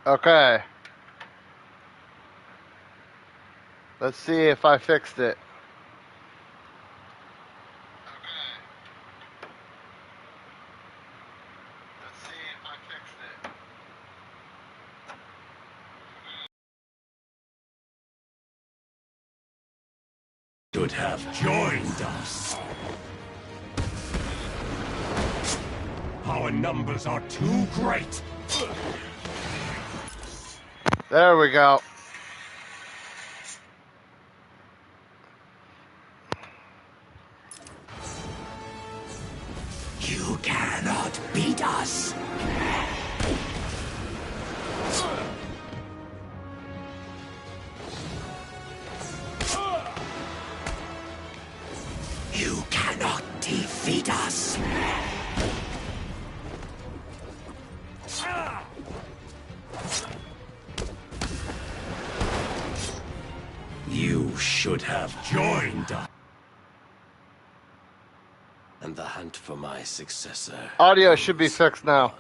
Okay. Let's see if I fixed it. Should have joined us. Our numbers are too great. There we go. You cannot beat us. You cannot defeat us. You should have joined us. And the hunt for my successor. Audio should be fixed now.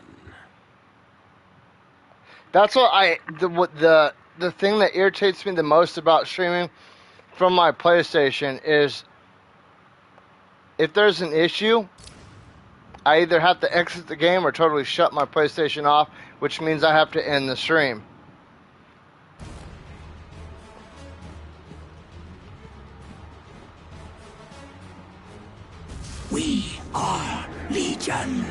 That's what the thing that irritates me the most about streaming from my PlayStation is if there's an issue, I either have to exit the game or totally shut my PlayStation off, which means I have to end the stream. We are Legion.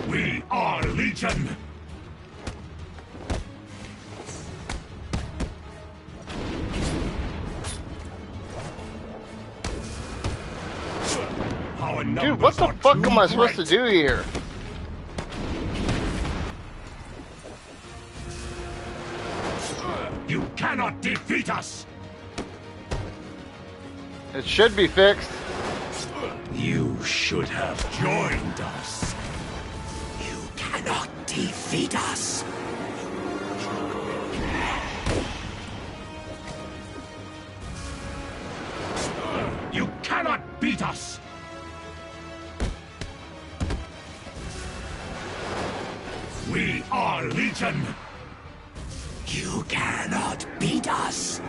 We are Legion. Dude, what the fuck am I supposed to do here? You cannot defeat us! It should be fixed. You should have joined us. You cannot defeat us. You cannot beat us! We are Legion! You cannot beat us!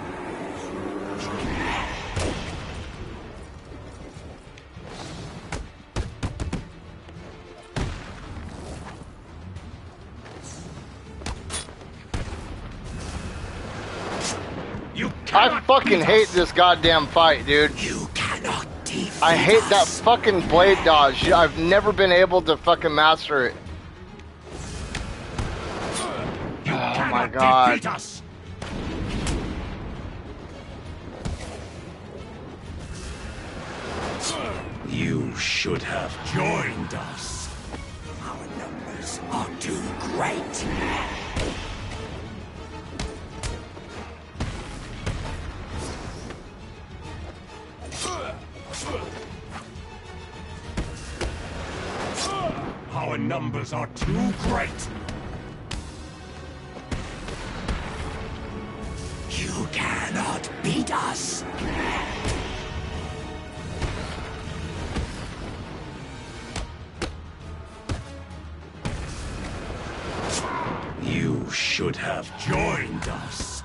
I fucking hate this goddamn fight, dude. You cannot defeat I hate that us. fucking blade dodge. I've never been able to fucking master it. You oh my god. Defeat us. You should have joined us. Our numbers are too great. Our numbers are too great. You cannot beat us. You should have joined us.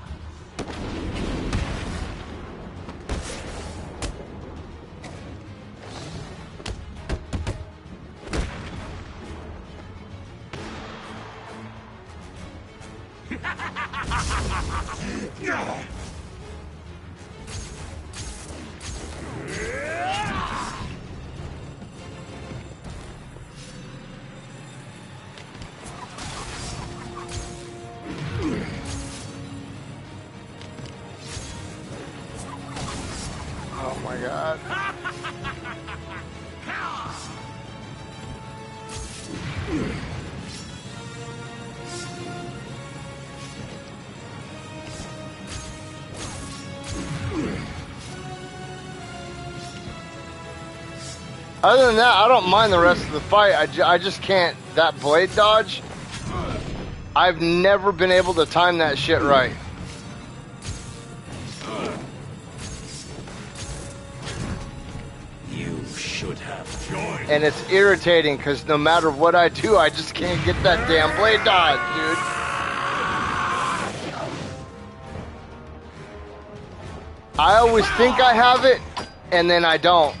Oh my god. Other than that, I don't mind the rest of the fight. I just can't. That blade dodge, I've never been able to time that shit right. You should have And it's irritating because no matter what I do, I just can't get that damn blade dodge, dude. I always think I have it, and then I don't.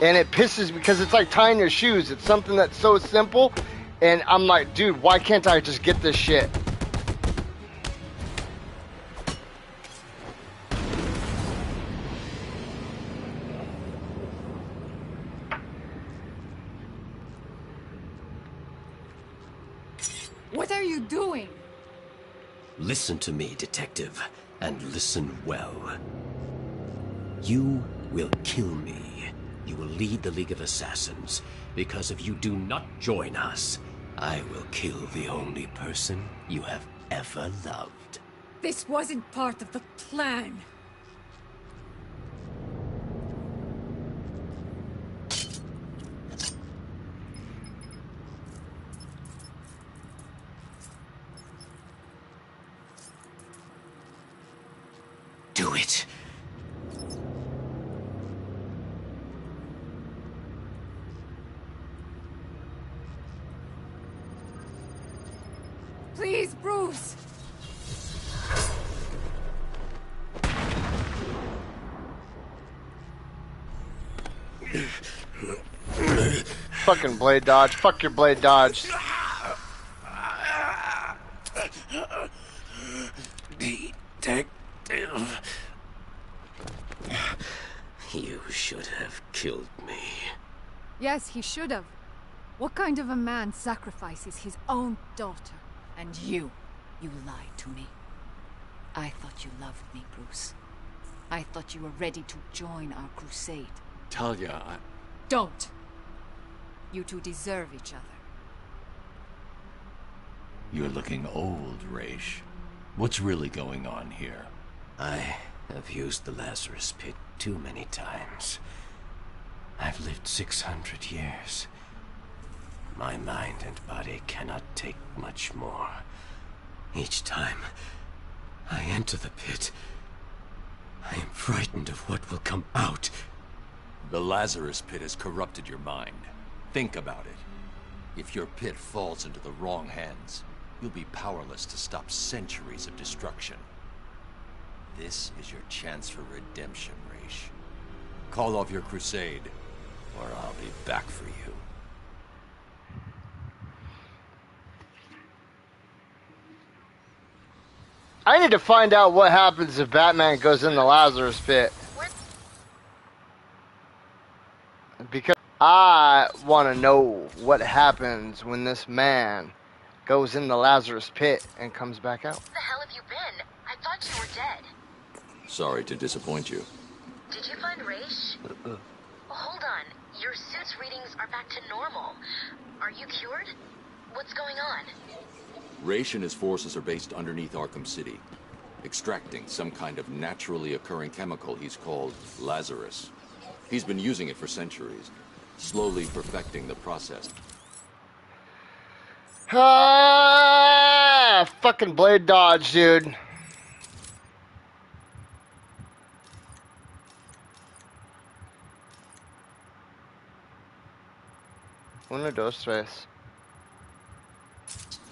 And it pisses me because it's like tying your shoes. It's something that's so simple, and I'm like, dude, why can't I just get this shit? What are you doing? Listen to me, detective, and listen well. You will kill me. You will lead the League of Assassins, because if you do not join us, I will kill the only person you have ever loved. This wasn't part of the plan. Do it. Please, Bruce! Fucking blade dodge. Fuck your blade dodge. Detective. You should have killed me. Yes, he should have. What kind of a man sacrifices his own daughter? And you lied to me. I thought you loved me, Bruce. I thought you were ready to join our crusade. Talia, Don't! You two deserve each other. You're looking old, Raish. What's really going on here? I have used the Lazarus Pit too many times. I've lived 600 years. My mind and body cannot take much more. Each time I enter the pit, I am frightened of what will come out. The Lazarus Pit has corrupted your mind. Think about it. If your pit falls into the wrong hands, you'll be powerless to stop centuries of destruction. This is your chance for redemption, Raish. Call off your crusade, or I'll be back for you. I need to find out what happens if Batman goes in the Lazarus Pit. Because I want to know what happens when this man goes in the Lazarus Pit and comes back out. Where the hell have you been? I thought you were dead. Sorry to disappoint you. Did you find Raish? Well, hold on. Your suit's readings are back to normal. Are you cured? What's going on? Raish and his forces are based underneath Arkham City, extracting some kind of naturally occurring chemical he's called Lazarus. He's been using it for centuries, slowly perfecting the process. Ah, fucking blade dodge, dude. Uno, dos, tres.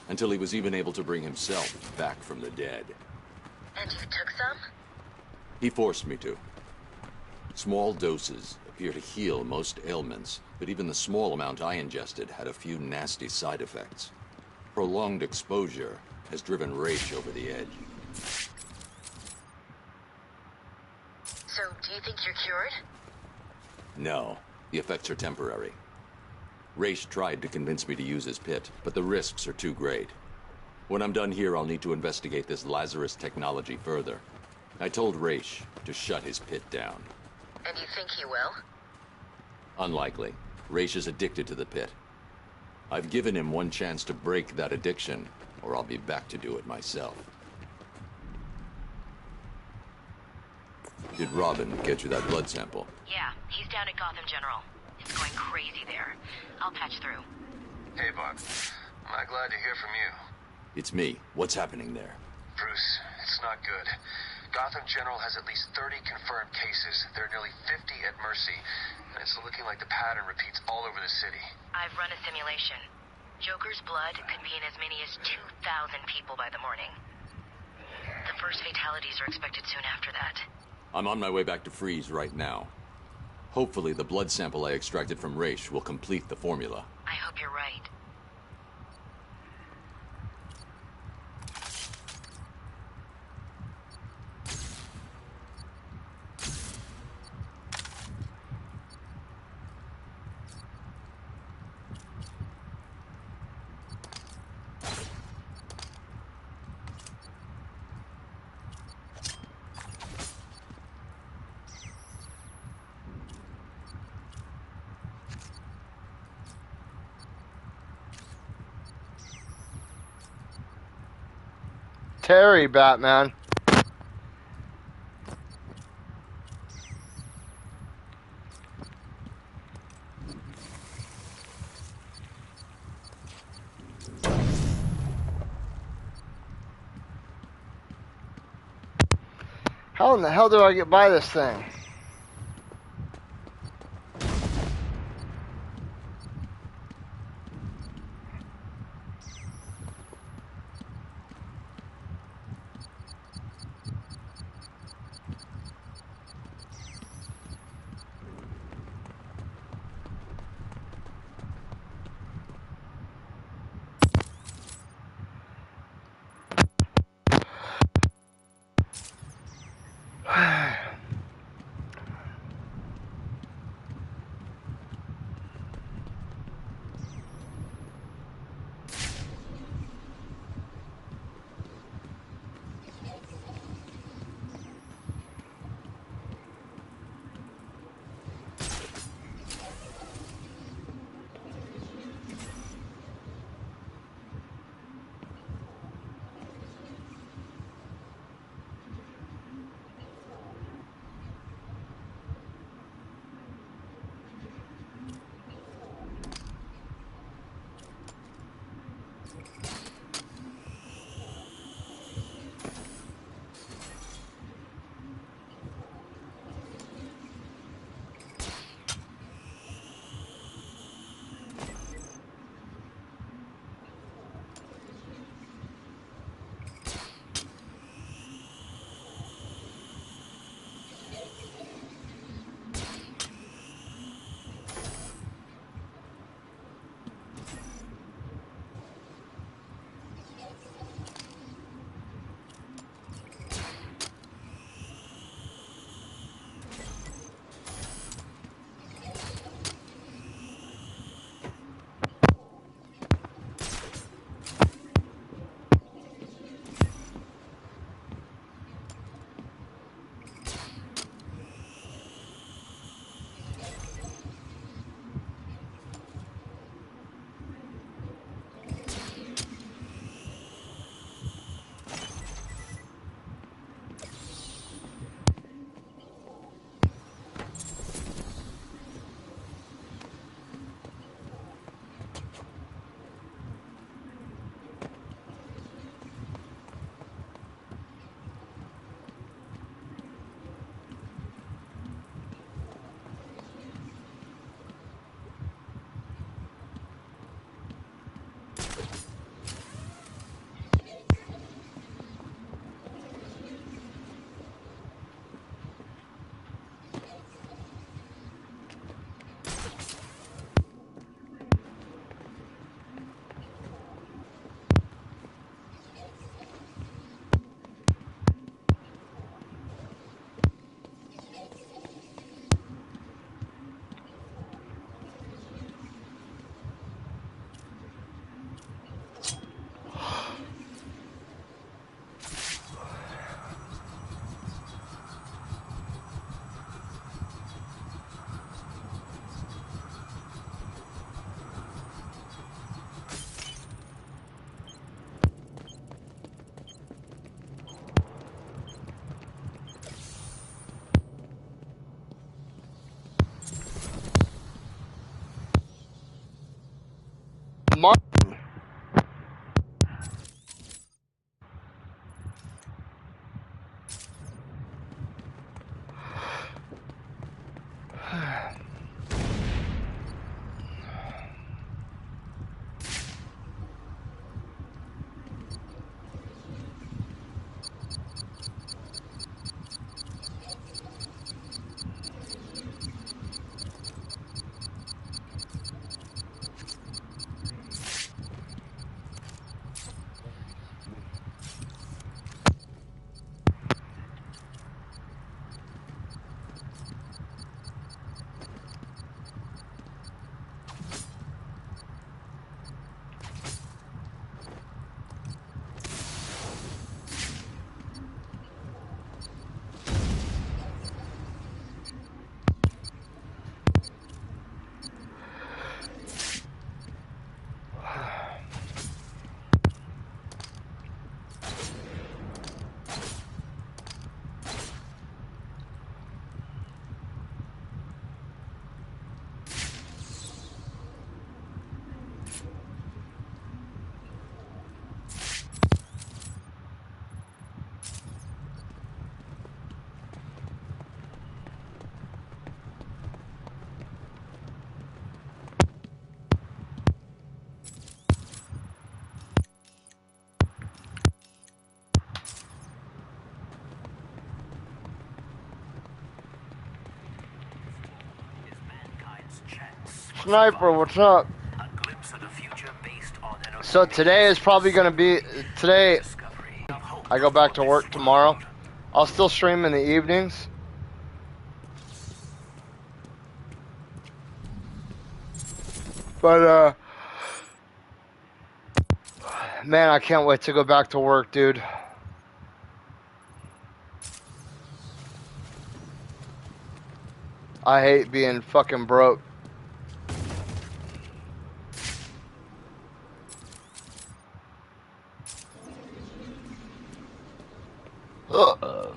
Until he was even able to bring himself back from the dead. And you took some? He forced me to. Small doses appear to heal most ailments, but even the small amount I ingested had a few nasty side effects. Prolonged exposure has driven Raish over the edge. So, do you think you're cured? No, the effects are temporary. Raish tried to convince me to use his pit, but the risks are too great. When I'm done here, I'll need to investigate this Lazarus technology further. I told Raish to shut his pit down. And you think he will? Unlikely. Raish is addicted to the pit. I've given him one chance to break that addiction, or I'll be back to do it myself. Did Robin get you that blood sample? Yeah, he's down at Gotham General. It's going crazy there. I'll patch through. Hey, Buck. I'm glad to hear from you. It's me. What's happening there? Bruce, it's not good. Gotham General has at least 30 confirmed cases. There are nearly 50 at Mercy. And it's looking like the pattern repeats all over the city. I've run a simulation. Joker's blood could be in as many as 2,000 people by the morning. The first fatalities are expected soon after that. I'm on my way back to Freeze right now. Hopefully the blood sample I extracted from Raish will complete the formula. I hope you're right. Terry, Batman. How in the hell do I get by this thing? Sniper, what's up? So today is probably going to be, today, I go back to work tomorrow. I'll still stream in the evenings. But, man, I can't wait to go back to work, dude. I hate being fucking broke. Ugh.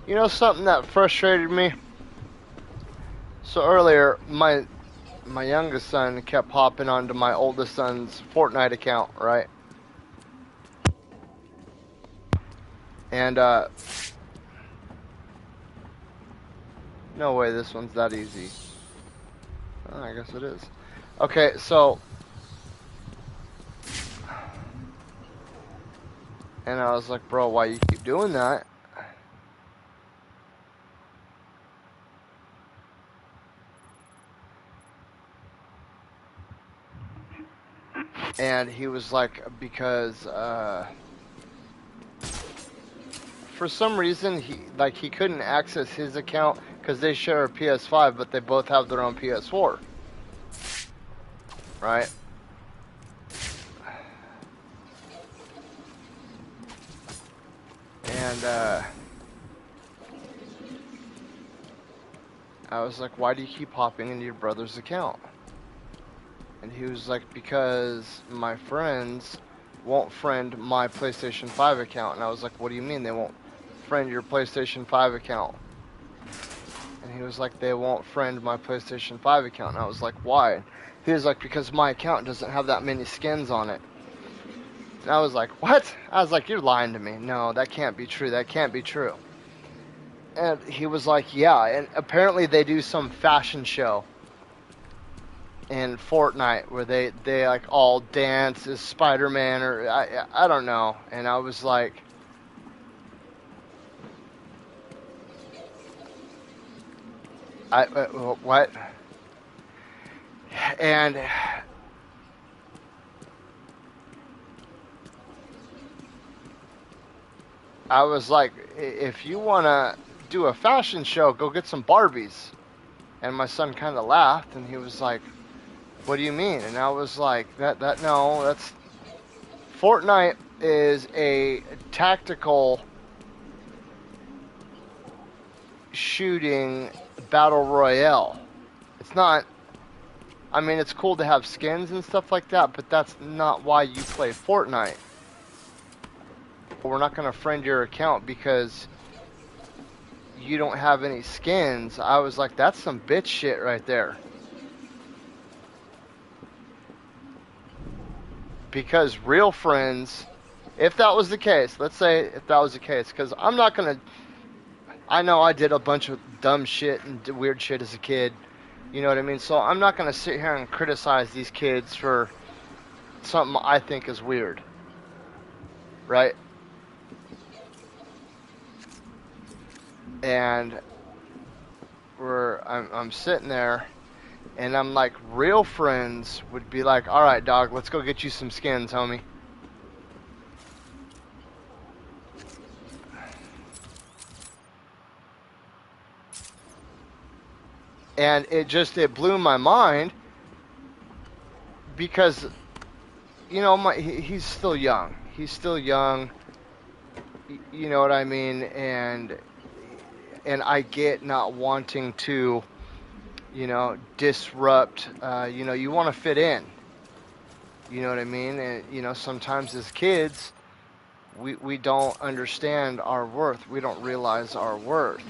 You know something that frustrated me? So earlier, my youngest son kept hopping onto my oldest son's Fortnite account, right? And, no way this one's that easy. Oh, I guess it is. Okay, so... And I was like, bro, why you keep doing that? And he was like, because, for some reason, he couldn't access his account because they share a PS5, but they both have their own PS4. Right? And, I was like, why do you keep hopping into your brother's account? And he was like, because my friends won't friend my PlayStation 5 account. And I was like, what do you mean they won't friend your PlayStation 5 account? And he was like, they won't friend my PlayStation 5 account. And I was like, why? He was like, because my account doesn't have that many skins on it. And I was like, what? I was like, you're lying to me. No, that can't be true. That can't be true. And he was like, yeah. And apparently they do some fashion show in Fortnite where they like all dance as Spider-Man, or I don't know. And I was like, what? And I was like, if you want to do a fashion show, go get some Barbies. And my son kind of laughed, and he was like, what do you mean? And I was like, no, that's... Fortnite is a tactical shooting battle royale. It's not... I mean, it's cool to have skins and stuff like that, but that's not why you play Fortnite. We're not going to friend your account because you don't have any skins. I was like, that's some bitch shit right there. Because real friends, if that was the case, let's say if that was the case, because I'm not going to, I know I did a bunch of dumb shit and weird shit as a kid, you know what I mean? So I'm not going to sit here and criticize these kids for something I think is weird, right? And I'm sitting there, and I'm like, real friends would be like, all right, dog, let's go get you some skins, homie. And it blew my mind because, you know, he's still young. He's still young. You know what I mean? And I get not wanting to, you know, disrupt, you know, you want to fit in. You know what I mean? And, you know, sometimes as kids, we don't understand our worth. We don't realize our worth.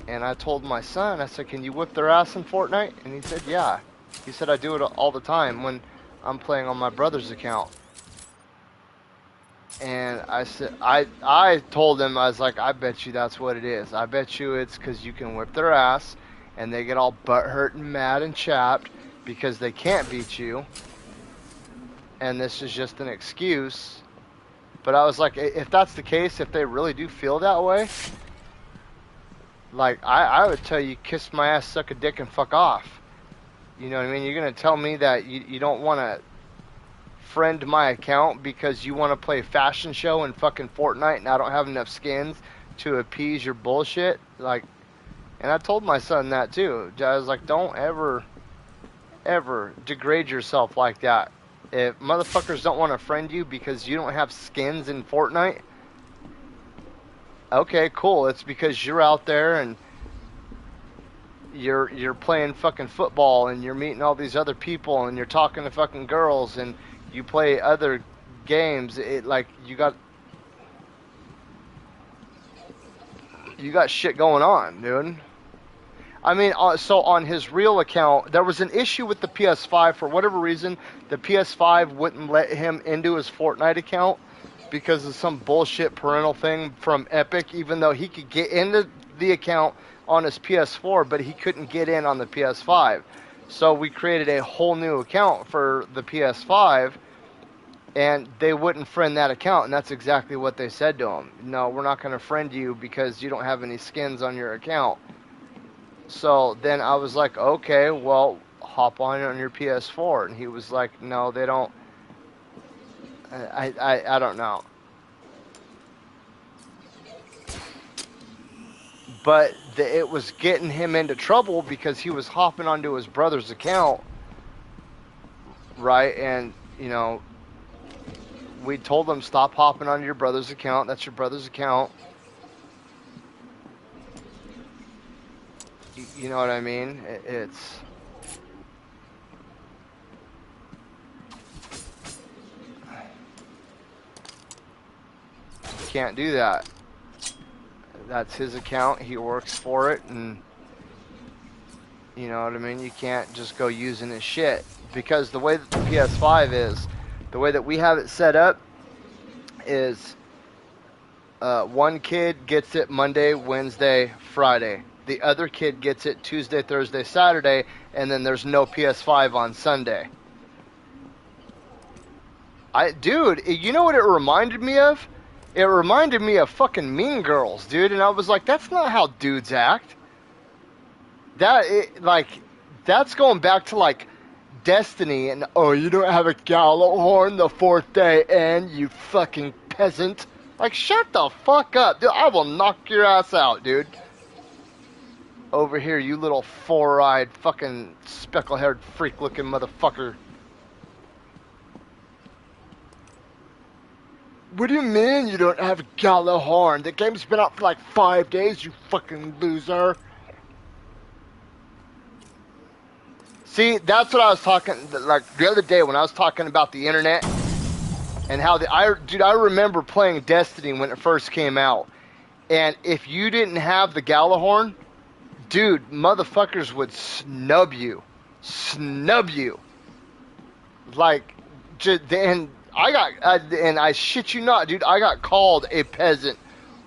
And I told my son, I said, can you whip their ass in Fortnite? And he said, yeah. He said, I do it all the time when I'm playing on my brother's account. And I said, I told him, I was like, I bet you that's what it is. I bet you it's because you can whip their ass and they get all butthurt and mad and chapped because they can't beat you. And this is just an excuse. But I was like, if that's the case, if they really do feel that way, like, I would tell you, kiss my ass, suck a dick, and fuck off. You know what I mean? You're going to tell me that you don't want to friend my account because you want to play fashion show in fucking Fortnite and I don't have enough skins to appease your bullshit? Like, and I told my son that too. I was like, don't ever degrade yourself like that. If motherfuckers don't want to friend you because you don't have skins in Fortnite, okay, cool. It's because you're out there and you're playing fucking football and you're meeting all these other people and you're talking to fucking girls and you play other games. It like you got shit going on, dude. I mean, so on his real account, there was an issue with the PS5 for whatever reason. The PS5 wouldn't let him into his Fortnite account because of some bullshit parental thing from Epic, even though he could get into the account on his PS4, but he couldn't get in on the PS5. So we created a whole new account for the PS5, and they wouldn't friend that account, and that's exactly what they said to him. No, we're not going to friend you because you don't have any skins on your account. So then I was like, okay, well, hop on your PS4. And he was like, no, they don't. I don't know. But it was getting him into trouble because he was hopping onto his brother's account, right? And, you know, we told him, stop hopping onto your brother's account. That's your brother's account. You know what I mean? It's... You can't do that. That's his account. He works for it, and you know what I mean? You can't just go using his shit. Because the way that the PS5 is, the way that we have it set up is one kid gets it Monday, Wednesday, Friday. The other kid gets it Tuesday, Thursday, Saturday, and then there's no PS5 on Sunday. Dude, you know what it reminded me of? It reminded me of fucking Mean Girls, dude. And I was like, that's not how dudes act. That's going back to, like, Destiny and, oh, you don't have a Gallahorn the fourth day, and you fucking peasant. Like, shut the fuck up, dude. I will knock your ass out, dude. Over here, you little four-eyed, fucking speckle-haired, freak-looking motherfucker. What do you mean you don't have Gallahorn? The game's been out for like 5 days, you fucking loser. See, that's what I was talking, like, the other day when I was talking about the internet and how I remember playing Destiny when it first came out. And if you didn't have the Gallahorn, dude, motherfuckers would snub you. Snub you. Like, and I shit you not, dude, I got called a peasant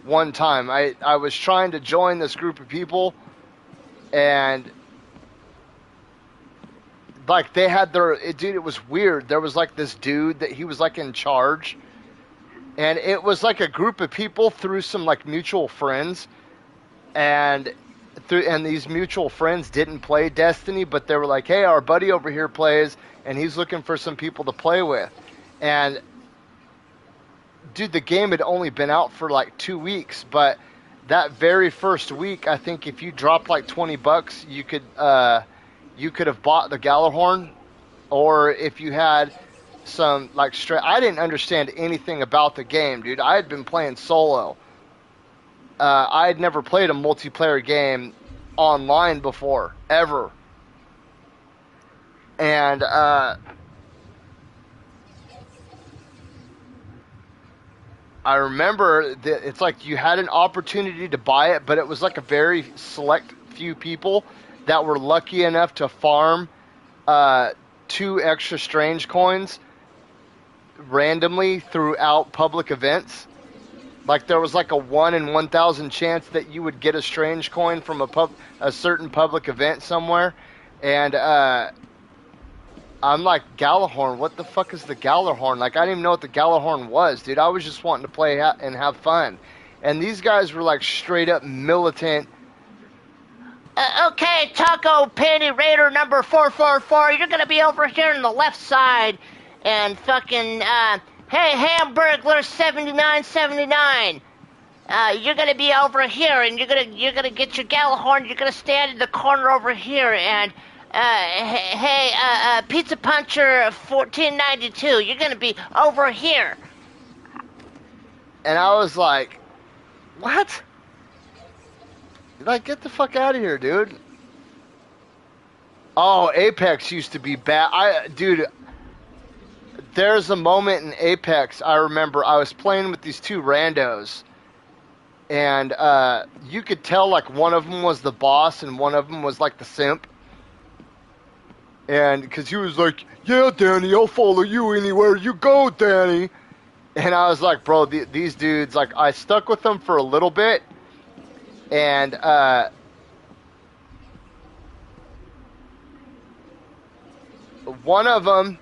one time. I was trying to join this group of people, and like they had dude, it was weird. There was like this dude that he was like in charge, and it was like a group of people through some like mutual friends, and these mutual friends didn't play Destiny, but they were like, hey, our buddy over here plays, and he's looking for some people to play with. And dude, the game had only been out for like 2 weeks, but that very first week, I think if you dropped like $20, you could have bought the Gallahorn, or if you had some like I didn't understand anything about the game, dude. I had been playing solo. I had never played a multiplayer game online before, ever. And I I remember that it's like you had an opportunity to buy it, but it was like a very select few people that were lucky enough to farm 2 extra strange coins randomly throughout public events. Like there was like a 1 in 1,000 chance that you would get a strange coin from a certain public event somewhere, and I'm like, Galahorn, what the fuck is the Galahorn? Like, I didn't even know what the Galahorn was, dude. I was just wanting to play and have fun. And these guys were like straight up militant. Okay, Taco Panty Raider number 444, you're gonna be over here on the left side. And fucking, hey, Hamburglar 7979. You're gonna be over here, and you're gonna get your Galahorn. You're gonna stand in the corner over here, and hey, Pizza Puncher 1492. You're gonna be over here. And I was like, what? Like, get the fuck out of here, dude. Oh, Apex used to be bad. Dude, there's a moment in Apex, I remember I was playing with these 2 randos. And you could tell, like, one of them was the boss and one of them was, like, the simp. And because he was like, yeah, Danny, I'll follow you anywhere you go, Danny. And I was like, bro, these dudes, like, I stuck with them for a little bit. And one of them,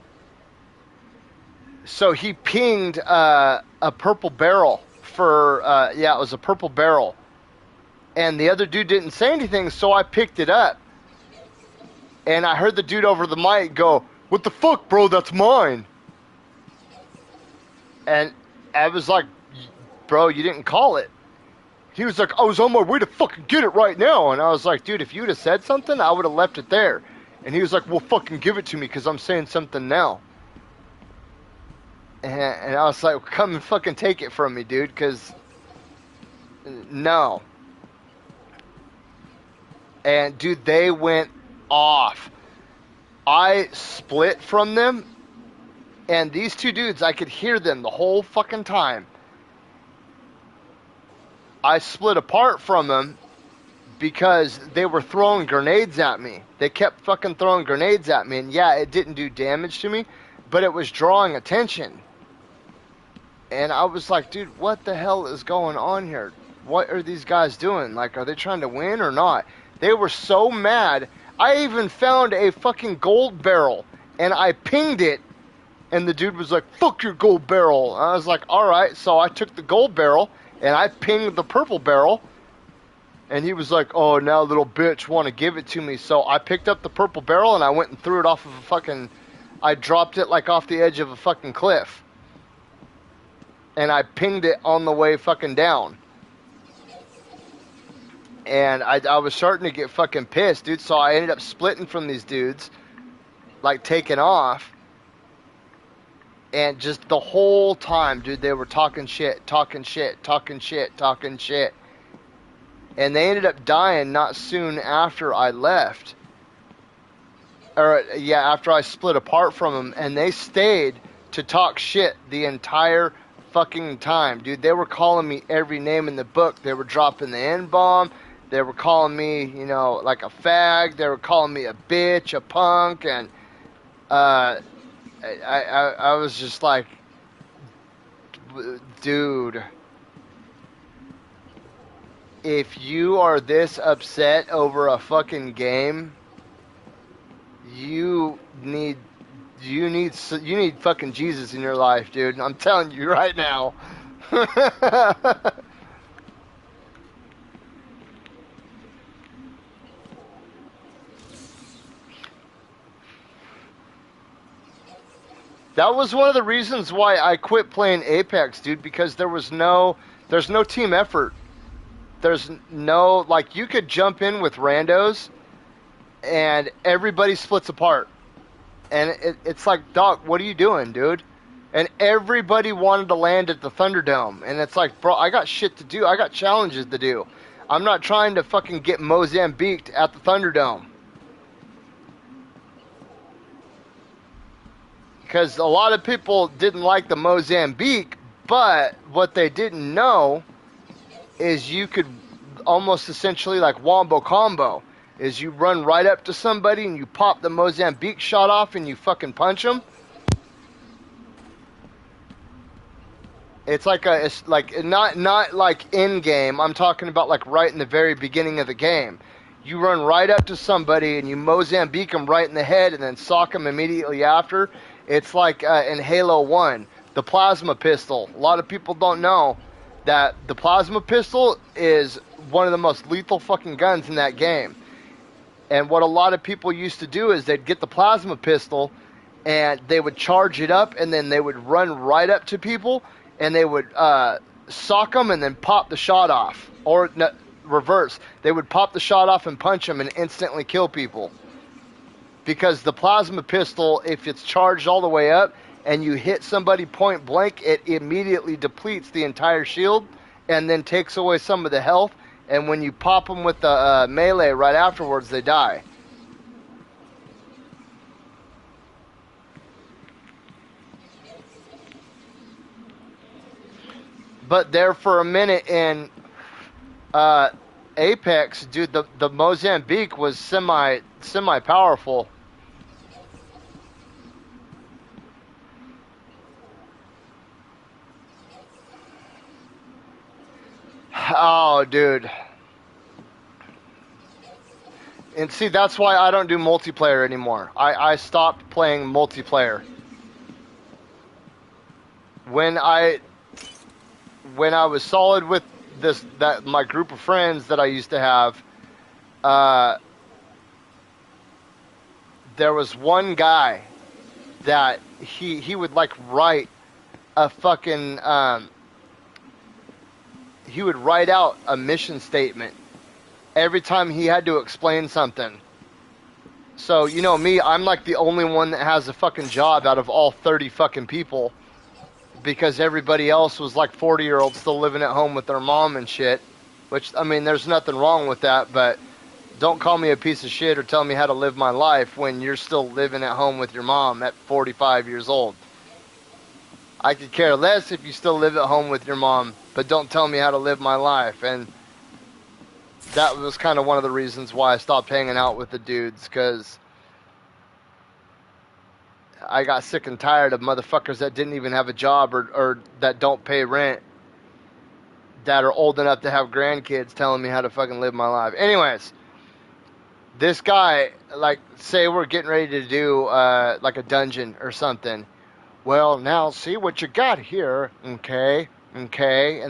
so he pinged a purple barrel for, it was a purple barrel. And the other dude didn't say anything, so I picked it up. And I heard the dude over the mic go, what the fuck, bro, that's mine. And I was like, bro, you didn't call it. He was like, I was on my way to fucking get it right now. And I was like, dude, if you would have said something, I would have left it there. And he was like, well, fucking give it to me because I'm saying something now. And I was like, come and fucking take it from me, dude, because no. And, dude, they went off. I split from them, and these 2 dudes, I could hear them the whole fucking time. I split apart from them because they were throwing grenades at me. They kept fucking throwing grenades at me, and yeah, it didn't do damage to me, but it was drawing attention. And I was like, dude, what the hell is going on here? What are these guys doing? Like, are they trying to win or not? They were so mad. I even found a fucking gold barrel, and I pinged it, and the dude was like, fuck your gold barrel. And I was like, alright, so I took the gold barrel, and I pinged the purple barrel, and he was like, oh, now little bitch want to give it to me. So I picked up the purple barrel, and I went and threw it off of a fucking, I dropped it like off the edge of a fucking cliff. And I pinged it on the way fucking down. And I was starting to get fucking pissed, dude. So I ended up splitting from these dudes, like taking off. And just the whole time, dude, they were talking shit. And they ended up dying not soon after I left. Or, yeah, after I split apart from them. And they stayed to talk shit the entire fucking time, dude. They were calling me every name in the book. They were dropping the N-bomb. They were calling me, you know, like a fag. They were calling me a bitch, a punk, and I was just like, dude, if you are this upset over a fucking game, you need fucking Jesus in your life, dude. I'm telling you right now. That was one of the reasons why I quit playing Apex, dude, because there's no team effort. There's no, like, you could jump in with randos and everybody splits apart. And it's like, Doc, what are you doing, dude? And everybody wanted to land at the Thunderdome. And it's like, bro, I got shit to do. I got challenges to do. I'm not trying to fucking get Mozambiqued at the Thunderdome. Because a lot of people didn't like the Mozambique, But what they didn't know is you could almost essentially like wombo combo. Is you run right up to somebody and you pop the Mozambique shot off and you fucking punch them. It's like not like in game. I'm talking about like right in the very beginning of the game. You run right up to somebody and you Mozambique them right in the head and then sock them immediately after. It's like in Halo 1, the plasma pistol. A lot of people don't know that the plasma pistol is one of the most lethal fucking guns in that game. And what a lot of people used to do is they'd get the plasma pistol and they would charge it up and then they would run right up to people and they would sock them and then pop the shot off. Or no, reverse. They would pop the shot off and punch them and instantly kill people. Because the plasma pistol, if it's charged all the way up and you hit somebody point blank, it immediately depletes the entire shield and then takes away some of the health. And when you pop them with the melee right afterwards, they die. But there for a minute in Apex, dude, the Mozambique was semi powerful. Oh, dude. And see, that's why I don't do multiplayer anymore. I stopped playing multiplayer. When I was solid with my group of friends that I used to have, there was one guy that he would like write a fucking he would write out a mission statement every time he had to explain something. So, you know me, I'm like the only one that has a fucking job out of all 30 fucking people, because everybody else was like 40-year-olds still living at home with their mom and shit. Which, I mean, there's nothing wrong with that, but don't call me a piece of shit or tell me how to live my life when you're still living at home with your mom at 45 years old. I could care less if you still live at home with your mom, but don't tell me how to live my life. And that was kind of one of the reasons why I stopped hanging out with the dudes, because I got sick and tired of motherfuckers that didn't even have a job or that don't pay rent, that are old enough to have grandkids telling me how to fucking live my life. Anyways, this guy, like, say we're getting ready to do like a dungeon or something. Well, now see what you got here, okay, and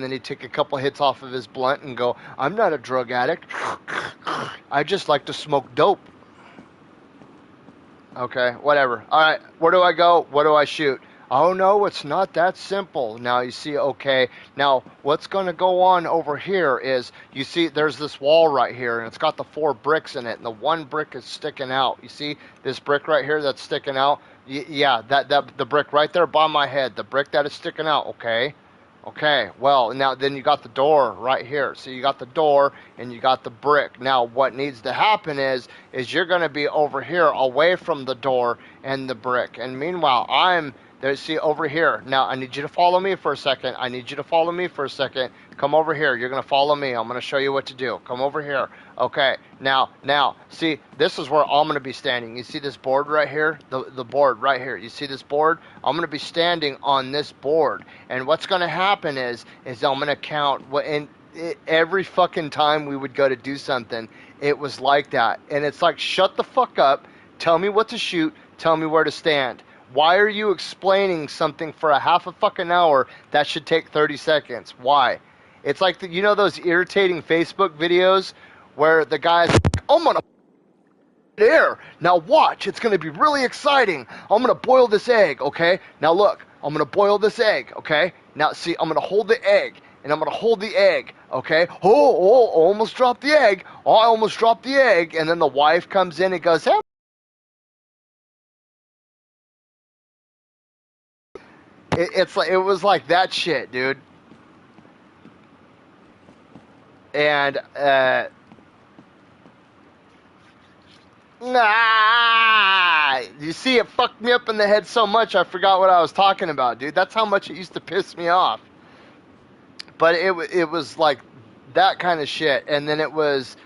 then he'd take a couple hits off of his blunt and go, I'm not a drug addict, I just like to smoke dope. Okay, whatever. Alright, where do I go? What do I shoot? Oh no, it's not that simple. Now you see, okay, now what's going to go on over here is, you see there's this wall right here and it's got the 4 bricks in it and the 1 brick is sticking out. You see this brick right here that's sticking out? Yeah, that the brick right there by my head, the brick that is sticking out, okay? Okay, well, now then you got the door right here. So you got the door and you got the brick. Now what needs to happen is you're going to be over here away from the door and the brick. And meanwhile, I'm there. See over here. Now I need you to follow me for a second. I need you to follow me for a second. Come over here. You're going to follow me. I'm going to show you what to do. Come over here. Okay, now, see, this is where I'm going to be standing. You see this board right here? The board right here. You see this board? I'm going to be standing on this board. And what's going to happen is I'm going to count, every fucking time we would go to do something, it was like that. And it's like, shut the fuck up. Tell me what to shoot. Tell me where to stand. Why are you explaining something for a half a fucking hour that should take 30 seconds? Why? It's like, you know those irritating Facebook videos where the guy's like, I'm gonna air. Now watch, it's gonna be really exciting. I'm gonna boil this egg, okay? Now look, I'm gonna boil this egg, okay? Now see, I'm gonna hold the egg, and I'm gonna hold the egg, okay? Oh, almost dropped the egg. Oh, I almost dropped the egg. And then the wife comes in and goes, hey. It's like, it was like that shit, dude. And you see, it fucked me up in the head so much I forgot what I was talking about, dude. That's how much it used to piss me off. But it was like that kind of shit. And then it was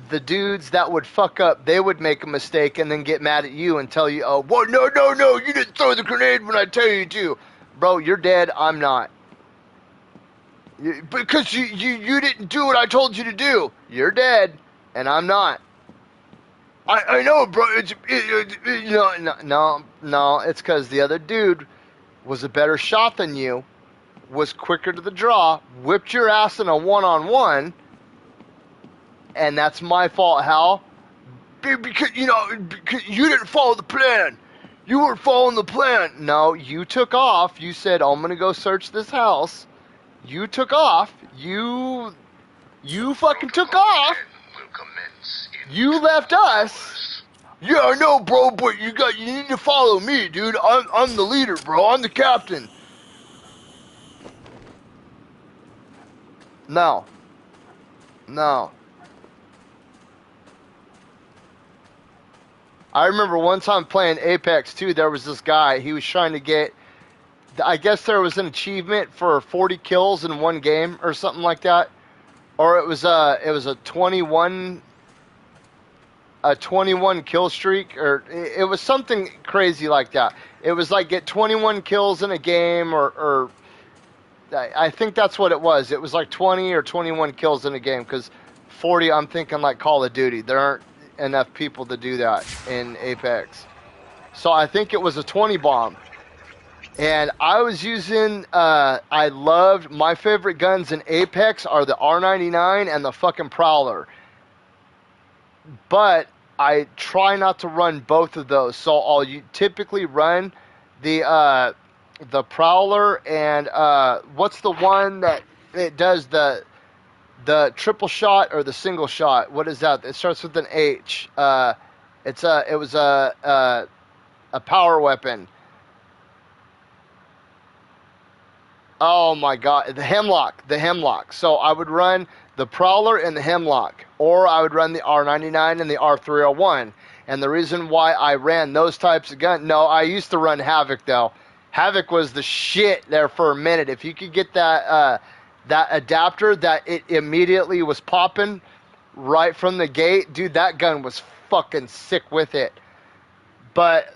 the dudes that would fuck up, they would make a mistake and then get mad at you and tell you, oh, well, no, you didn't throw the grenade when I tell you to. Bro, you're dead, I'm not. Because you didn't do what I told you to do. You're dead, and I'm not. I know, bro. No, it's because the other dude was a better shot than you, was quicker to the draw, whipped your ass in a one-on-one, and that's my fault, Hal. Because you didn't follow the plan. You weren't following the plan. No, you took off. You said, I'm going to go search this house. You took off. You fucking took off. You left us. Yeah, I know, bro, but you need to follow me, dude. I'm the leader, bro. I'm the captain. No. I remember one time playing Apex 2, there was this guy, he was trying to get, I guess there was an achievement for 40 kills in one game or something like that. Or it was a 21 kill streak, or it was something crazy like that. It was like get 21 kills in a game, or I think that's what it was. It was like 20 or 21 kills in a game, because 40, I'm thinking like Call of Duty. There aren't enough people to do that in Apex. So I think it was a 20 bomb. And I was using, I loved, my favorite guns in Apex are the R99 and the fucking Prowler. But I try not to run both of those. So I'll typically run the Prowler and, what's the one that it does the triple shot or the single shot? What is that? It starts with an H. It was a power weapon. Oh my god, the Hemlock. So I would run the Prowler and the Hemlock, or I would run the R99 and the R301. And the reason why I ran those types of guns, no, I used to run Havoc though. Havoc was the shit there for a minute. If you could get that adapter that it immediately was popping right from the gate, dude, that gun was fucking sick with it. But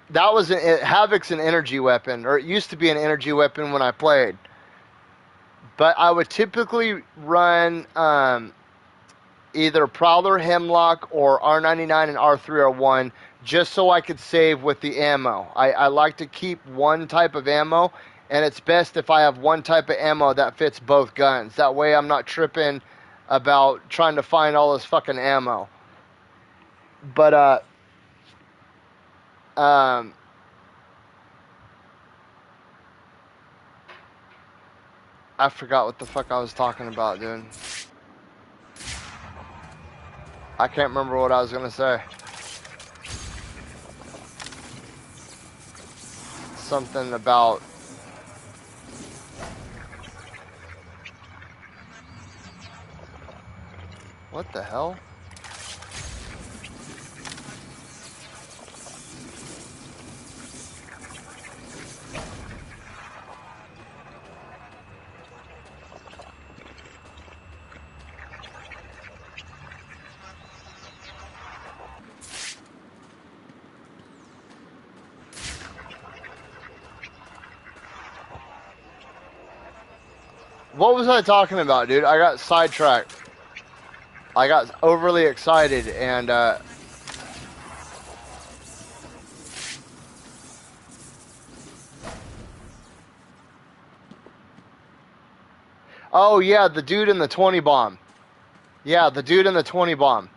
that was Havoc's an energy weapon, or it used to be an energy weapon when I played. But I would typically run either Prowler, Hemlock, or R99 and R301 just so I could save with the ammo. I like to keep one type of ammo, and it's best if I have one type of ammo that fits both guns. That way I'm not tripping about trying to find all this fucking ammo. But, I forgot what the fuck I was talking about, dude. I can't remember what I was gonna say. Something about... What the hell? What was I talking about, dude? I got sidetracked. I got overly excited and, oh, yeah, the dude in the 20 bomb. Yeah, the dude in the 20 bomb.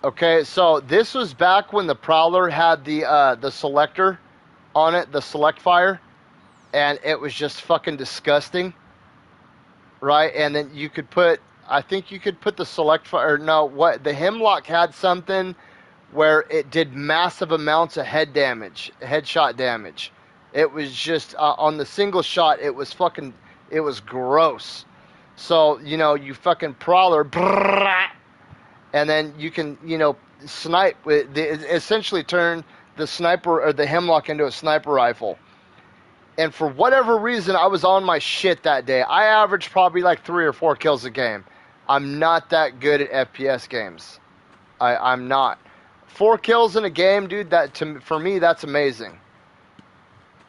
Okay, so this was back when the Prowler had the selector on it, the select fire, and it was just fucking disgusting, right? And then you could put, I think you could put the select fire, no, what, the Hemlock had something where it did massive amounts of headshot damage. It was just, on the single shot, it was gross. So, you fucking Prowler, and then you can, snipe, essentially turn the sniper or the Hemlock into a sniper rifle. And for whatever reason, I was on my shit that day. I averaged probably like 3 or 4 kills a game. I'm not that good at FPS games. I'm not. 4 kills in a game, dude, for me, that's amazing.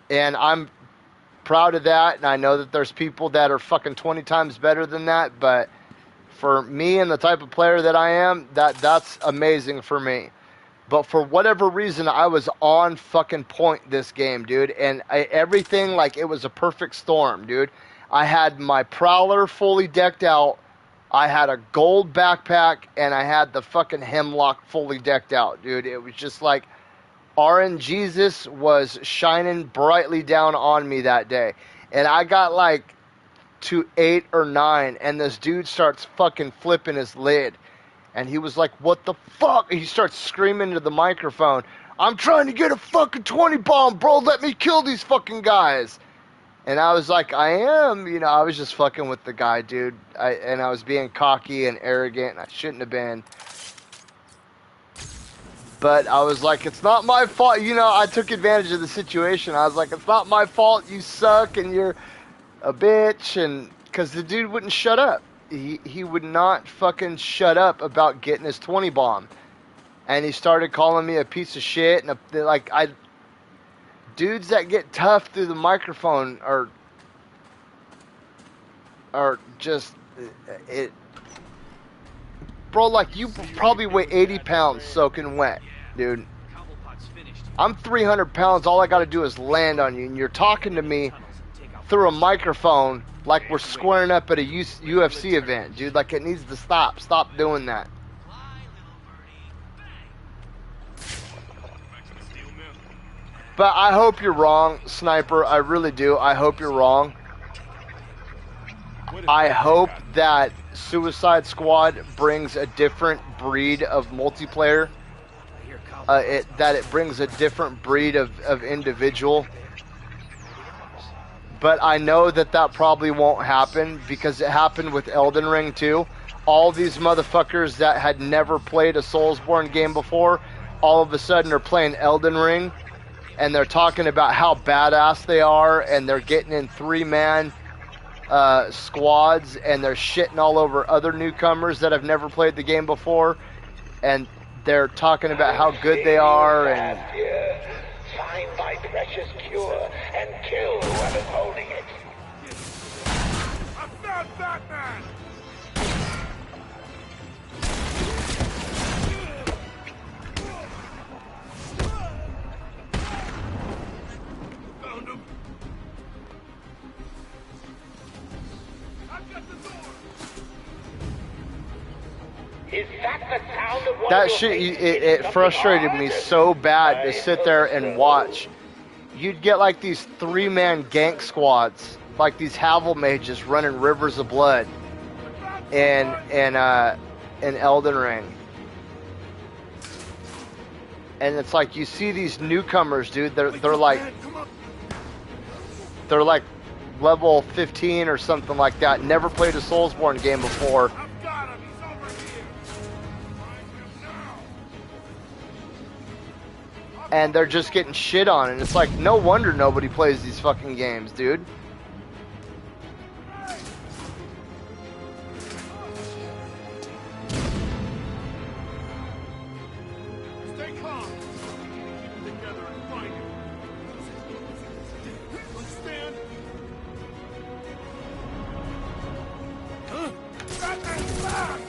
And I'm proud of that, and I know that there's people that are fucking 20 times better than that, but for me and the type of player that I am, that's amazing for me. But for whatever reason, I was on fucking point this game, dude. And everything, like, it was a perfect storm, dude. I had my Prowler fully decked out. I had a gold backpack, and I had the fucking Hemlock fully decked out, dude. It was just like RNGesus was shining brightly down on me that day. And I got, like, to 8 or 9, and this dude starts fucking flipping his lid. And he was like, what the fuck? And he starts screaming into the microphone, I'm trying to get a fucking 20 bomb, bro. Let me kill these fucking guys. And I was like, I am. You know, I was just fucking with the guy, dude. And I was being cocky and arrogant, and I shouldn't have been. But I was like, it's not my fault. You know, I took advantage of the situation. I was like, it's not my fault. You suck, and you're a bitch. And because the dude wouldn't shut up. He would not fucking shut up about getting his 20 bomb. And he started calling me a piece of shit. And dudes that get tough through the microphone are just it. Bro, like, you probably weigh 80 pounds soaking wet, dude. I'm 300 pounds. All I got to do is land on you. And you're talking to me through a microphone like we're squaring up at a UFC event, dude. Like, it needs to stop. Stop doing that. But I hope you're wrong, Sniper. I really do. I hope you're wrong. I hope that Suicide Squad brings a different breed of multiplayer. That it brings a different breed of individual. But I know that probably won't happen because it happened with Elden Ring too. All these motherfuckers that had never played a Soulsborne game before, all of a sudden are playing Elden Ring, and they're talking about how badass they are, and they're getting in 3-man squads, and they're shitting all over other newcomers that have never played the game before, and they're talking about how good they are. And find thy precious cure and kill whoever's holding it. I found Batman! Found him. I've got the door. Is that the sound of that shit, it frustrated me so bad to sit there and watch. You'd get like these 3-man gank squads, like these Havel mages running rivers of blood in Elden Ring. And it's like you see these newcomers, dude, they're like level 15 or something like that, never played a Soulsborne game before. And they're just getting shit on, and it's like, no wonder nobody plays these fucking games, dude. Stay calm. Keep it together and find him. Understand? Huh? Batman's back!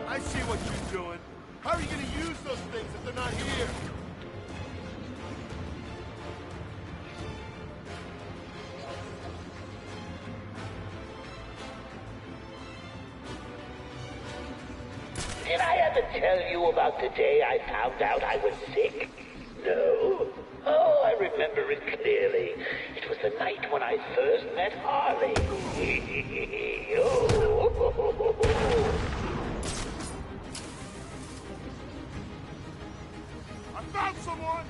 I see what you're doing. How are you going to use those things if they're not here? Did I ever tell you about the day I found out I was sick? No? Oh, I remember it clearly. It was the night when I first met Harley. I found someone!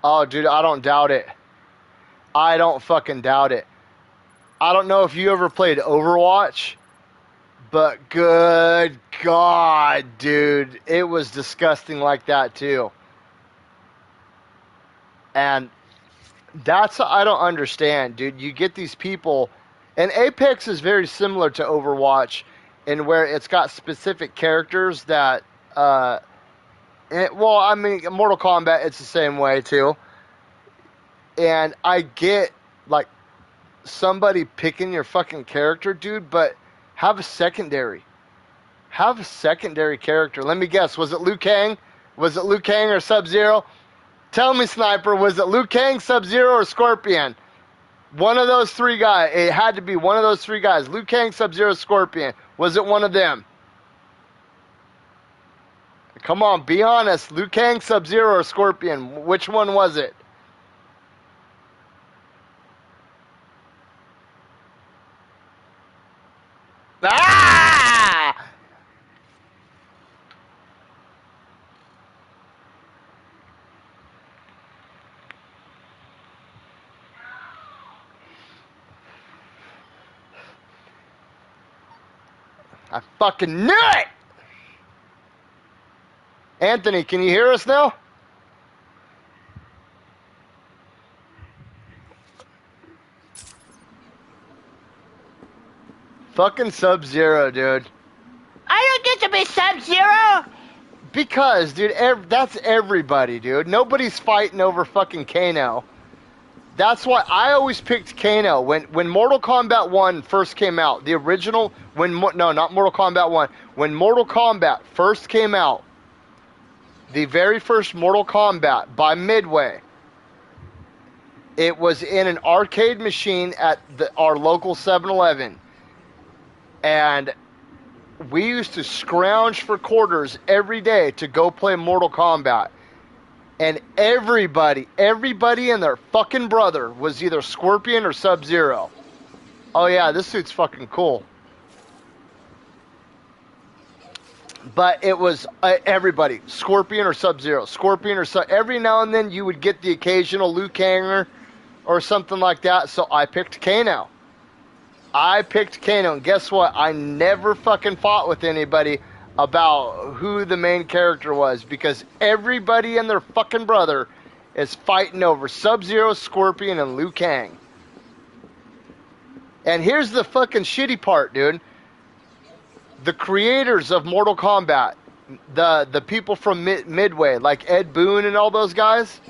Oh, dude, I don't doubt it. I don't fucking doubt it. I don't know if you ever played Overwatch, but good God, dude, it was disgusting like that too. And that's I don't understand, dude. You get these people, and Apex is very similar to Overwatch, in where it's got specific characters that, well, I mean, Mortal Kombat, it's the same way too. And I get like somebody picking your fucking character, dude, but have a secondary. Have a secondary character. Let me guess. Was it Liu Kang? Was it Liu Kang or Sub-Zero? Tell me, Sniper, was it Liu Kang, Sub-Zero, or Scorpion? One of those three guys. It had to be one of those three guys. Liu Kang, Sub-Zero, Scorpion. Was it one of them? Come on, be honest. Liu Kang, Sub-Zero, or Scorpion? Which one was it? Ah! I fucking knew it! Anthony, can you hear us now? Fucking Sub-Zero, dude. I don't get to be Sub-Zero! Because, dude, that's everybody, dude. Nobody's fighting over fucking Kano. That's why I always picked Kano. When Mortal Kombat 1 first came out, the original, no, not Mortal Kombat 1. When Mortal Kombat first came out, the very first Mortal Kombat by Midway, it was in an arcade machine at our local 7-Eleven. And we used to scrounge for quarters every day to go play Mortal Kombat. And everybody and their fucking brother was either Scorpion or Sub-Zero. Oh yeah, this suit's fucking cool. But it was everybody, Scorpion or Sub-Zero, Scorpion or every now and then you would get the occasional Liu Kang or something like that, so I picked Kano. And guess what? I never fucking fought with anybody about who the main character was, because everybody and their fucking brother is fighting over Sub-Zero, Scorpion, and Liu Kang. And here's the fucking shitty part, dude. The creators of Mortal Kombat, the people from Midway, like Ed Boon and all those guys,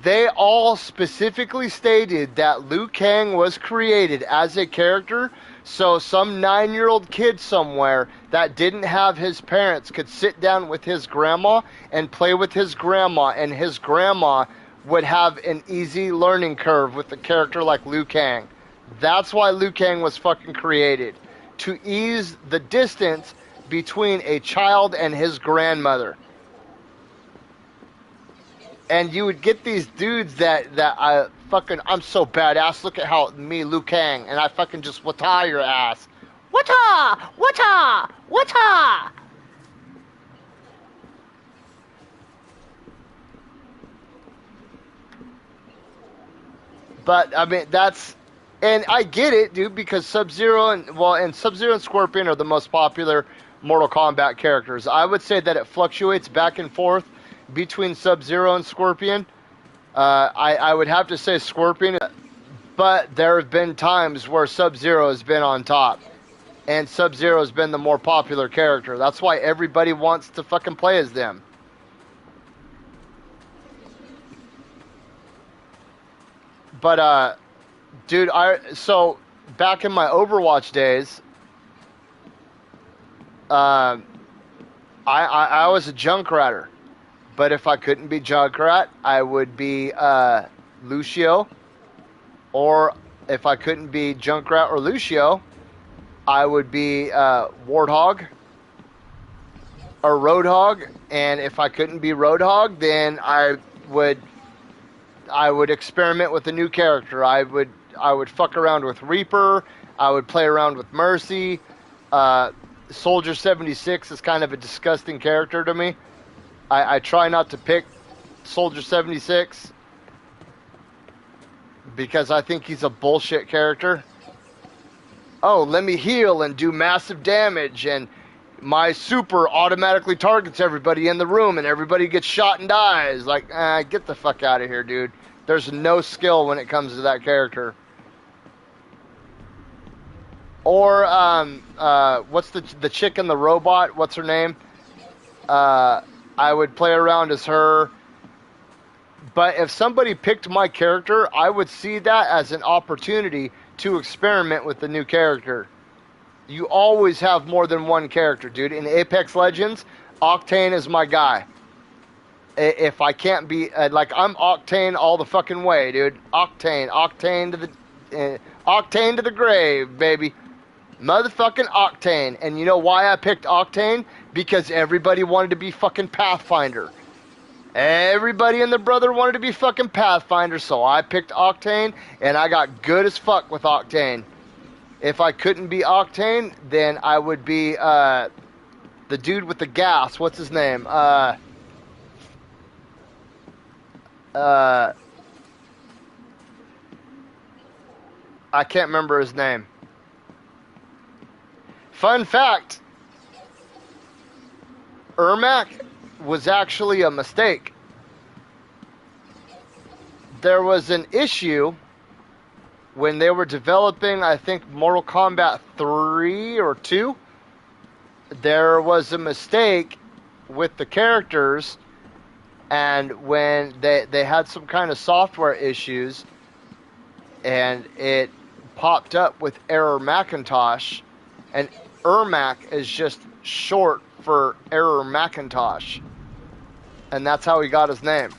they all specifically stated that Liu Kang was created as a character so some 9-year-old kid somewhere that didn't have his parents could sit down with his grandma and play with his grandma, and his grandma would have an easy learning curve with a character like Liu Kang. That's why Liu Kang was fucking created. To ease the distance between a child and his grandmother. And you would get these dudes that I'm so badass, look at how me, Liu Kang, and I fucking just wata your ass. Wata! Wata! Wata! But, I mean, and I get it, dude, because Sub-Zero and Sub-Zero and Scorpion are the most popular Mortal Kombat characters. I would say that it fluctuates back and forth between Sub-Zero and Scorpion. I would have to say Scorpion, but there have been times where Sub-Zero has been on top, and Sub-Zero has been the more popular character. That's why everybody wants to fucking play as them. But, dude, so back in my Overwatch days, I was a Junkratter. But if I couldn't be Junkrat, I would be Lucio. Or if I couldn't be Junkrat or Lucio, I would be Warthog or Roadhog. And if I couldn't be Roadhog, then I would experiment with a new character. I would fuck around with Reaper. I would play around with Mercy. Soldier 76 is kind of a disgusting character to me. I try not to pick Soldier 76 because I think he's a bullshit character. Oh, let me heal and do massive damage, and my super automatically targets everybody in the room, and everybody gets shot and dies. Like, get the fuck out of here, dude. There's no skill when it comes to that character. Or, what's the chick and the robot? What's her name? I would play around as her. But if somebody picked my character, I would see that as an opportunity to experiment with the new character. You always have more than one character, dude. In Apex Legends, Octane is my guy. If I can't be, I'm Octane all the fucking way, dude. Octane to the grave, baby. Motherfucking Octane. And you know why I picked Octane? Because everybody wanted to be fucking Pathfinder. Everybody and their brother wanted to be fucking Pathfinder, so I picked Octane, and I got good as fuck with Octane. If I couldn't be Octane, then I would be the dude with the gas. What's his name? I can't remember his name. Fun fact, Ermac was actually a mistake. There was an issue when they were developing, I think, Mortal Kombat 3 or 2. There was a mistake with the characters, and when they had some kind of software issues, and it popped up with Error Macintosh, and Ermac is just short for Error Macintosh, and that's how he got his name.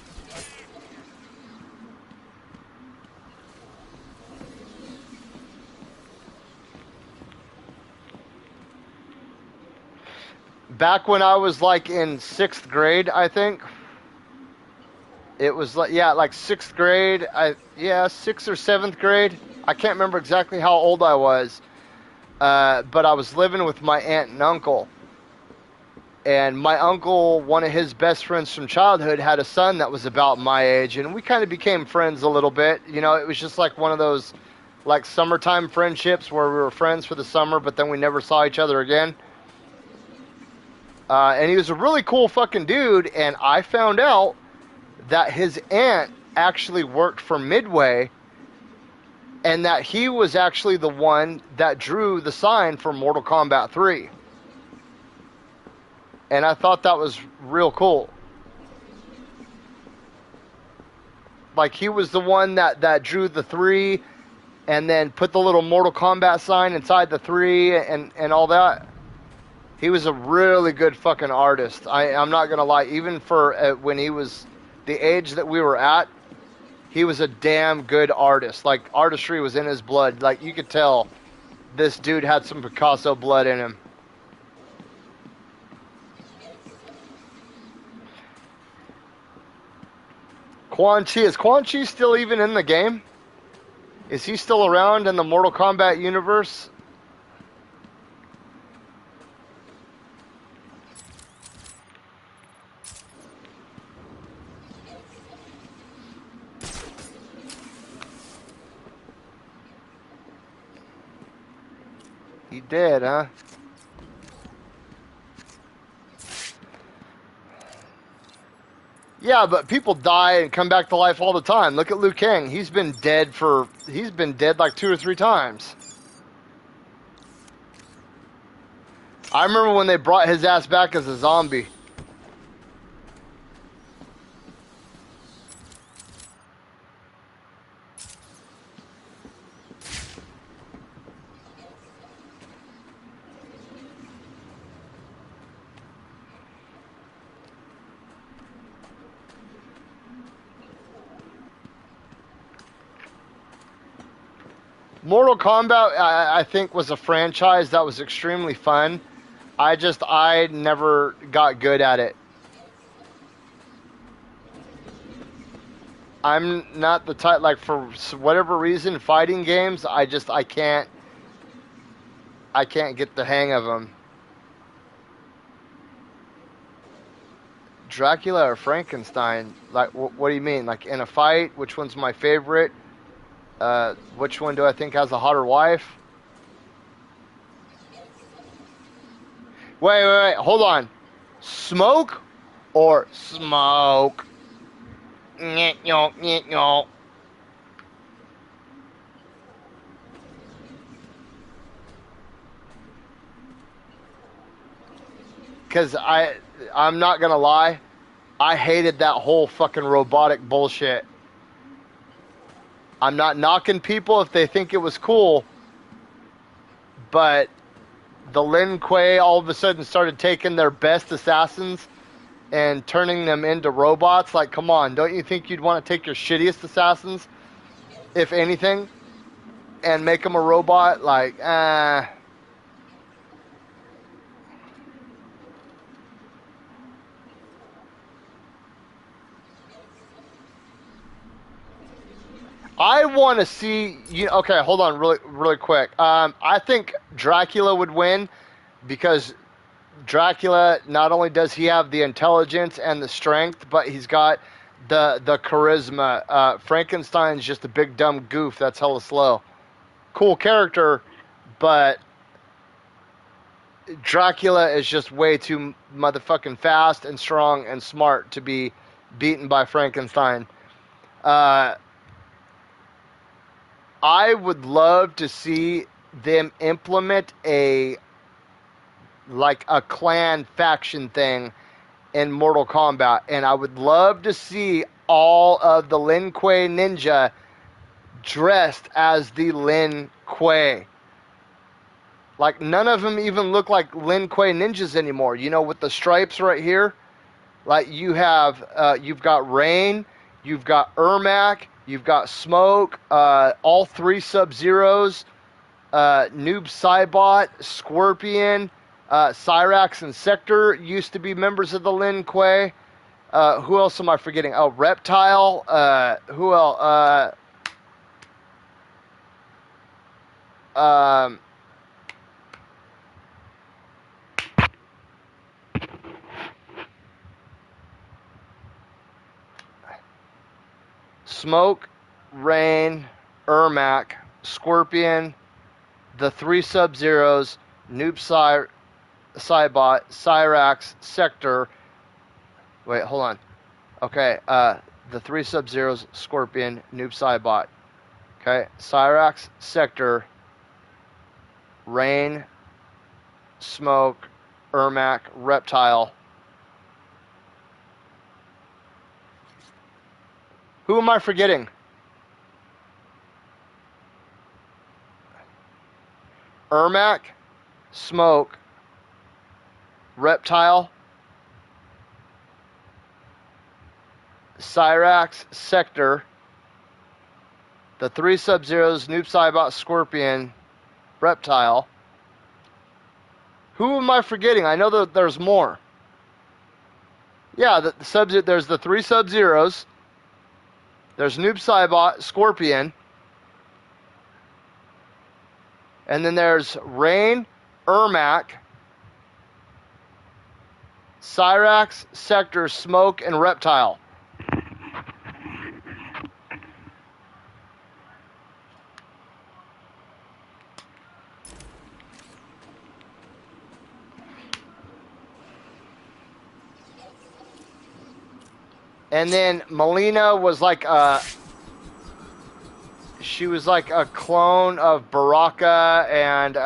Back when I was like in 6th grade, I think. It was like, yeah, like 6th grade. 6th or 7th grade. I can't remember exactly how old I was. But I was living with my aunt and uncle. And my uncle, one of his best friends from childhood, had a son that was about my age. And we kind of became friends a little bit. You know, it was just like one of those like summertime friendships where we were friends for the summer, but then we never saw each other again. And he was a really cool fucking dude, and I found out that his aunt actually worked for Midway, and that he was actually the one that drew the sign for Mortal Kombat 3. And I thought that was real cool. Like, he was the one that drew the 3, and then put the little Mortal Kombat sign inside the 3, and all that. He was a really good fucking artist. I'm not going to lie. Even for when he was the age that we were at, he was a damn good artist. Like, artistry was in his blood. Like, you could tell this dude had some Picasso blood in him. Quan Chi. Is Quan Chi still even in the game? Is he still around in the Mortal Kombat universe? He did, huh? Yeah, but people die and come back to life all the time. Look at Liu Kang. He's been dead like 2 or 3 times. I remember when they brought his ass back as a zombie. Mortal Kombat, I think, was a franchise that was extremely fun. I never got good at it. I'm not the type, like, for whatever reason, fighting games, I can't get the hang of them. Dracula or Frankenstein? Like, what do you mean? Like in a fight? Which one's my favorite? Which one do I think has a hotter wife? Wait. Hold on. Smoke or smoke? Nyeh. Because I'm not gonna lie, I hated that whole fucking robotic bullshit. I'm not knocking people if they think it was cool, but the Lin Kuei all of a sudden started taking their best assassins and turning them into robots. Like, come on, don't you think you'd want to take your shittiest assassins, if anything, and make them a robot? Like, I want to see you. Okay, hold on, really quick. I think Dracula would win because Dracula, not only does he have the intelligence and the strength, but he's got the charisma. Frankenstein's just a big dumb goof that's hella slow. Cool character, but Dracula is just way too motherfucking fast and strong and smart to be beaten by Frankenstein. I would love to see them implement a clan faction thing in Mortal Kombat, and I would love to see all of the Lin Kuei ninja dressed as the Lin Kuei. Like, none of them even look like Lin Kuei ninjas anymore. You know, with the stripes right here. Like, you've got Rain, you've got Ermac, you've got Smoke, all three Sub-Zeros, Noob Saibot, Scorpion, Cyrax and Sector used to be members of the Lin Kuei. Who else am I forgetting? Oh, Reptile. Who else? Smoke, Rain, Ermac, Scorpion, the three Sub-Zeros, Noob Saibot, Cyrax, Sector. Wait, hold on. Okay, the three Sub-Zeros, Scorpion, Noob Saibot. Okay, Cyrax, Sector, Rain, Smoke, Ermac, Reptile. Who am I forgetting? Ermac, Smoke, Reptile, Cyrax, Sector, the three Sub-Zeros, Noob Saibot, Scorpion, Reptile. Who am I forgetting? I know that there's more. Yeah, there's the three Sub-Zeros. There's Noob Saibot, Scorpion. And then there's Rain, Ermac, Cyrax, Sector, Smoke, and Reptile. And then Melina was like she was like a clone of Baraka and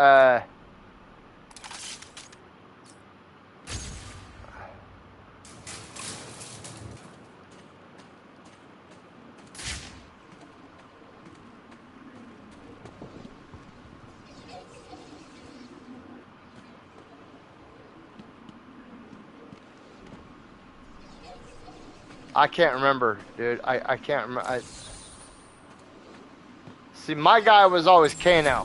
I can't remember, dude. I can't remember. See, my guy was always Kano.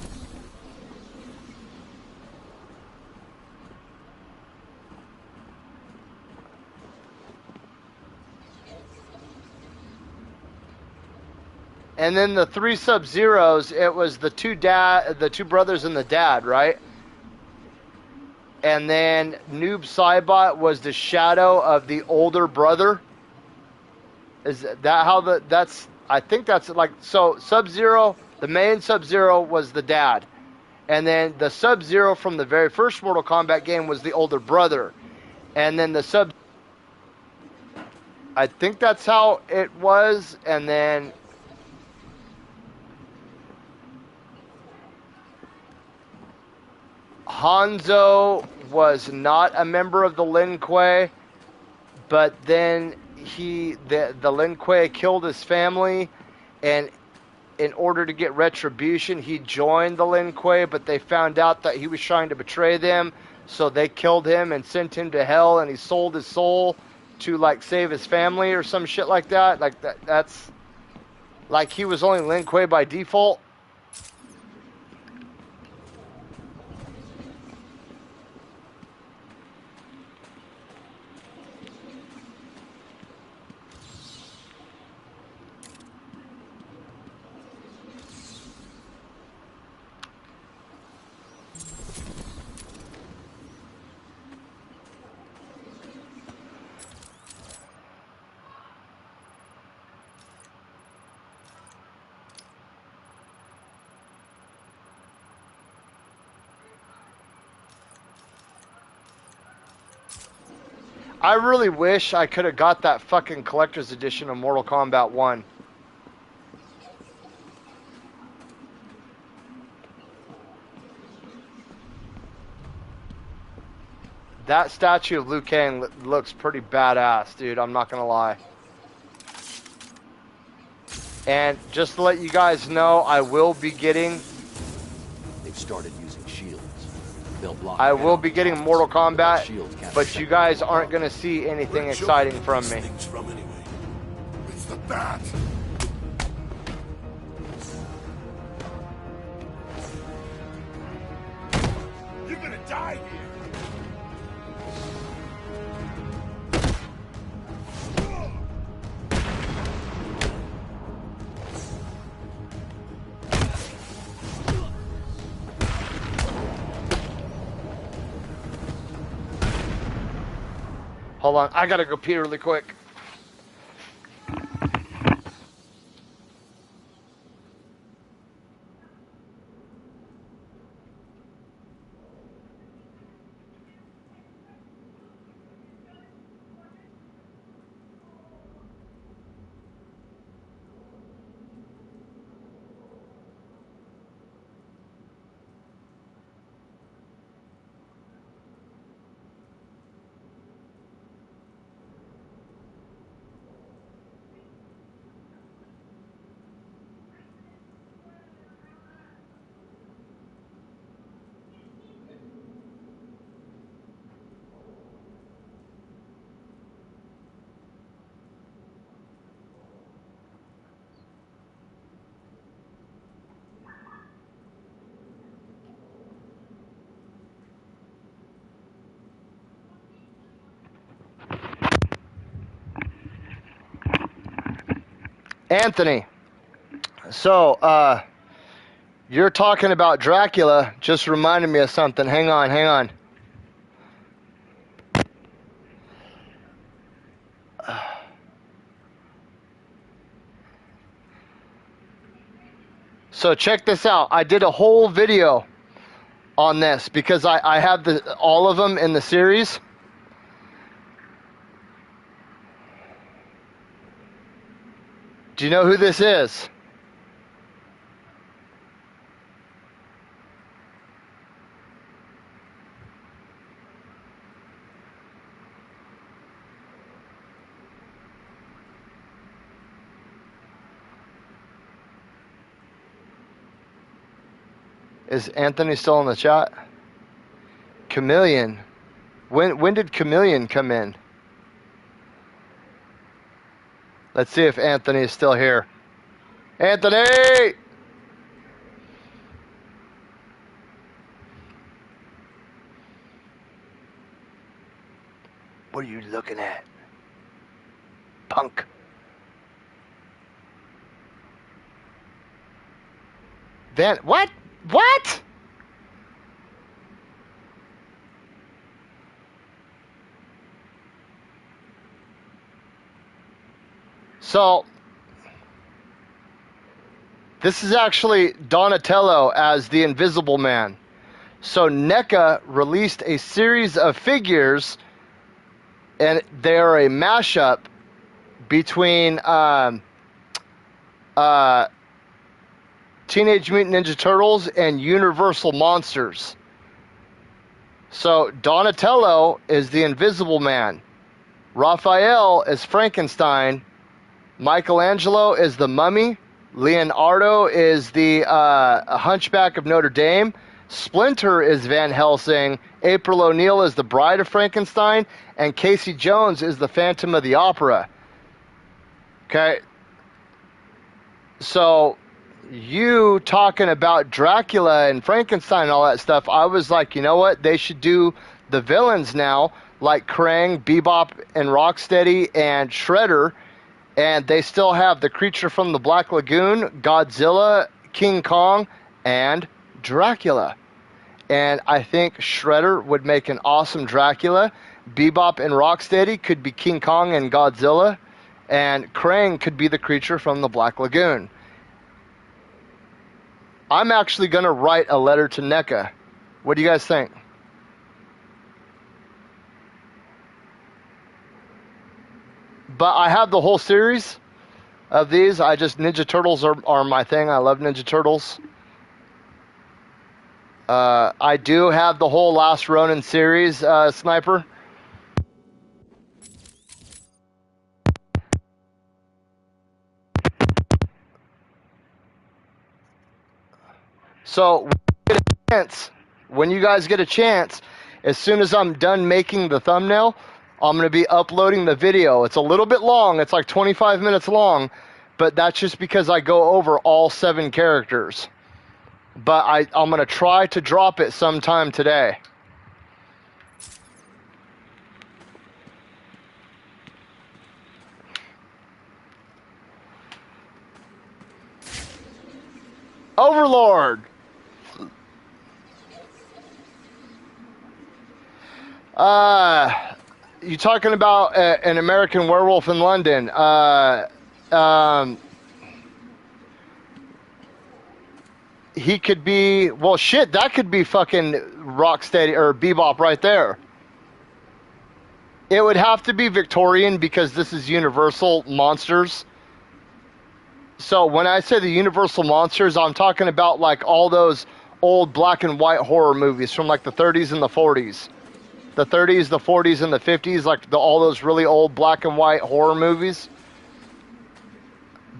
And then the three Sub-Zeros, it was the two brothers and the dad, right? and then Noob Saibot was the shadow of the older brother. Is that how that's? I think that's like so. Sub-Zero, the main Sub-Zero was the dad, and then the Sub-Zero from the very first Mortal Kombat game was the older brother, and then the Sub. I think that's how it was, and then Hanzo was not a member of the Lin Kuei, but then the Lin Kuei killed his family, and in order to get retribution, he joined the Lin Kuei, but they found out that he was trying to betray them, so they killed him and sent him to hell, and he sold his soul to like save his family or some shit like that. Like that's like he was only Lin Kuei by default. I really wish I could have got that fucking collector's edition of Mortal Kombat 1. That statue of Liu Kang looks pretty badass, dude. I'm not gonna lie. And just to let you guys know, I will be getting... They've started using shields. They'll block. I will be getting Mortal Kombat, but you guys aren't gonna see anything exciting from me. It's the bat. You're gonna die here. Hold on, I gotta go pee really quick. Anthony, so, you're talking about Dracula, just reminded me of something. Hang on. So check this out. I did a whole video on this because I have all of them in the series. Do you know who this is? Is Anthony still in the chat? Chameleon. When did Chameleon come in? Let's see if Anthony is still here. Anthony! What are you looking at? Punk. What? What? So, this is actually Donatello as the Invisible Man. So NECA released a series of figures, and they're a mashup between Teenage Mutant Ninja Turtles and Universal Monsters. So Donatello is the Invisible Man. Raphael is Frankenstein. Michelangelo is the Mummy. Leonardo is the Hunchback of Notre Dame. Splinter is Van Helsing. April O'Neil is the Bride of Frankenstein. And Casey Jones is the Phantom of the Opera. Okay. So, you talking about Dracula and Frankenstein and all that stuff, I was like, you know what? They should do the villains now, like Krang, Bebop, and Rocksteady, and Shredder. And they still have the creature from the Black Lagoon, Godzilla, King Kong, and Dracula. And I think Shredder would make an awesome Dracula. Bebop and Rocksteady could be King Kong and Godzilla. And Krang could be the creature from the Black Lagoon. I'm actually going to write a letter to NECA. What do you guys think? But I have the whole series of these. Ninja Turtles are my thing. I love Ninja Turtles. I do have the whole Last Ronin series, Sniper. So, when you guys get a chance, as soon as I'm done making the thumbnail, I'm going to be uploading the video. It's a little bit long. It's like 25 minutes long, but that's just because I go over all 7 characters. But I'm going to try to drop it sometime today. Overlord! You talking about an American Werewolf in London? He could be, well, shit, that could be fucking Rocksteady or Bebop right there. It would have to be Victorian because this is Universal Monsters. So when I say the Universal Monsters, I'm talking about like all those old black and white horror movies from like the 30s and the 40s. The 30s, the 40s, and the 50s, like all those really old black and white horror movies.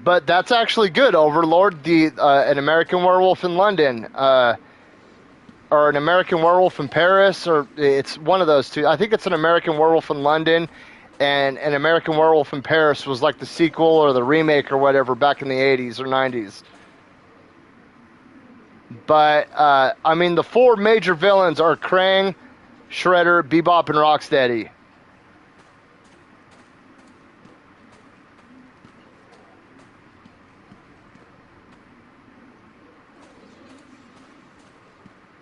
But that's actually good, Overlord. An American Werewolf in London, or an American Werewolf in Paris, or it's one of those two. I think it's an American Werewolf in London, and an American Werewolf in Paris was like the sequel or the remake or whatever back in the 80s or 90s. But, I mean, the 4 major villains are Krang, Shredder, Bebop, and Rocksteady.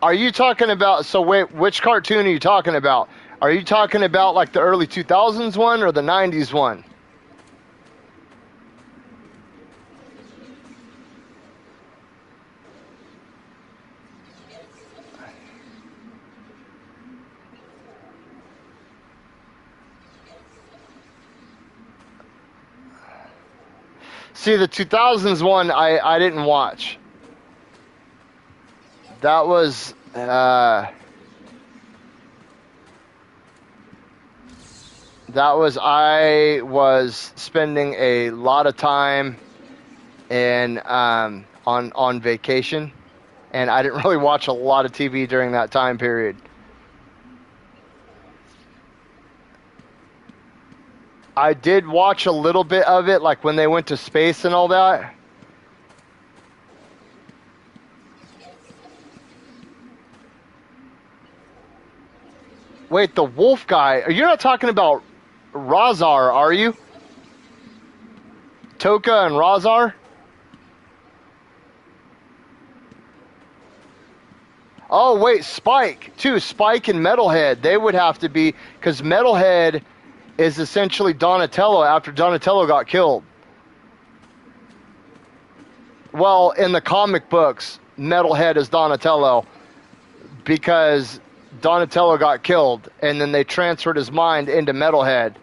Are you talking about, so wait, which cartoon are you talking about? Are you talking about like the early 2000s one or the 90s one? See, the 2000s one I didn't watch. That was I was spending a lot of time in on vacation, and I didn't really watch a lot of TV during that time period. I did watch a little bit of it, like when they went to space and all that. Wait, the wolf guy. You're not talking about Razar, are you? Toka and Razar? Oh, wait, Spike, too. Spike and Metalhead. They would have to be, because Metalhead is essentially Donatello after Donatello got killed. Well, in the comic books, Metalhead is Donatello because Donatello got killed, and then they transferred his mind into Metalhead.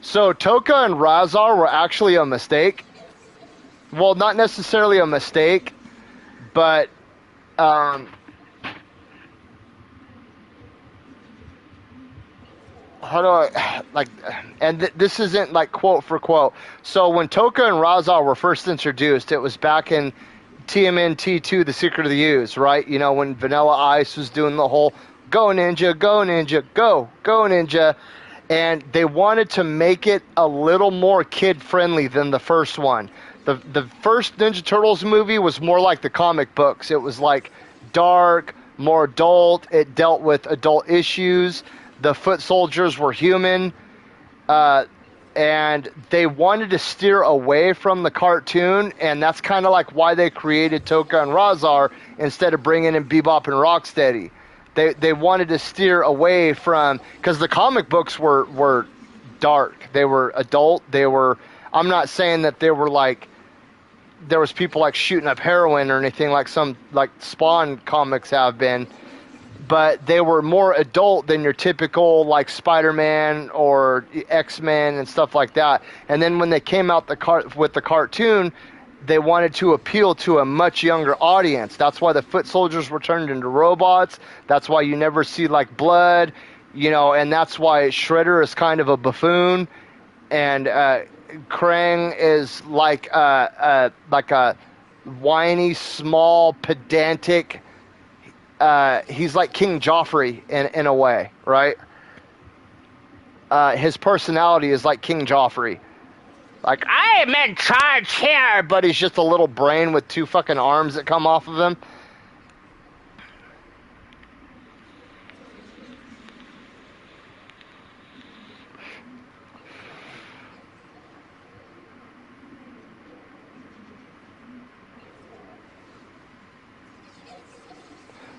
So Toka and Razar were actually a mistake. Well, not necessarily a mistake, but how do I like? And this isn't like quote for quote. So when Toka and Razar were first introduced, it was back in TMNT2, The Secret of the Ooze, right? You know, when Vanilla Ice was doing the whole "Go Ninja, go Ninja, go Ninja," and they wanted to make it a little more kid friendly than the first one. The first Ninja Turtles movie was more like the comic books. It was like dark, more adult. It dealt with adult issues. The foot soldiers were human, and they wanted to steer away from the cartoon, and that's kind of like why they created Toka and Razar instead of bringing in Bebop and Rocksteady. They wanted to steer away from, because the comic books were dark. They were adult. They were. I'm not saying that they were like there was people like shooting up heroin or anything like some like Spawn comics have been. But they were more adult than your typical like Spider-Man or X-Men and stuff like that. And then when they came out with the cartoon, they wanted to appeal to a much younger audience. That's why the foot soldiers were turned into robots. That's why you never see like blood, you know, and that's why Shredder is kind of a buffoon, and Krang is like a whiny, small, pedantic. He's like King Joffrey in a way, right? His personality is like King Joffrey. Like, I am in charge here, but he's just a little brain with two fucking arms that come off of him.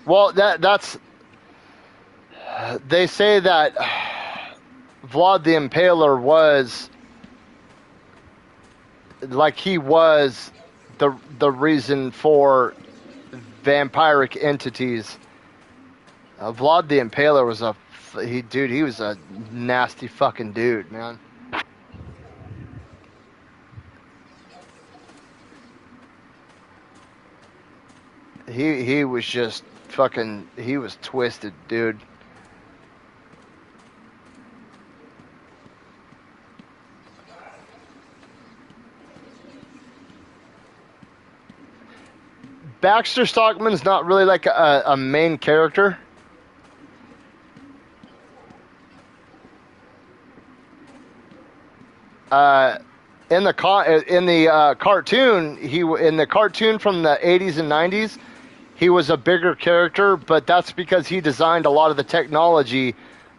Well, that's... They say that Vlad the Impaler was... Like, he was the reason for vampiric entities. Vlad the Impaler was he was a nasty fucking dude, man. He was just fucking, he was twisted, dude. Baxter Stockman's not really like a main character. In the cartoon, in the cartoon from the 80s and 90s, he was a bigger character, but that's because he designed a lot of the technology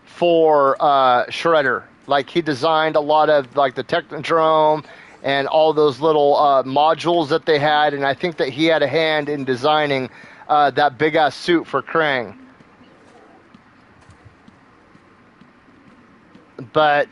for Shredder. Like, he designed a lot of like the Technodrome and all those little modules that they had, and I think that he had a hand in designing that big-ass suit for Krang. But...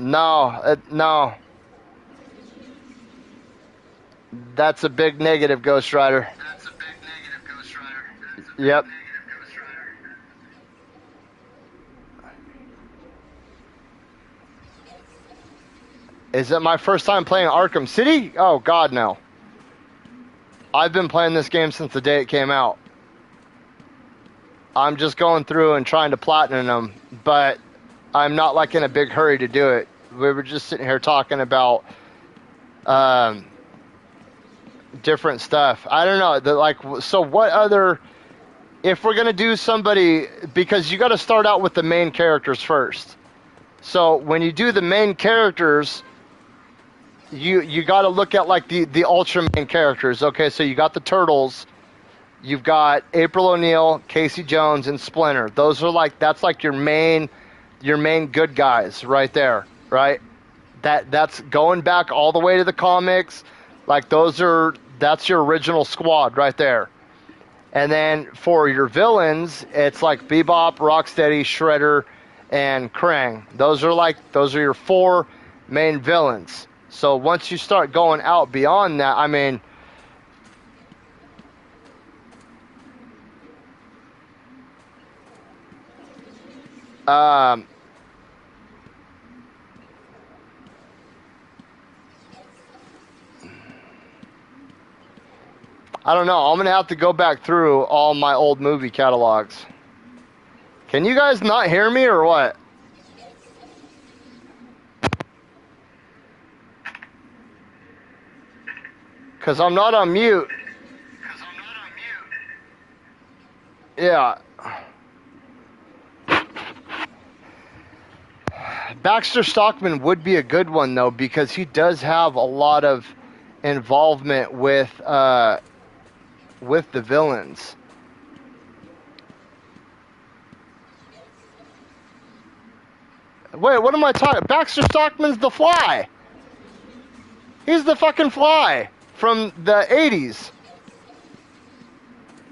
No. That's a big negative, Ghost Rider. Yep. Is it my first time playing Arkham City? Oh, God, no. I've been playing this game since the day it came out. I'm just going through and trying to platinum them, but I'm not like in a big hurry to do it. We were just sitting here talking about different stuff. I don't know. So what other... If we're going to do somebody... Because you got to start out with the main characters first. So when you do the main characters... You got to look at like the ultra main characters. Okay, so you got the Turtles, you've got April O'Neil, Casey Jones, and Splinter. Those are that's like your main good guys right there, right? That's going back all the way to the comics. Like that's your original squad right there. And then for your villains, it's like Bebop, Rocksteady, Shredder, and Krang. Those are your 4 main villains. So once you start going out beyond that, I mean, I don't know. I'm going to have to go back through all my old movie catalogs. Can you guys not hear me or what? Because I'm not on mute. Yeah. Baxter Stockman would be a good one, though, because he does have a lot of involvement with the villains. Wait, what am I talking? Baxter Stockman's the Fly. He's the fucking Fly from the 80s.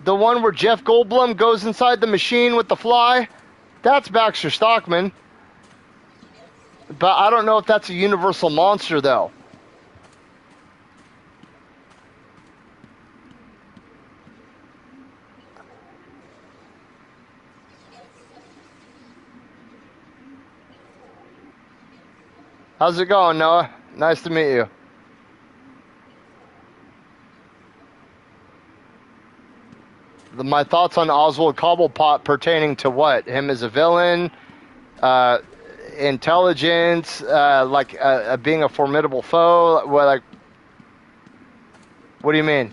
The one where Jeff Goldblum goes inside the machine with the Fly. That's Baxter Stockman. But I don't know if that's a universal monster, though. How's it going, Noah? Nice to meet you. My thoughts on Oswald Cobblepot pertaining to what? Him as a villain, intelligence, being a formidable foe. What do you mean?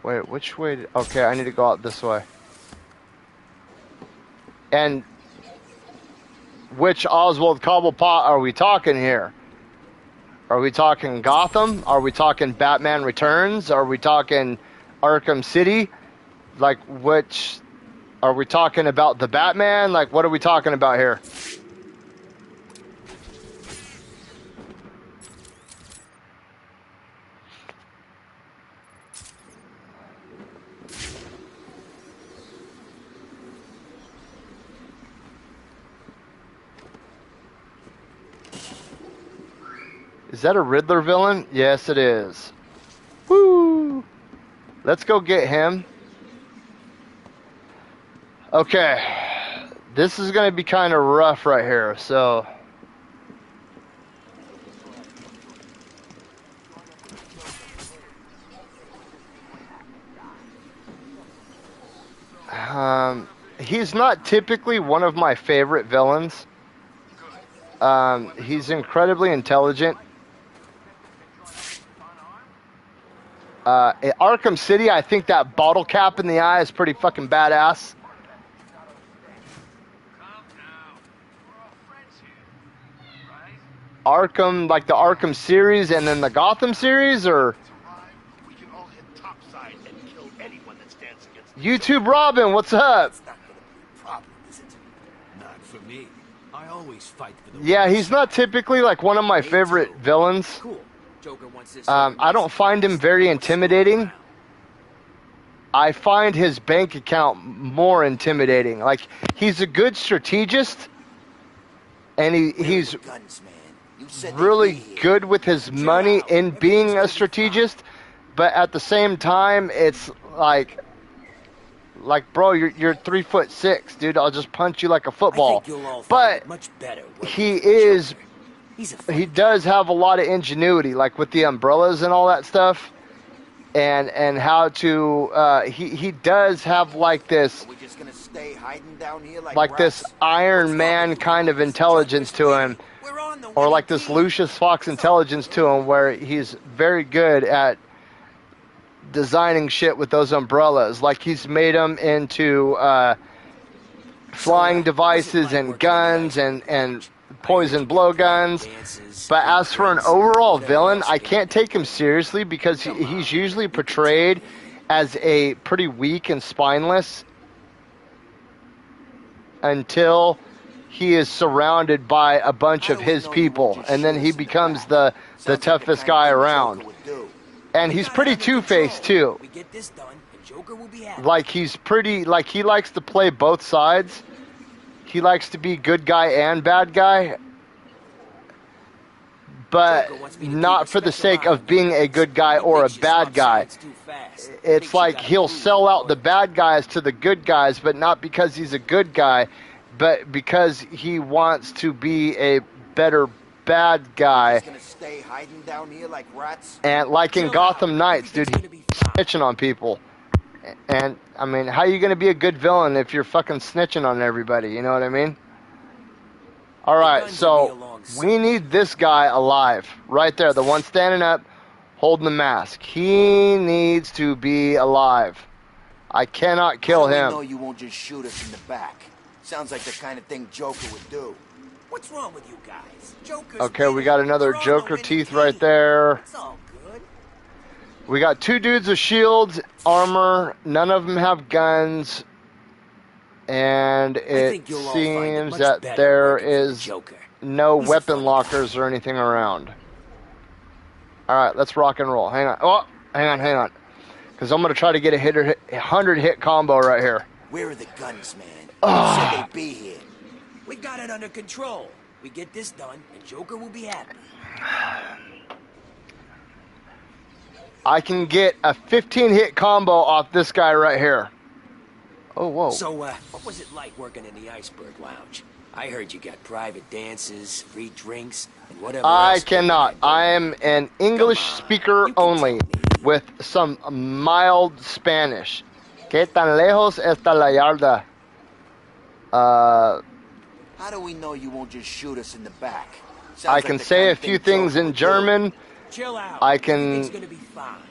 Wait, which way? Okay, I need to go out this way. And which Oswald Cobblepot are we talking here? Are we talking Gotham? Are we talking Batman Returns? Are we talking Arkham City? Like, which... Are we talking about the Batman? Like, what are we talking about here? Is that a Riddler villain? Yes, it is. Woo! Let's go get him. Okay. This is going to be kind of rough right here, so... He's not typically one of my favorite villains. He's incredibly intelligent. At Arkham City, I think that bottle cap in the eye is pretty fucking badass. Arkham, like the Arkham series and then the Gotham series, or... YouTube Robin, what's up? Not for me. I always fight for the... Yeah, he's not typically like one of my favorite villains. Cool. Joker wants this. I don't find him very intimidating. I find his bank account more intimidating. Like, he's a good strategist, and he's really good with his money in being a strategist, but at the same time, it's Like, bro, you're 3'6", dude. I'll just punch you like a football. I think you'll all find But it much better he does have a lot of ingenuity, like with the umbrellas and all that stuff, and how to. He does have like this. Are we just gonna stay hiding down here like this Iron Man kind of intelligence to him, or like this Lucius Fox intelligence to him, where he's very good at designing shit with those umbrellas. Like he's made them into flying devices and guns and poison blowguns. But as for an overall villain, I can't take him seriously because he's usually portrayed as a pretty weak and spineless until he is surrounded by a bunch of his people, and then he becomes the toughest guy around. And he's pretty two-faced too. Like he's pretty, like he likes to play both sides. He likes to be good guy and bad guy, but not for the sake of being a good guy or a bad guy. It's like he'll sell out the bad guys to the good guys, but not because he's a good guy, but because he wants to be a better bad guy. And like in Gotham Knights, dude, he's snitching on people. And I mean, how are you going to be a good villain if you're fucking snitching on everybody? You know what I mean? Alright, so we need this guy alive. Right there, the one standing up, holding the mask. He needs to be alive. I cannot kill him. No, you won't just shoot us in the back. Sounds like the kind of thing Joker would do. What's wrong with you guys? Joker's okay, we got another Joker teeth right there. It's all good. We got two dudes with shields, armor. None of them have guns. And it seems that there is no weapon lockers or anything around. Alright, let's rock and roll. Hang on. Oh, hang on. Because I'm going to try to get a 100-hit combo right here. Where are the guns, man? Said they'd be here. We got it under control. We get this done, and Joker will be happy. I can get a 15-hit combo off this guy right here. Oh, whoa. So, what was it like working in the Iceberg Lounge? I heard you got private dances, free drinks, and whatever I cannot. I am an English speaker only, with some mild Spanish. ¿Qué tan lejos está la yarda? How do we know you won't just shoot us in the back? I can say a few things in German. Chill out. I can Everything's gonna be fine.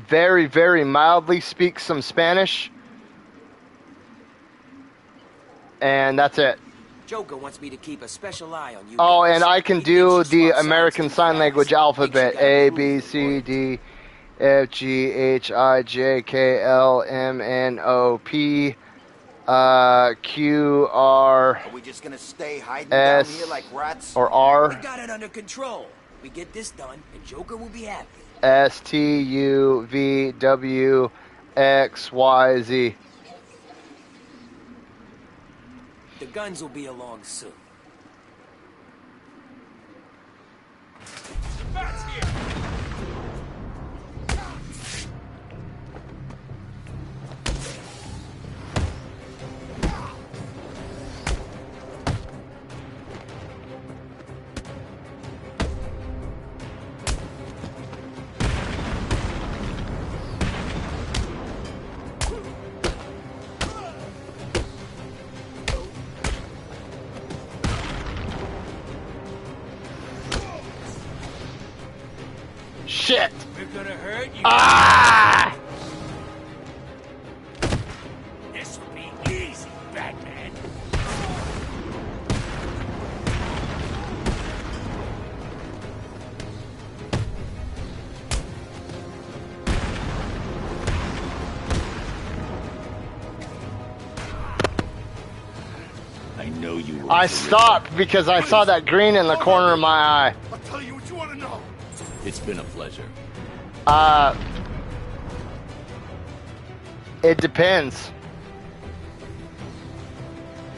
very, very mildly speak some Spanish. And that's it. Joker wants me to keep a special eye on you. Oh, and I can do the American Sign Language alphabet. A, B, C, D, F, G, H, I, J, K, L, M, N, O, P, Q, R, Are we just gonna stay hiding S, down here like rats? or R, We got it under control. We get this done, and Joker will be happy. S, T, U, V, W, X, Y, Z. The guns will be along soon. Shit! We're gonna hurt you. Ah! This will be easy, Batman. I know you were. I stopped because I saw that green in the corner of my eye. I'll tell you what you want to know. It's been a pleasure. It depends.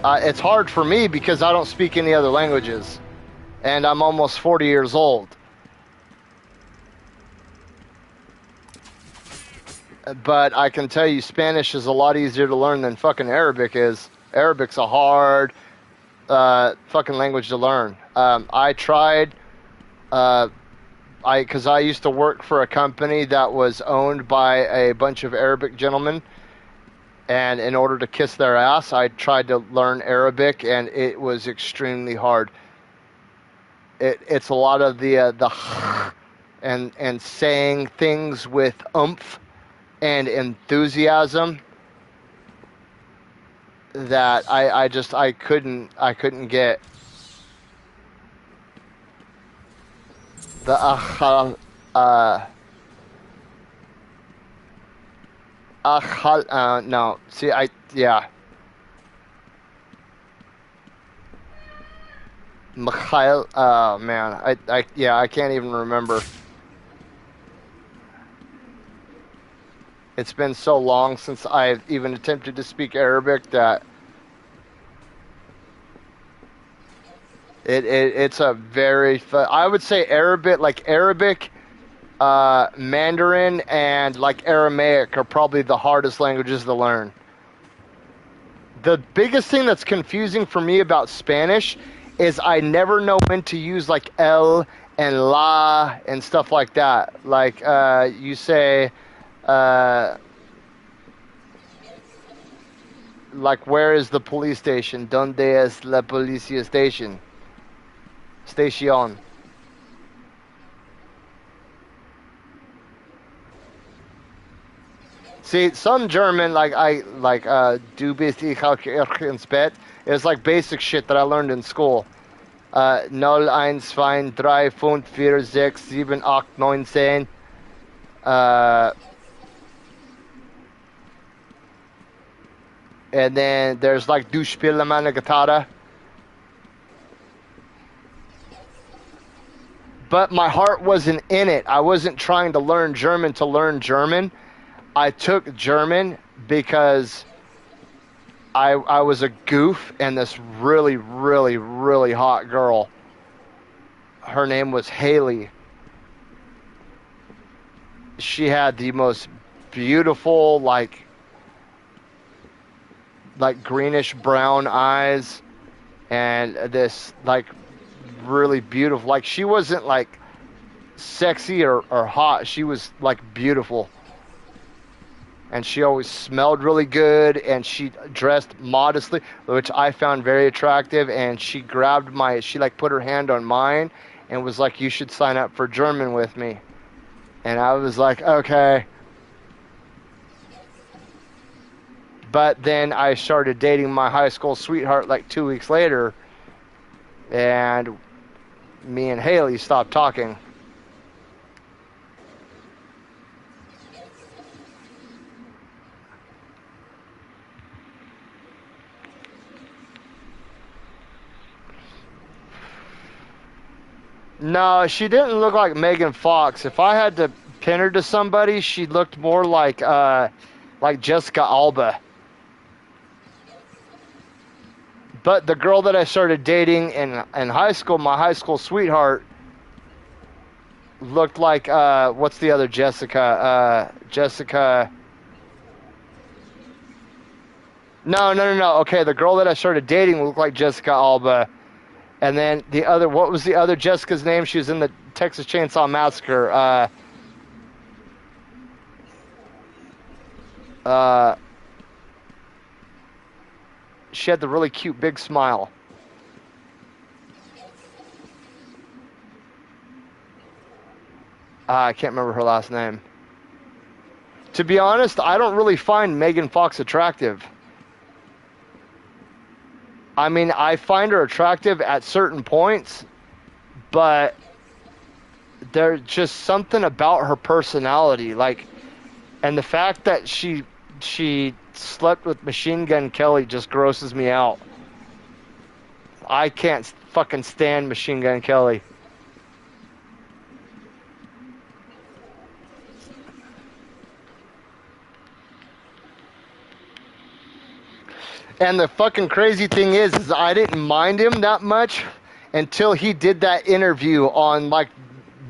It's hard for me because I don't speak any other languages. And I'm almost 40 years old. but I can tell you Spanish is a lot easier to learn than fucking Arabic is. Arabic's a hard fucking language to learn. I tried, because I used to work for a company that was owned by a bunch of Arabic gentlemen, and in order to kiss their ass, I tried to learn Arabic, and it was extremely hard. It's a lot of the and saying things with oomph and enthusiasm that I couldn't get. The no. See, yeah. Mikhail, oh man, I can't even remember. It's been so long since I've even attempted to speak Arabic that it's a very, I would say Arabic, Mandarin, and like Aramaic are probably the hardest languages to learn. The biggest thing that's confusing for me about Spanish is I never know when to use like el and la and stuff like that. Like you say, like, where is the police station? ¿Dónde es la policía station? Station. See, some German, du bist ich auch ins Bett, is like basic shit that I learned in school. 0, 1, 2, 3, 5, 4, 6, 7, 8, 9, 10. And then there's like Du spielst meine Gitarre. But my heart wasn't in it. I wasn't trying to learn German to learn German. I took German because I was a goof, and this really, really, really hot girl, her name was Haley. She had the most beautiful, like greenish brown eyes, and this like really beautiful, like she wasn't like sexy or hot, she was like beautiful. And she always smelled really good, and she dressed modestly, which I found very attractive. And she like put her hand on mine and was like, "You should sign up for German with me." And I was like, "Okay." But then I started dating my high school sweetheart like 2 weeks later, and me and Haley stopped talking. No, she didn't look like Megan Fox. If I had to pin her to somebody, she looked more like Jessica Alba. But the girl that I started dating in high school, my high school sweetheart, looked like what's the other Jessica? Jessica. No. Okay, the girl that I started dating looked like Jessica Alba. And then what was the other Jessica's name? She was in the Texas Chainsaw Massacre. She had the really cute big smile. I can't remember her last name. To be honest, I don't really find Megan Fox attractive. I mean, I find her attractive at certain points, but there's just something about her personality, and the fact that she slept with Machine Gun Kelly just grosses me out. I can't fucking stand Machine Gun Kelly. And the fucking crazy thing is I didn't mind him that much until he did that interview on like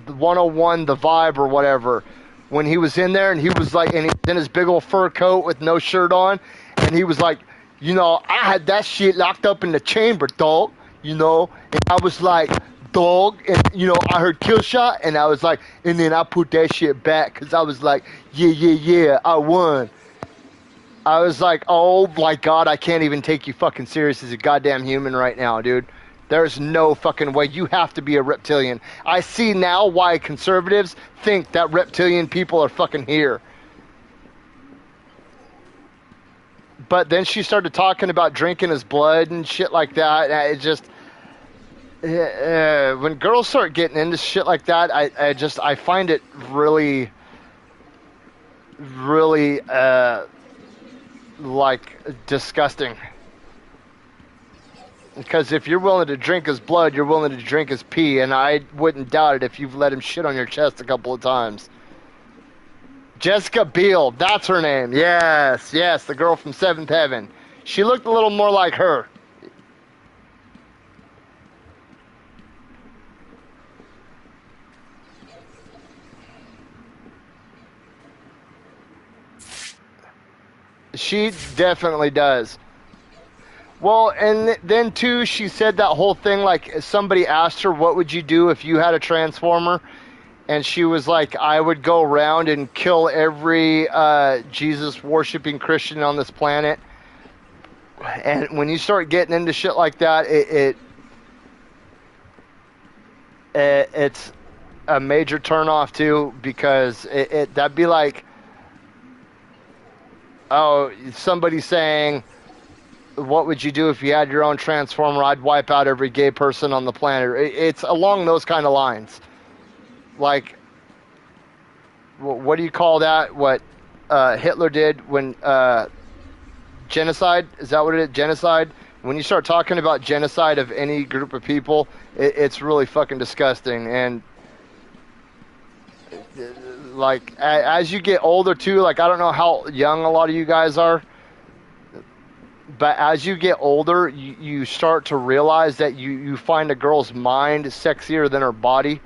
101 The Vibe or whatever, when he was in there, and he was like, and he was in his big old fur coat with no shirt on, and he was like, you know, I had that shit locked up in the chamber, dog, you know, and I was like, dog, and, you know, I heard kill shot, and I was like, and then I put that shit back, because I was like, yeah, I won. I was like, oh my God, I can't even take you fucking serious as a goddamn human right now, dude. There's no fucking way. You have to be a reptilian. I see now why conservatives think that reptilian people are fucking here. But then she started talking about drinking his blood and shit like that. And it just, when girls start getting into shit like that, I find it really, really, like, disgusting. Because if you're willing to drink his blood, you're willing to drink his pee, and I wouldn't doubt it if you've let him shit on your chest a couple of times. Jessica Biel, that's her name. Yes, the girl from Seventh Heaven. She looked a little more like her. She definitely does. Well, and then too, she said that whole thing, like, somebody asked her, what would you do if you had a Transformer? And she was like, I would go around and kill every Jesus-worshipping Christian on this planet. And when you start getting into shit like that, it's a major turnoff too, because that'd be like, oh, somebody saying, what would you do if you had your own Transformer? I'd wipe out every gay person on the planet. It's along those kind of lines. Like, what do you call that? What Hitler did when genocide? Is that what it is? Genocide? When you start talking about genocide of any group of people, it's really fucking disgusting. And like, as you get older too, like, I don't know how young a lot of you guys are, but as you get older, you start to realize that you find a girl's mind sexier than her body.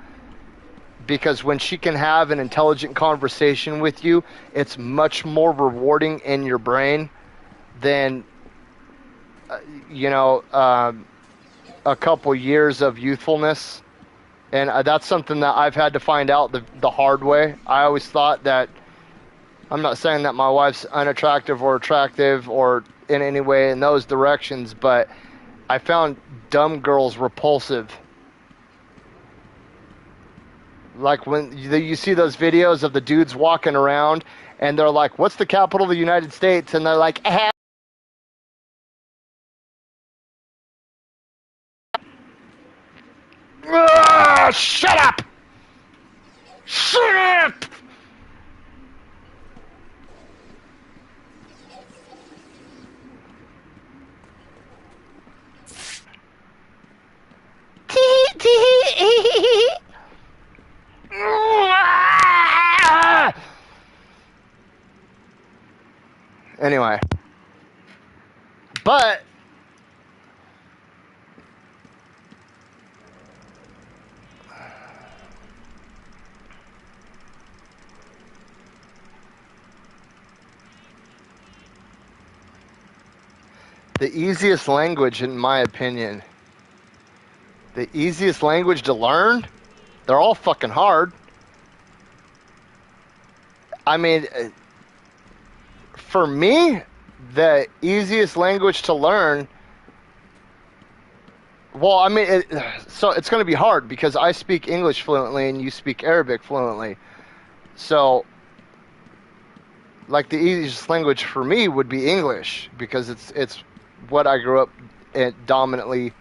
Because when she can have an intelligent conversation with you, it's much more rewarding in your brain than, a couple years of youthfulness. And that's something that I've had to find out the hard way. I always thought that, I'm not saying that my wife's unattractive or attractive or in any way in those directions, but I found dumb girls repulsive. Like when you see those videos of the dudes walking around and they're like, what's the capital of the United States? And they're like, shut up! Shut up! Anyway, but the easiest language, in my opinion, the easiest language to learn, they're all fucking hard. I mean, for me, the easiest language to learn, well, I mean, so it's going to be hard because I speak English fluently and you speak Arabic fluently. So, like, the easiest language for me would be English because it's what I grew up dominantly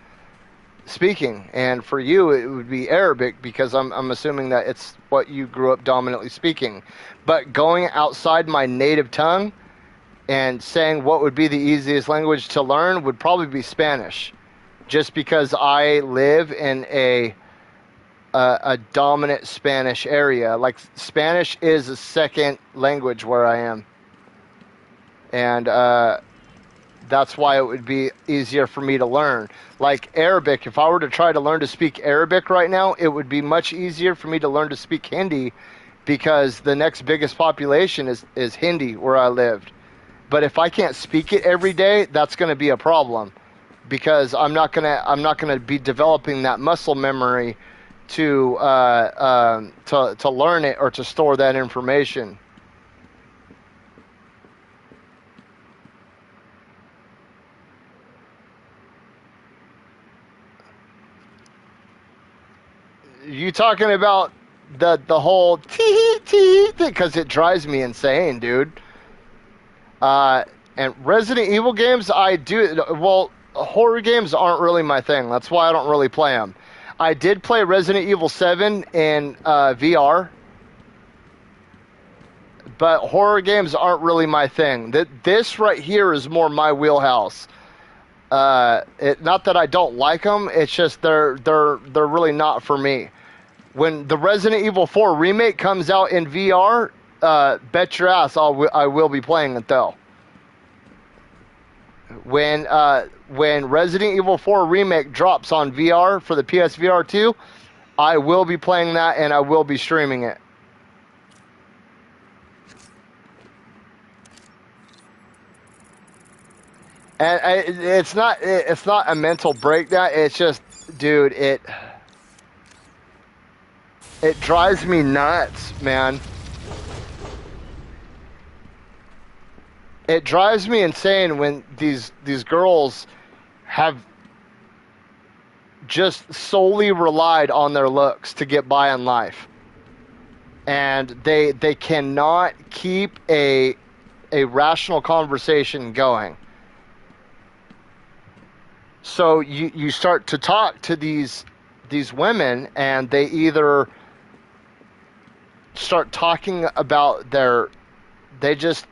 speaking, and for you it would be Arabic because I'm assuming that it's what you grew up dominantly speaking. But going outside my native tongue and saying what would be the easiest language to learn would probably be Spanish, just because I live in a dominant Spanish area. Like, Spanish is a second language where I am, and that's why it would be easier for me to learn. Like Arabic, if I were to try to learn to speak Arabic right now, it would be much easier for me to learn to speak Hindi because the next biggest population is Hindi where I lived. But if I can't speak it every day, that's going to be a problem, because I'm not gonna be developing that muscle memory to learn it or to store that information. You talking about the whole tee tee thing, because it drives me insane, dude. And Resident Evil games, I do. Well, horror games aren't really my thing. That's why I don't really play them. I did play Resident Evil 7 in VR, but horror games aren't really my thing. This right here is more my wheelhouse. Not that I don't like them. It's just they're really not for me. When the Resident Evil 4 remake comes out in VR, bet your ass I will be playing it though. When Resident Evil 4 remake drops on VR for the PSVR 2, I will be playing that and I will be streaming it. And it's not a mental breakdown. It's just, dude, it drives me nuts, man. It drives me insane when these girls have just solely relied on their looks to get by in life, and they cannot keep a rational conversation going. So you start to talk to these women, and they either start talking about they just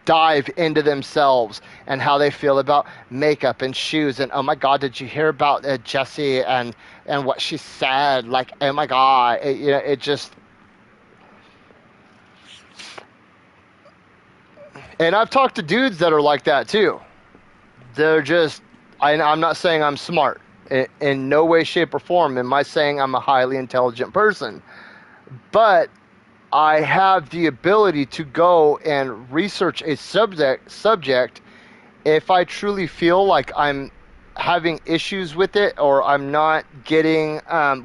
dive into themselves and how they feel about makeup and shoes, and oh my god, did you hear about Jessie and what she said? Like, oh my god, it just. And I've talked to dudes that are like that too. They're just. I'm not saying I'm smart in no way, shape, or form. Am I saying I'm a highly intelligent person? But I have the ability to go and research a subject if I truly feel like I'm having issues with it, or I'm not getting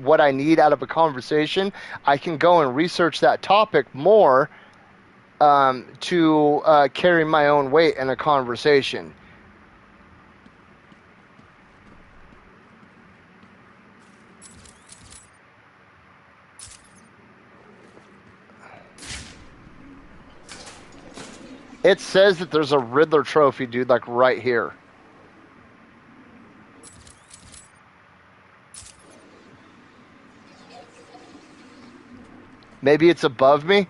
what I need out of a conversation. I can go and research that topic more to carry my own weight in a conversation. It says that there's a Riddler trophy, dude, like right here. Maybe it's above me?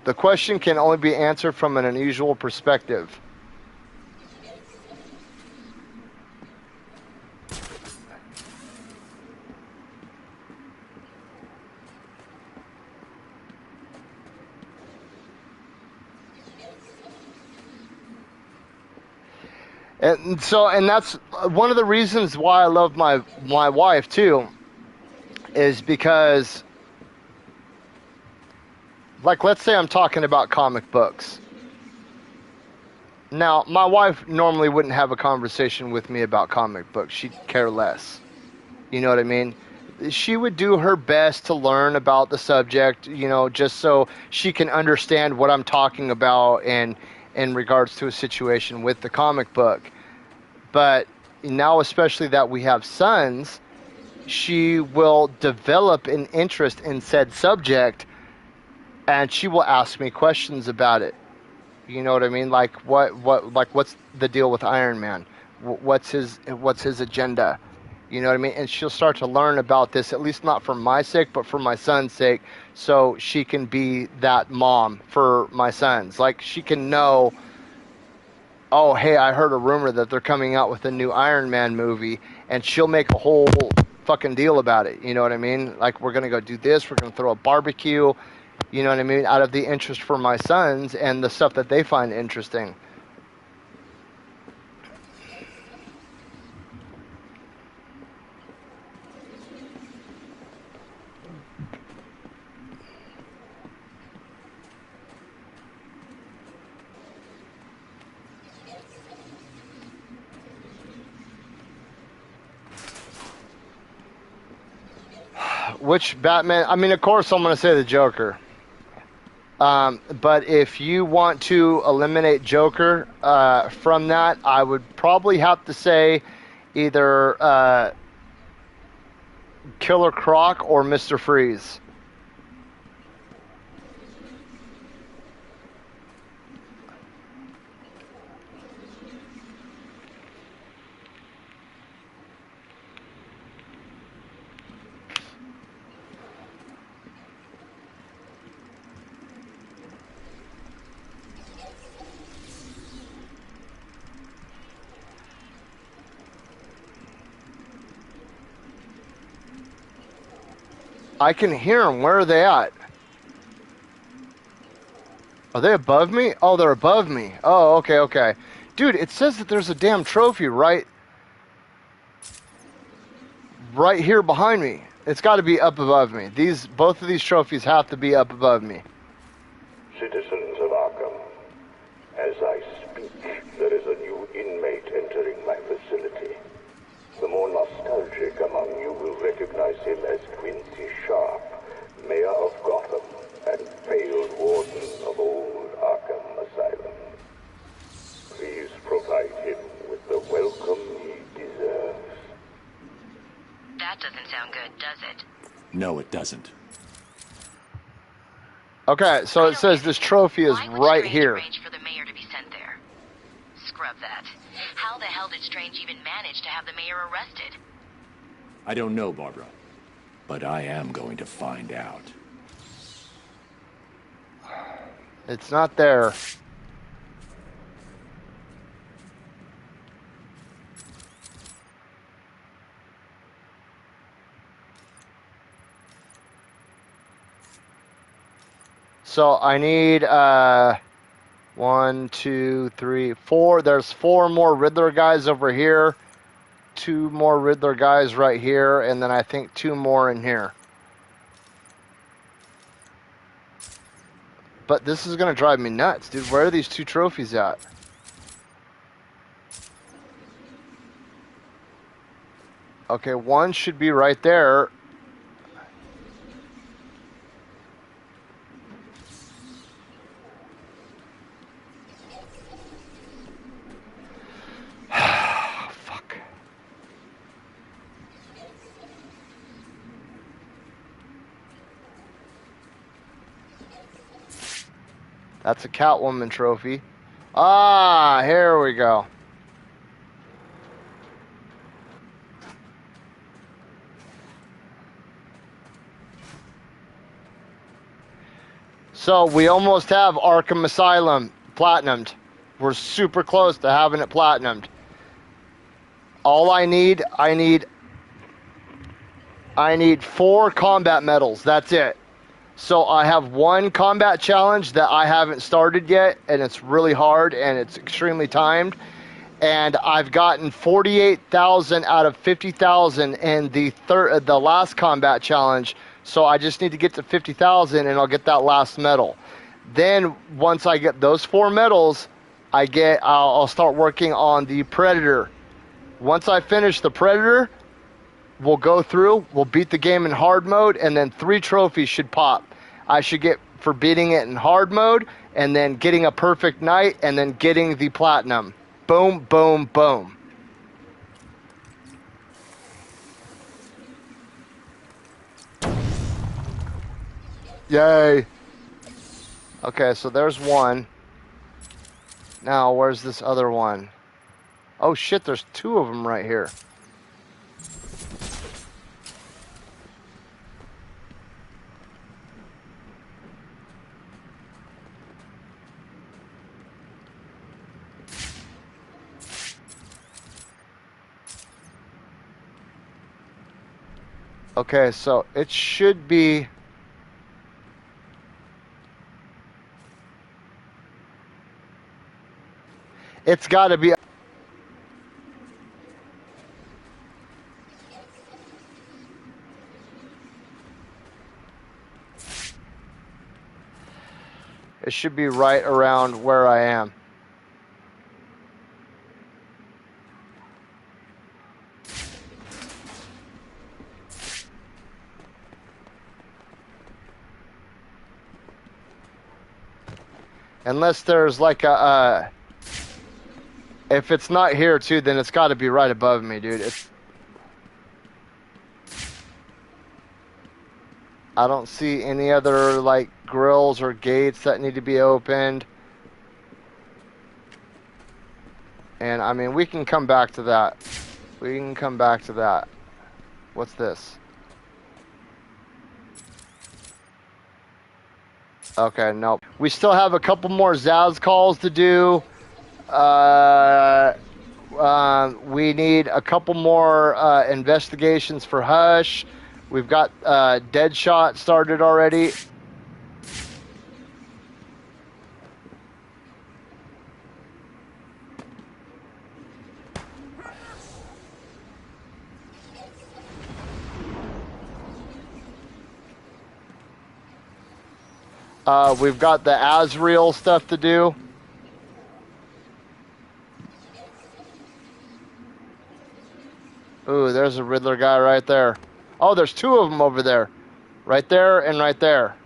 The question can only be answered from an unusual perspective. And that's one of the reasons why I love my wife too, is because, like, let's say I'm talking about comic books. Now, my wife normally wouldn't have a conversation with me about comic books. She'd care less. You know what I mean? She would do her best to learn about the subject, just so she can understand what I'm talking about and in regards to a situation with the comic book. But now, especially that we have sons, she will develop an interest in said subject, and she will ask me questions about it. You know what I mean? Like, what's the deal with Iron Man? What's his agenda? You know what I mean? And she'll start to learn about this, at least not for my sake, but for my son's sake, so she can be that mom for my sons. Like, she can know, oh, hey, I heard a rumor that they're coming out with a new Iron Man movie, and she'll make a whole fucking deal about it. You know what I mean? Like, we're going to go do this, we're going to throw a barbecue, you know what I mean? Out of the interest for my sons and the stuff that they find interesting. Which Batman? I mean, of course, I'm going to say the Joker. But if you want to eliminate Joker from that, I would probably have to say either Killer Croc or Mr. Freeze. I can hear them. Where are they at? Are they above me? Oh, they're above me. Oh, okay, okay. Dude, it says that there's a damn trophy right here behind me. It's got to be up above me. Both of these trophies have to be up above me. Citizens of Arkham, as I speak, there is a new inmate entering my facility. The more nostalgic among you will recognize him as Quincy Sharp, Mayor of Gotham and failed warden of old Arkham Asylum. Please provide him with the welcome he deserves. That doesn't sound good, does it? No, it doesn't. Okay, so it says this trophy is right here. Arrange for the mayor to be sent there. Scrub that. How the hell did Strange even manage to have the mayor arrested? I don't know, Barbara. But I am going to find out. It's not there. So I need 1, 2, 3, 4. There's 4 more Riddler guys over here. 2 more Riddler guys right here, and then I think 2 more in here. But this is gonna drive me nuts, dude. Where are these 2 trophies at? Okay, one should be right there. Fuck. That's a Catwoman trophy. Ah, here we go. So we almost have Arkham Asylum platinumed. We're super close to having it platinumed. All I need 4 combat medals. That's it. So I have 1 combat challenge that I haven't started yet, and it's really hard and it's extremely timed. And I've gotten 48,000 out of 50,000 in the last combat challenge. So I just need to get to 50,000 and I'll get that last medal. Then once I get those 4 medals, I'll start working on the Predator. Once I finish the Predator, we'll go through, we'll beat the game in hard mode, and then 3 trophies should pop. I should get for beating it in hard mode, and then getting a perfect night, and then getting the platinum. Boom, boom, boom. Yay. Okay, so there's 1. Now, where's this other one? Oh shit, there's 2 of them right here. Okay, so it should be... It's got to be... It should be right around where I am. Unless there's like a... if it's not here too, then it's got to be right above me, dude. I don't see any other like grills or gates that need to be opened. And I mean, we can come back to that. We can come back to that. What's this? Okay, nope. We still have a couple more Zaz calls to do. We need a couple more investigations for Hush. We've got Deadshot started already. We've got the Azrael stuff to do. Ooh, there's a Riddler guy right there. Oh, there's two of them over there. Right there and right there.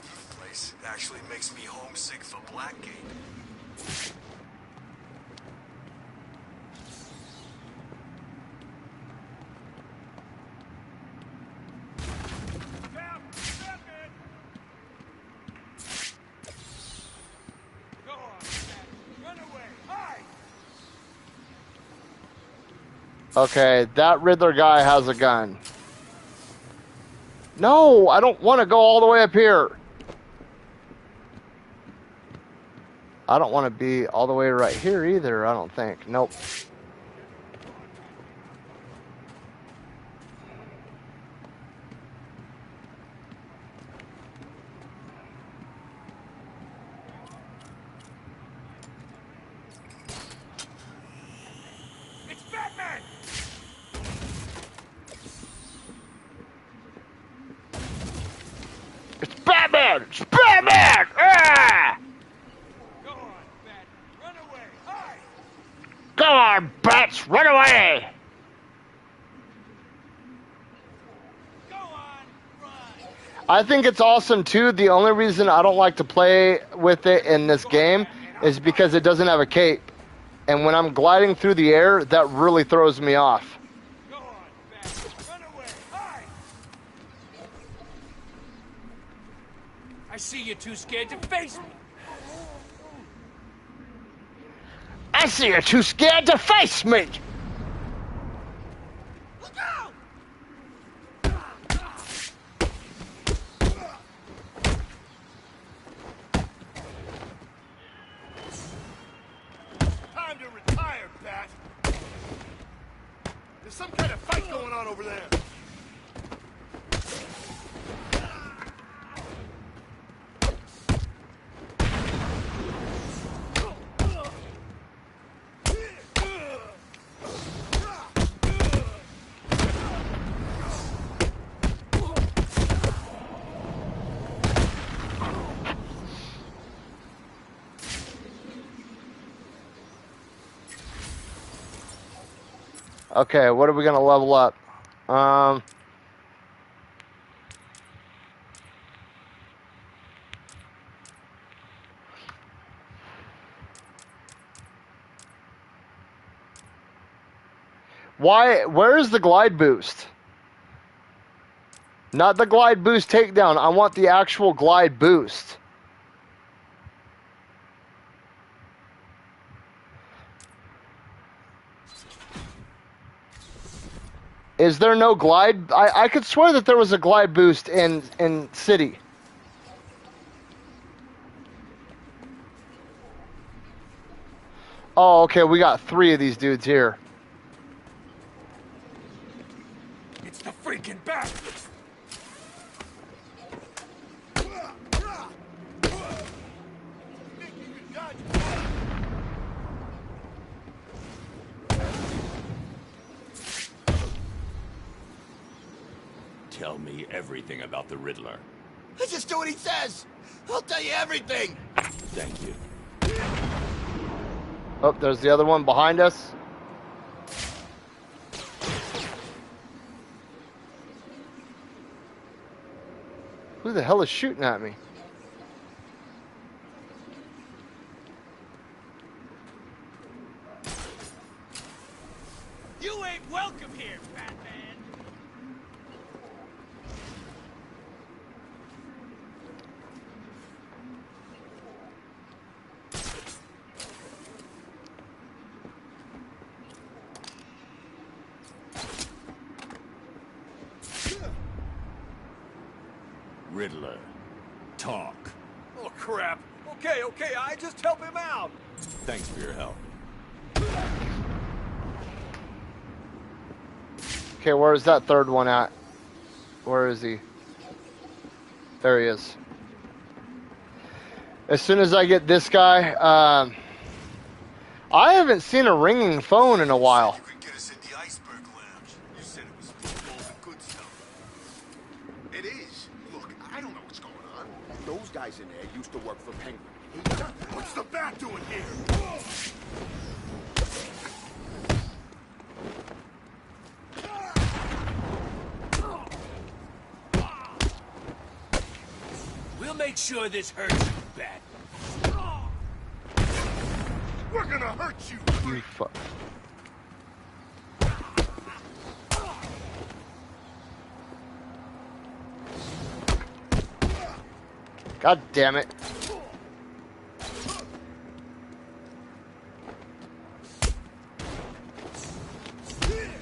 This place actually makes me homesick for Blackgate. Okay, that Riddler guy has a gun. No, I don't want to go all the way up here. I don't want to be all the way right here either, I don't think. Nope. It's Batman! It's Batman! It's Batman! Ah! Go on, Bat. Run away. Hide! Go on, Bats, run away! Go on, run! I think it's awesome too. The only reason I don't like to play with it in this game is because it doesn't have a cape. And when I'm gliding through the air, that really throws me off. Go on, Bat. Run away. Hide! I see you're too scared to face me. I see you're too scared to face me! Look out! Time to retire, Bat. There's some kind of fight going on over there. Okay, what are we gonna level up? Where is the glide boost? Not the glide boost takedown. I want the actual glide boost. Is there no glide? I could swear that there was a glide boost in City. Oh, okay, we got 3 of these dudes here. It's the freaking Bat! Tell me everything about the Riddler. I just do what he says. I'll tell you everything. Thank you. Oh, there's the other one behind us. Who the hell is shooting at me? You ain't welcome here, Batman! Riddler, talk. Oh, crap. Okay, I just help him out. Thanks for your help. Okay, where's that third one at? Where is he? There he is. As soon as I get this guy, I haven't seen a ringing phone in a while. You could get us in the iceberg lounge. You said it was full of good stuff. It is. Look, I don't know what's going on. Those guys in there used to work for Penguin. What's the bat doing here? We'll make sure this hurts you, Bat. We're gonna hurt you. You fuck. God damn it.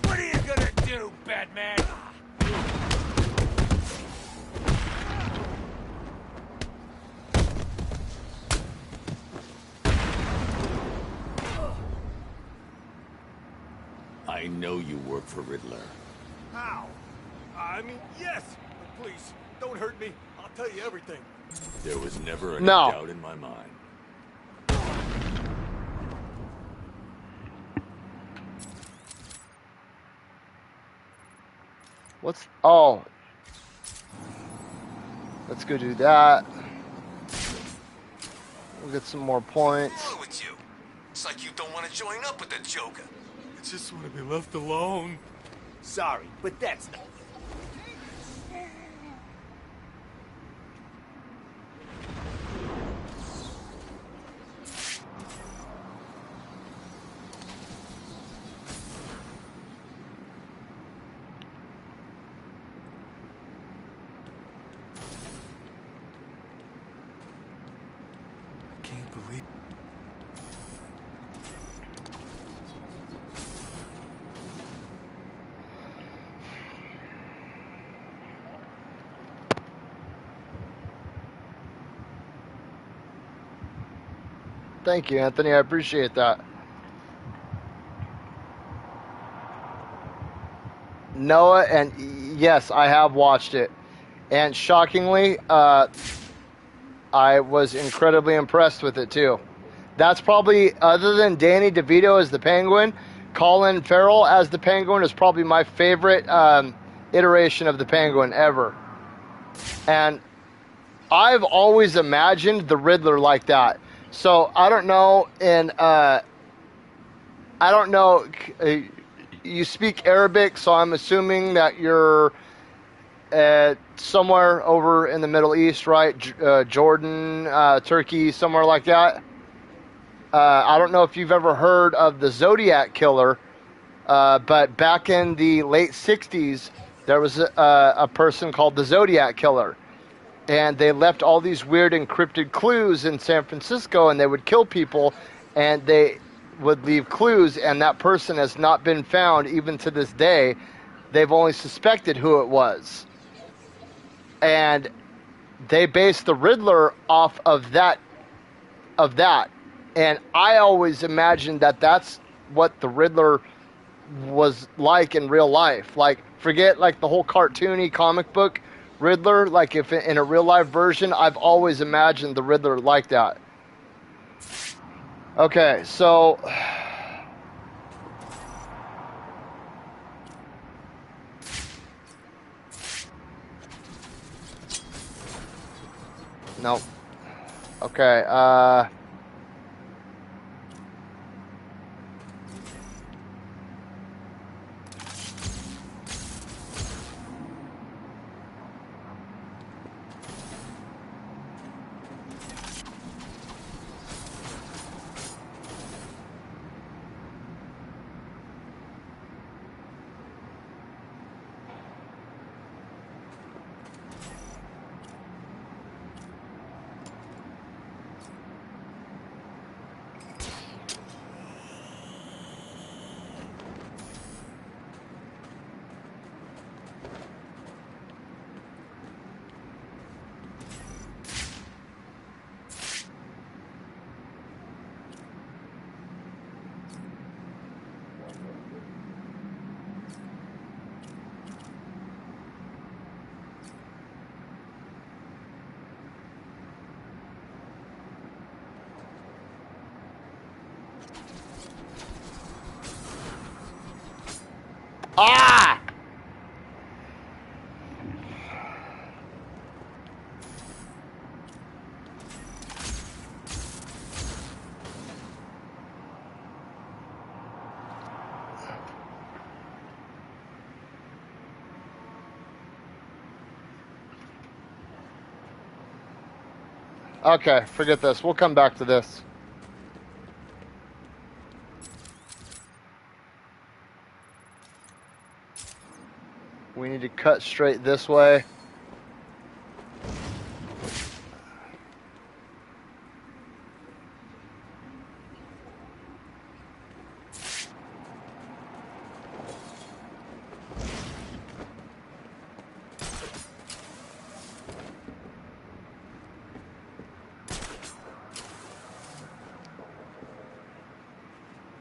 What are you gonna do, Batman? I know you work for Riddler. How? I mean, yes. But please, don't hurt me. I'll tell you everything. There was never any No. doubt in my mind. What's... Oh. Let's go do that. We'll get some more points. What's wrong with you? It's like you don't want to join up with the Joker. I just want to be left alone. Sorry, but that's not... I can't believe... Thank you, Anthony. I appreciate that. Noah, and yes, I have watched it. And shockingly, I was incredibly impressed with it, too. That's probably, other than Danny DeVito as the Penguin, Colin Farrell as the Penguin is probably my favorite iteration of the Penguin ever. And I've always imagined the Riddler like that. So I don't know, you speak Arabic, so I'm assuming that you're somewhere over in the Middle East, right? Jordan, Turkey, somewhere like that. I don't know if you've ever heard of the Zodiac Killer, but back in the late 60s, there was a person called the Zodiac Killer. And they left all these weird encrypted clues in San Francisco, and they would kill people, and they would leave clues, and that person has not been found even to this day. They've only suspected who it was. And they based the Riddler off of that. And I always imagined that that's what the Riddler was like in real life. Like, forget like the whole cartoony comic book Riddler, like if in a real life version, I've always imagined the Riddler like that. Okay, so no. Okay, Okay, forget this. We'll come back to this. We need to cut straight this way.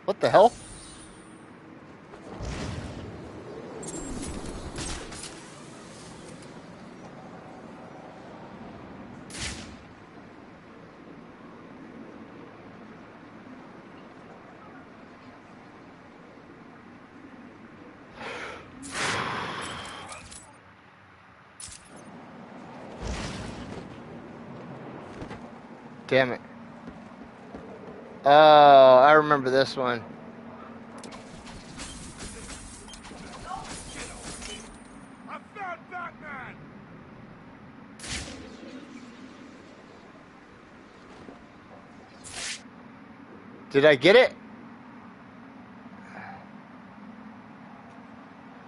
What the hell? Damn it. Oh, I remember this one. I found Batman! Did I get it?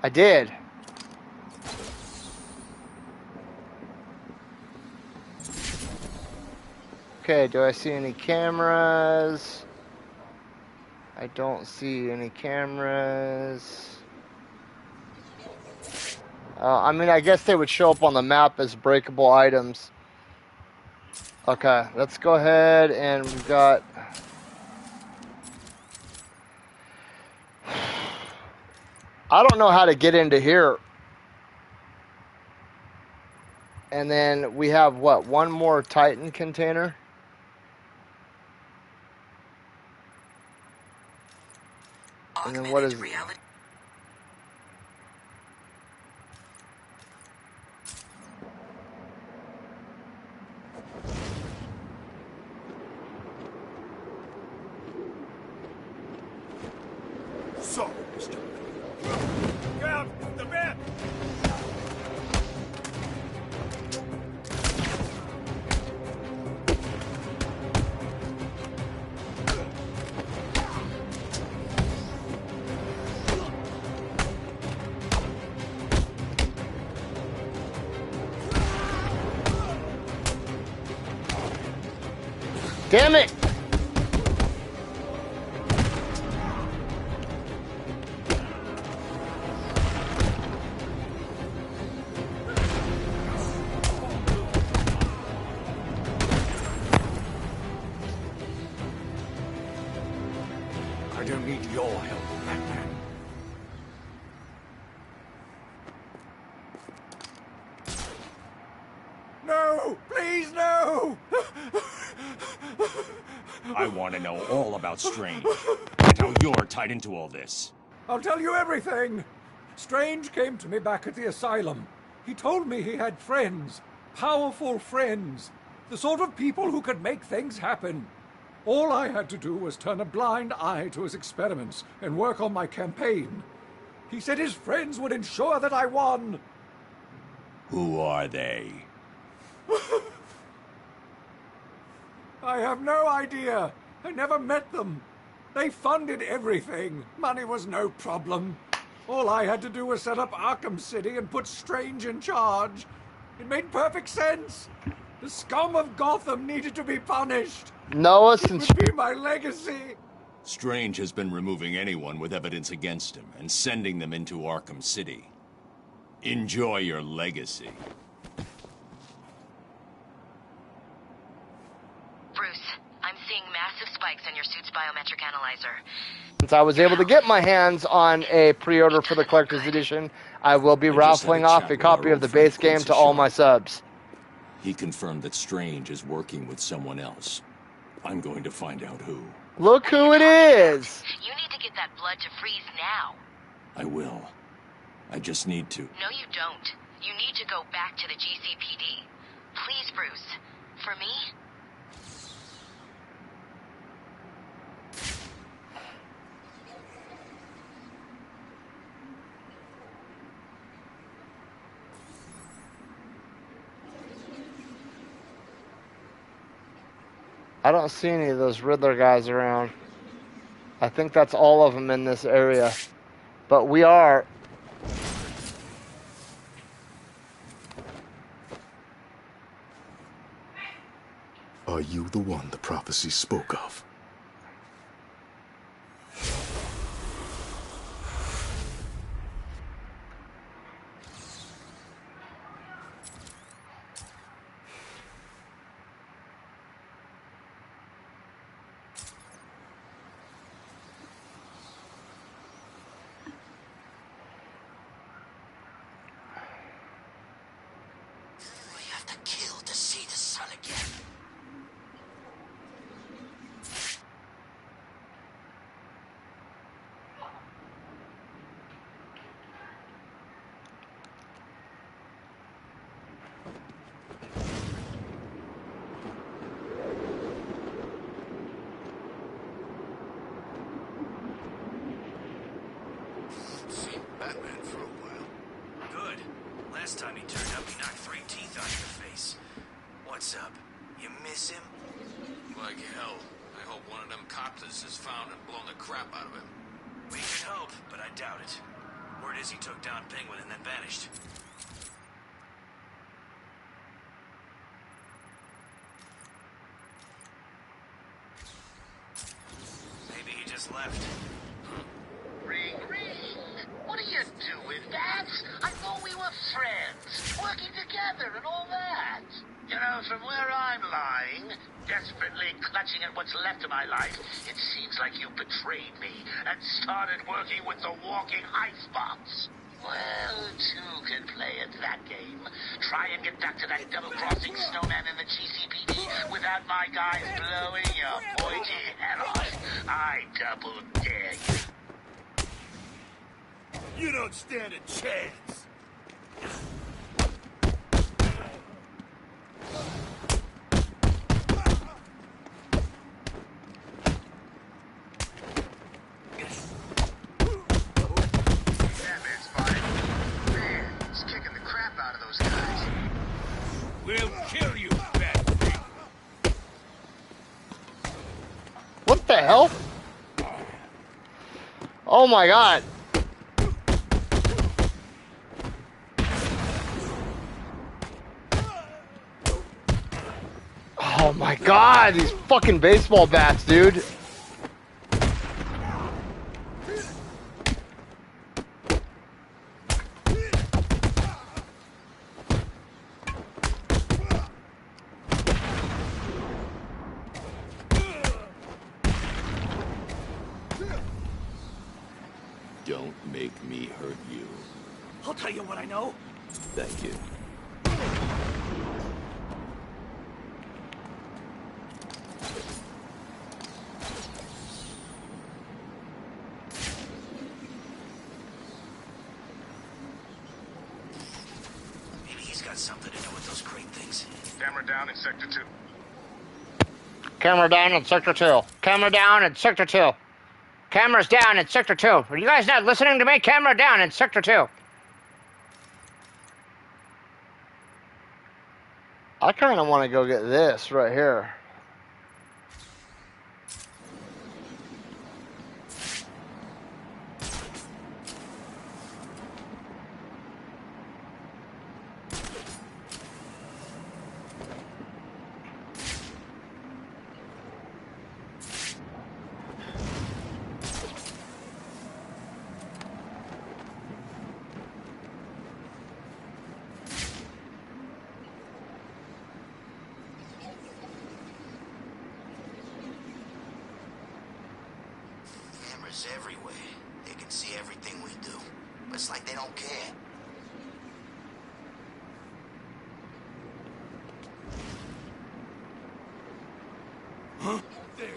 I did. Okay, do I see any cameras? I don't see any cameras. I mean, I guess they would show up on the map as breakable items. Okay, let's go ahead and we've got... I don't know how to get into here. And then we have, what, one more Titan container? And then what is... reality. So, Mr. Get out the bed! Damn it! I don't need your help, Batman. No! Please, no! I want to know all about Strange, and how you're tied into all this. I'll tell you everything. Strange came to me back at the asylum. He told me he had friends, powerful friends, the sort of people who could make things happen. All I had to do was turn a blind eye to his experiments and work on my campaign. He said his friends would ensure that I won. Who are they? I have no idea. I never met them. They funded everything. Money was no problem. All I had to do was set up Arkham City and put Strange in charge. It made perfect sense. The scum of Gotham needed to be punished. Noah, It since... would be my legacy. Strange has been removing anyone with evidence against him and sending them into Arkham City. Enjoy your legacy. Bruce, I'm seeing massive spikes in your suit's biometric analyzer. Since I was able to get my hands on a pre-order for the collector's edition, I will be raffling off a copy of the base game to all my subs. He confirmed that Strange is working with someone else. I'm going to find out who. Look who it is! You need to get that blood to freeze now. I will. I just need to. No, you don't. You need to go back to the GCPD. Please, Bruce. For me? I don't see any of those Riddler guys around. I think that's all of them in this area. But we are... Are you the one the prophecy spoke of? Batman for a while. Good. Last time he turned up, he knocked 3 teeth out of your face. What's up? You miss him? Like hell. I hope one of them copters is found and blown the crap out of him. We can hope, but I doubt it. Word is he took down Penguin and then vanished. Maybe he just left. Ring, ring. What are you doing, Bats? I thought we were friends, working together and all that. You know, from where I'm lying, desperately clutching at what's left of my life, it seems like you betrayed me and started working with the walking icebox. Well, two can play at that game. Try and get back to that double-crossing snowman in the GCPD without my guys blowing your pointy head off. I double dare you. You don't stand a chance. Batman's fine. Man, he's kicking the crap out of those guys. We'll kill you, Batman. What the hell? Oh my god. Oh my god, these fucking baseball bats, dude. Don't make me hurt you. I'll tell you what I know. Thank you. Maybe he's got something to do with those crate things. Camera down in Sector 2. Camera down in Sector 2. Camera down in Sector 2. Camera's down in Sector 2. Are you guys not listening to me? Camera down in Sector 2. I kind of want to go get this right here. Cameras everywhere. They can see everything we do. But it's like they don't care. Huh? There.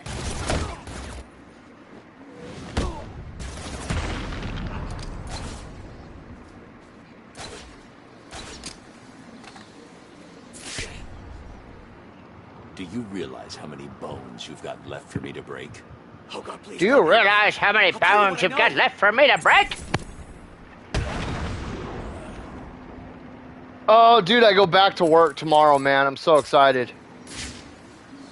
Do you realize how many bones you've got left for me to break? Oh God, please. Do you realize how many bones you've got left for me to break? Oh, dude, I go back to work tomorrow, man. I'm so excited.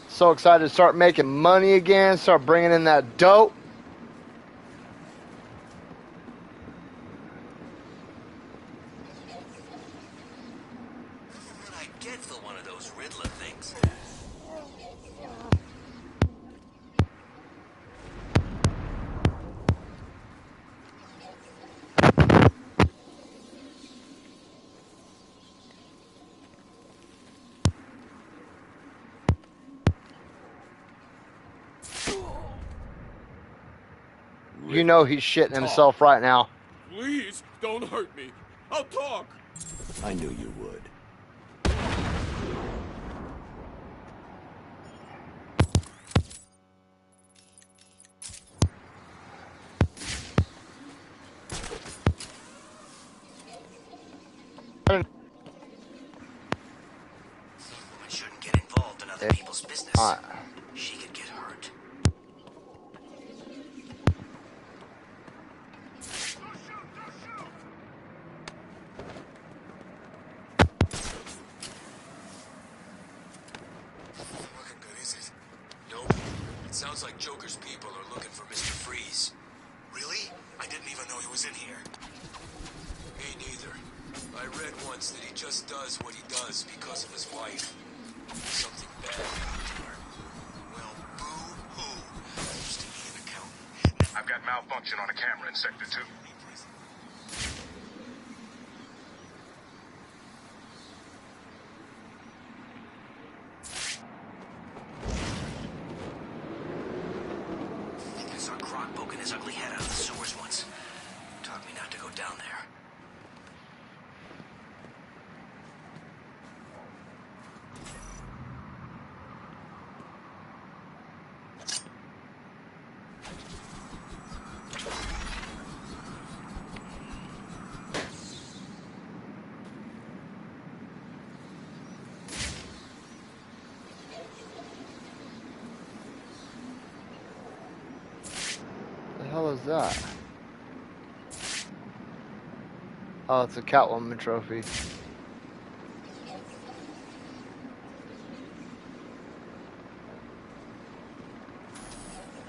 So so excited to start making money again, start bringing in that dope. What I get for one of those Riddler things. You know he's shitting himself right now. Please, don't hurt me. I'll talk. I knew you would. Woman shouldn't get involved in other people's business. She could get hurt. Looking good, is it? Nope. It sounds like Joker's people are looking for Mr. Freeze. Really? I didn't even know he was in here. Me neither. I read once that he just does what he does because of his wife. Something bad happened to her. Well, boo-hoo. I used to be an accountant. I've got malfunction on a camera in Sector 2. I saw Croc poking his ugly head out of the sewers once. Taught me not to go down there. The hell is that? Oh, it's a Catwoman trophy.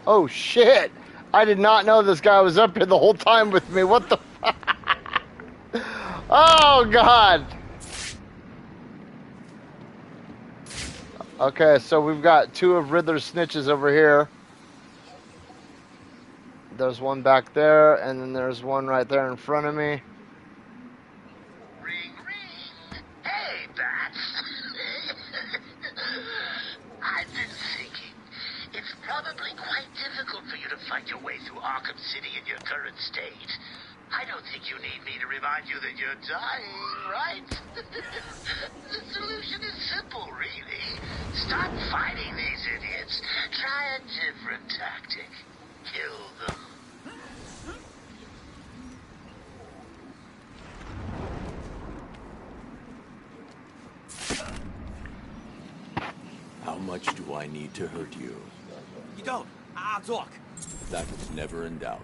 Oh shit! I did not know this guy was up here the whole time with me. What the fuck? Oh god! Okay, so we've got two of Riddler's snitches over here. There's one back there, and then there's one right there in front of me. Ring, ring. Hey, Bats. I've been thinking. It's probably quite difficult for you to fight your way through Arkham City in your current state. I don't think you need me to remind you that you're dying, right? The solution is simple, really. Stop fighting these idiots. Try a different tactic. Kill them. How much do I need to hurt you? You don't. I'll talk. That was never in doubt.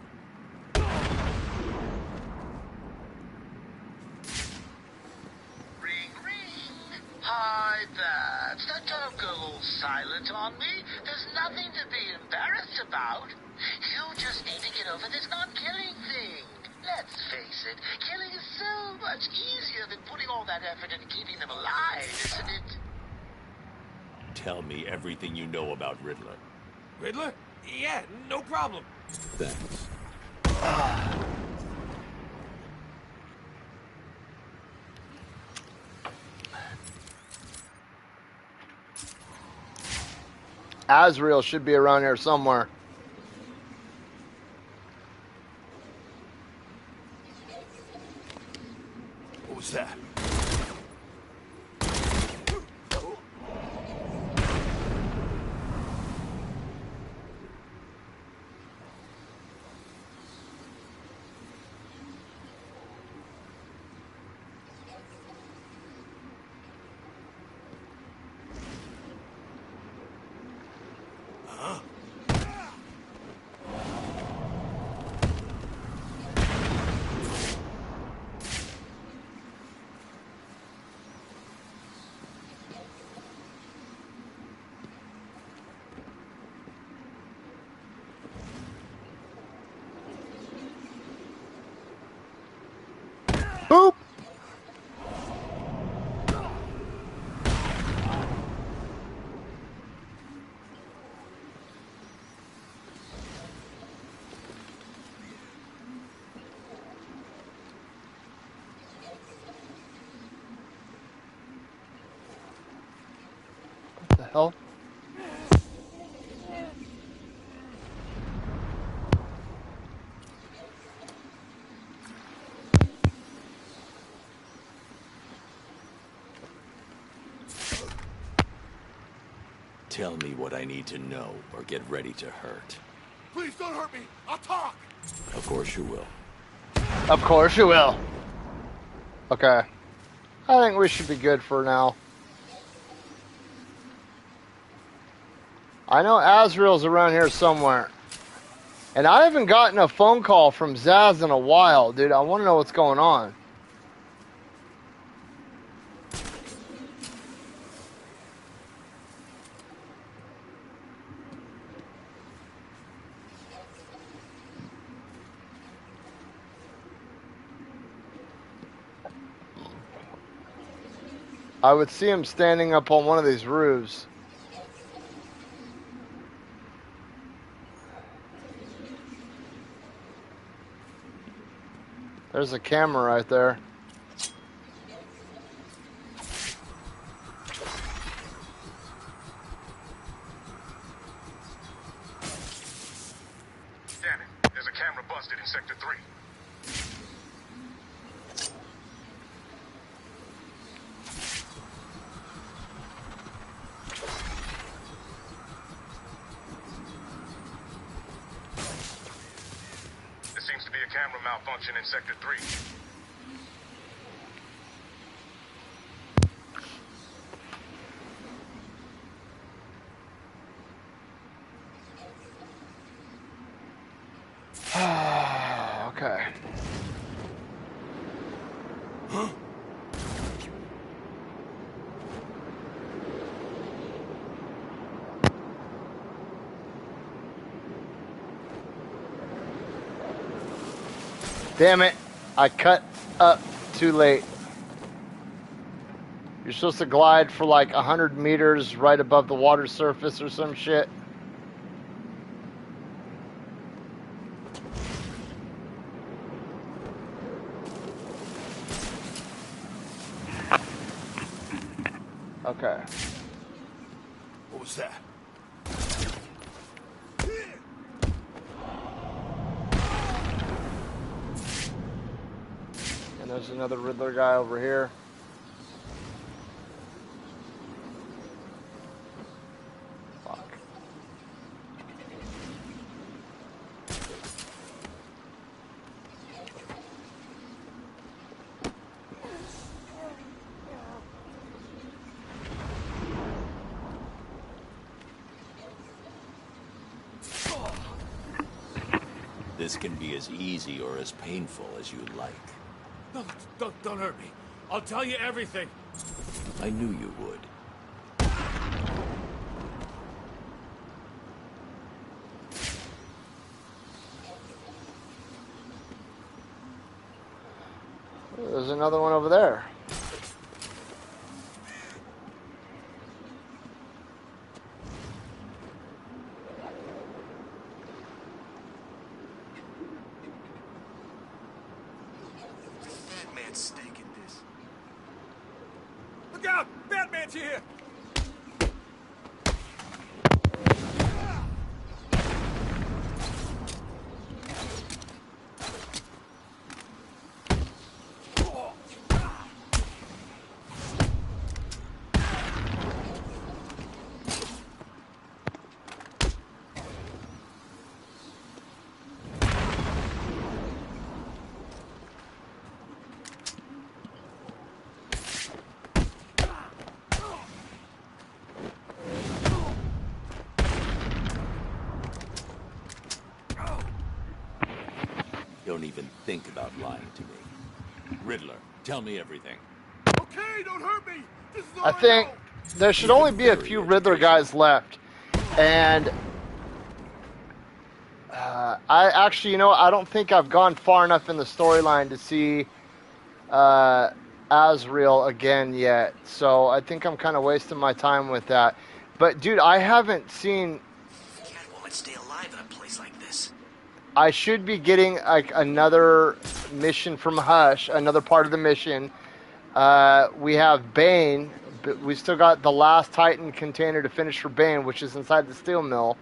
Ring, ring. Hi, Bats. Now don't go all silent on me. There's nothing to be embarrassed about. You just need to get over this non-killing thing. Let's face it, killing is so much easier than putting all that effort into keeping them alive, isn't it? Tell me everything you know about Riddler. Riddler? Yeah, no problem. Thanks. Azrael should be around here somewhere. What was that? Boop! What the hell? Tell me what I need to know, or get ready to hurt. Please don't hurt me. I'll talk. Of course you will. Of course you will. Okay. I think we should be good for now. I know Azrael's around here somewhere. And I haven't gotten a phone call from Zaz in a while, dude. I want to know what's going on. I would see him standing up on one of these roofs. There's a camera right there. Damn it. There's a camera busted in Sector 3. There seems to be a camera malfunction in Sector 3. Okay. Damn it. I cut up too late. You're supposed to glide for like 100 meters right above the water surface or some shit. Okay. What was that? And there's another Riddler guy over here. Fuck. This can be as easy or as painful as you like. No, don't hurt me. I'll tell you everything. I knew you would. There's another one over there. Batman's staking this. Look out! Batman's here! Don't even think about lying to me. Riddler, tell me everything. Okay, don't hurt me. This is all I think know. there should only be a few Riddler guys left. And I actually, you know, I don't think I've gone far enough in the storyline to see Asriel again yet, so I think I'm kind of wasting my time with that. But dude, I haven't seen. Catwoman stay alive in a place like this. I should be getting like another mission from Hush, another part of the mission. We have Bane, but we still got the last Titan container to finish for Bane, which is inside the steel mill.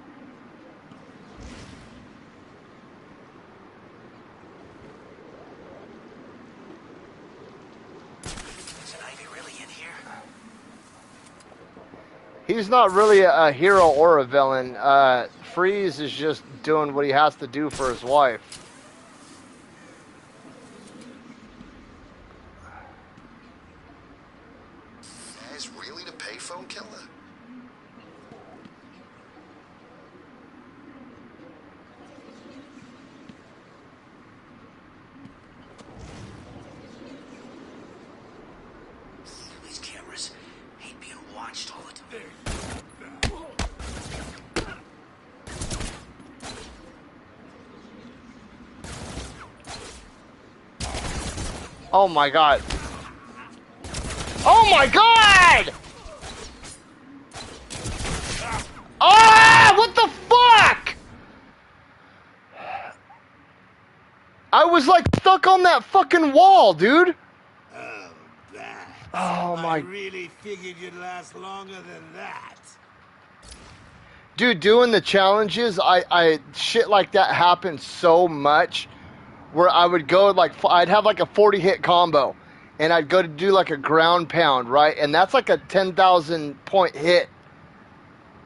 He's not really a hero or a villain. Freeze is just doing what he has to do for his wife. Is really the payphone killer? These cameras hate being watched all the time. Oh my god. Oh my god! Ah! What the fuck? I was like stuck on that fucking wall, dude. Oh, that. Oh my. I really figured you'd last longer than that. Dude, doing the challenges, I shit like that happens so much. Where I would go like, I'd have like a 40 hit combo, and I'd go to do like a ground pound, right? And that's like a 10,000 point hit.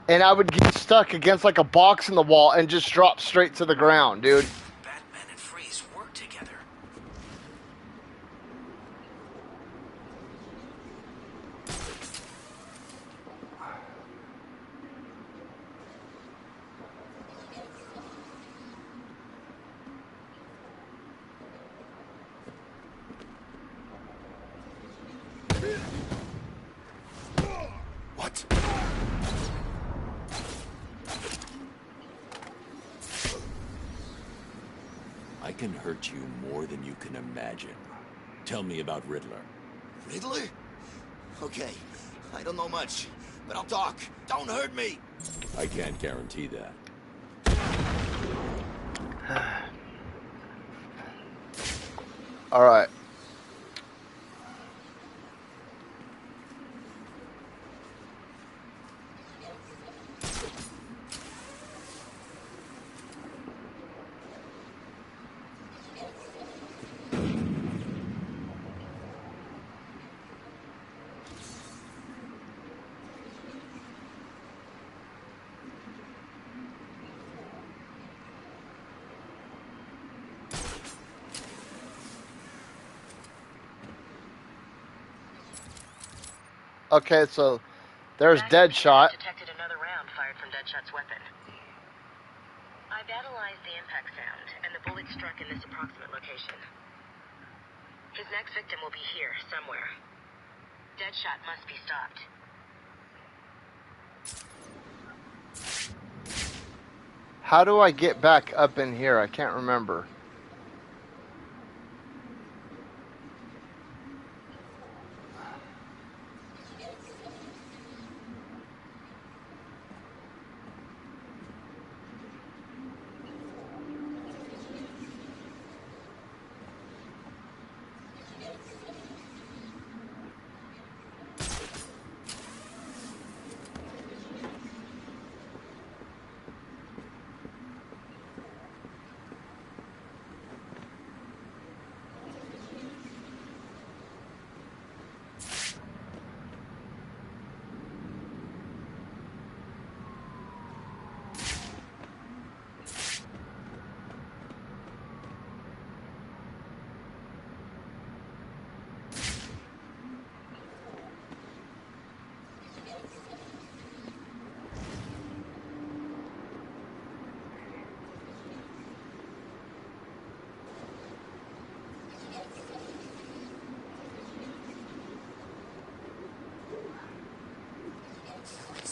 And I would get stuck against like a box in the wall and just drop straight to the ground, dude. Batman and Freeze work together. What? I can hurt you more than you can imagine. Tell me about Riddler. Riddler? Okay, I don't know much, but I'll talk. Don't hurt me! I can't guarantee that. All right. Okay, so there's Deadshot. Detected another round fired from Deadshot's weapon. I've analyzed the impact sound, and the bullet struck in this approximate location. His next victim will be here, somewhere. Deadshot must be stopped. How do I get back up in here? I can't remember.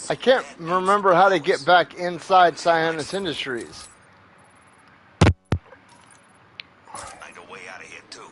I can't remember how to get back inside Sionis Industries. Find a way out of here, too.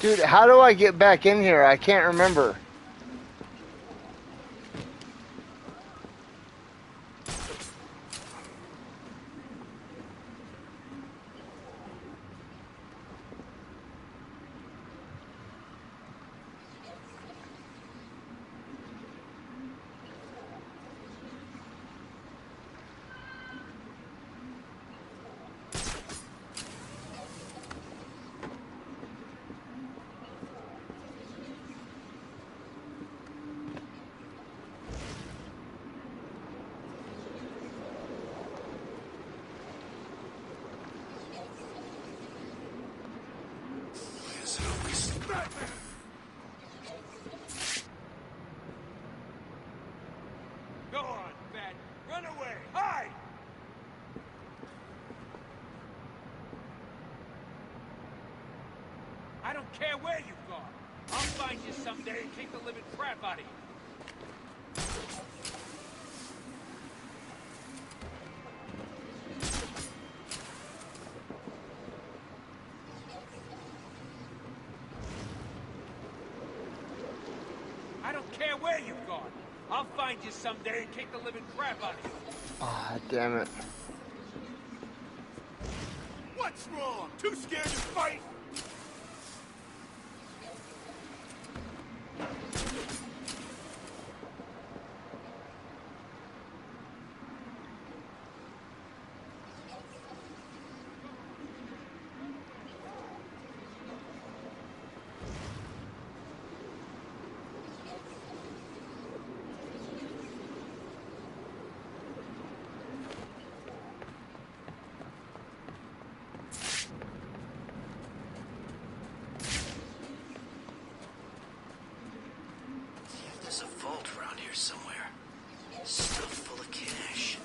Dude, how do I get back in here? I can't remember. Go on, Bat. Run away. Hide! I don't care where you've gone. I'll find you someday and kick the living crap out of you. I don't care where you've gone. I'll find you someday and kick the living crap out of you. Ah, damn it. What's wrong? Too scared to fight? There's a vault around here somewhere. Stuff full of cash.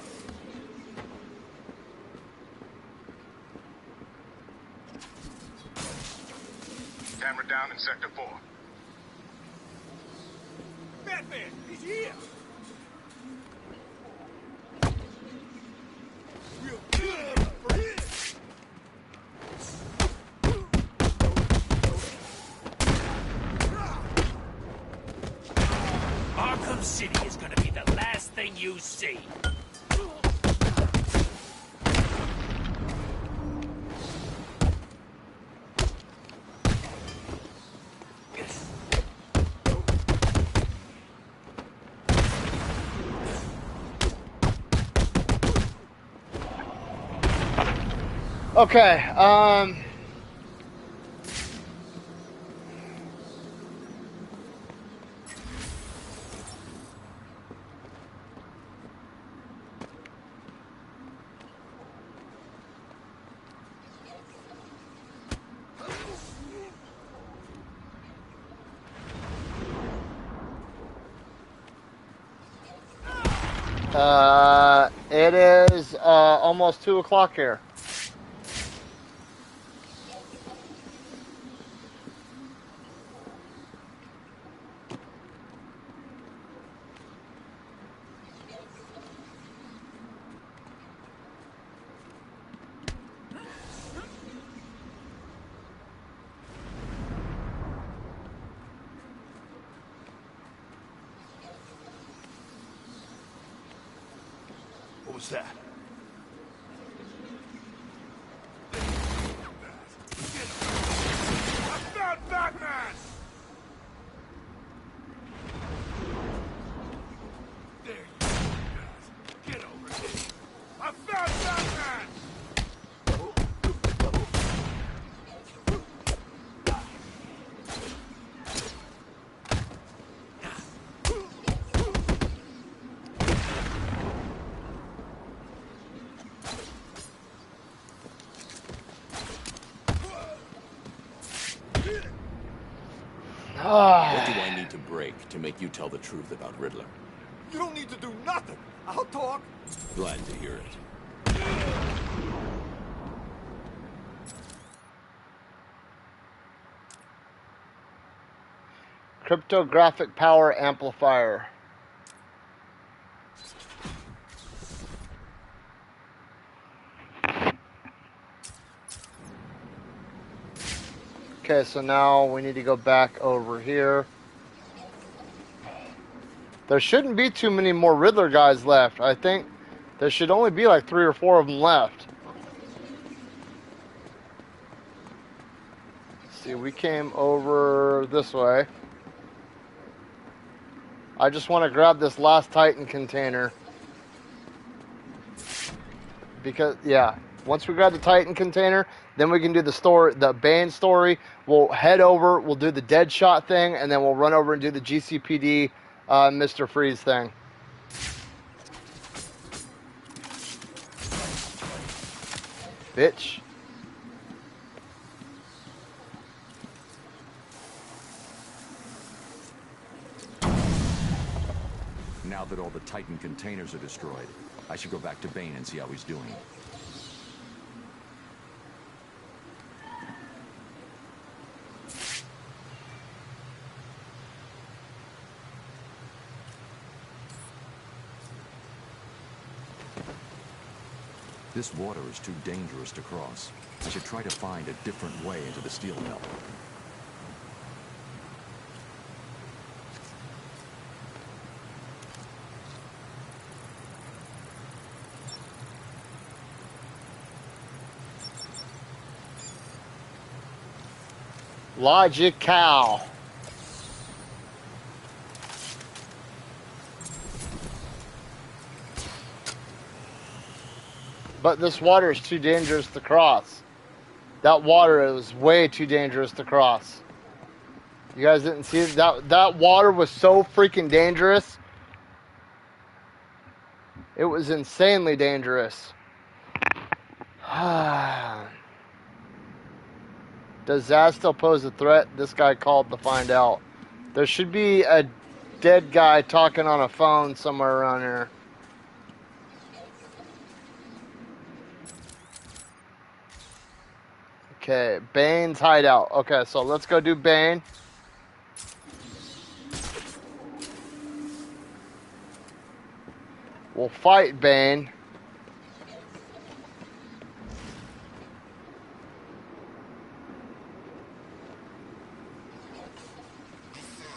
Camera down in Sector 4. Batman, he's here! Real good for him. Arkham City is gonna be the last thing you see. Okay, it is almost 2 o'clock here. What was that? I found Batman! There you go, guys. Get over here. I found Batman! What do I need to break to make you tell the truth about Riddler? You don't need to do nothing. I'll talk. Glad to hear it. Cryptographic power amplifier. Okay, so now we need to go back over here. There shouldn't be too many more Riddler guys left. I think there should only be like 3 or 4 of them left. See, we came over this way. I just want to grab this last Titan container. Because, yeah, once we grab the Titan container, then we can do the story, the Bane story. We'll head over, we'll do the Deadshot thing, and then we'll run over and do the GCPD Mr. Freeze thing. Bitch. Now that all the Titan containers are destroyed, I should go back to Bane and see how he's doing. This water is too dangerous to cross. I should try to find a different way into the steel mill. Logical. But this water is too dangerous to cross. That water is way too dangerous to cross. You guys didn't see it? That water was so freaking dangerous. It was insanely dangerous. Does Zaz still pose a threat? This guy called to find out. There should be a dead guy talking on a phone somewhere around here. Okay, Bane's hideout. Okay, so let's go do Bane. We'll fight Bane.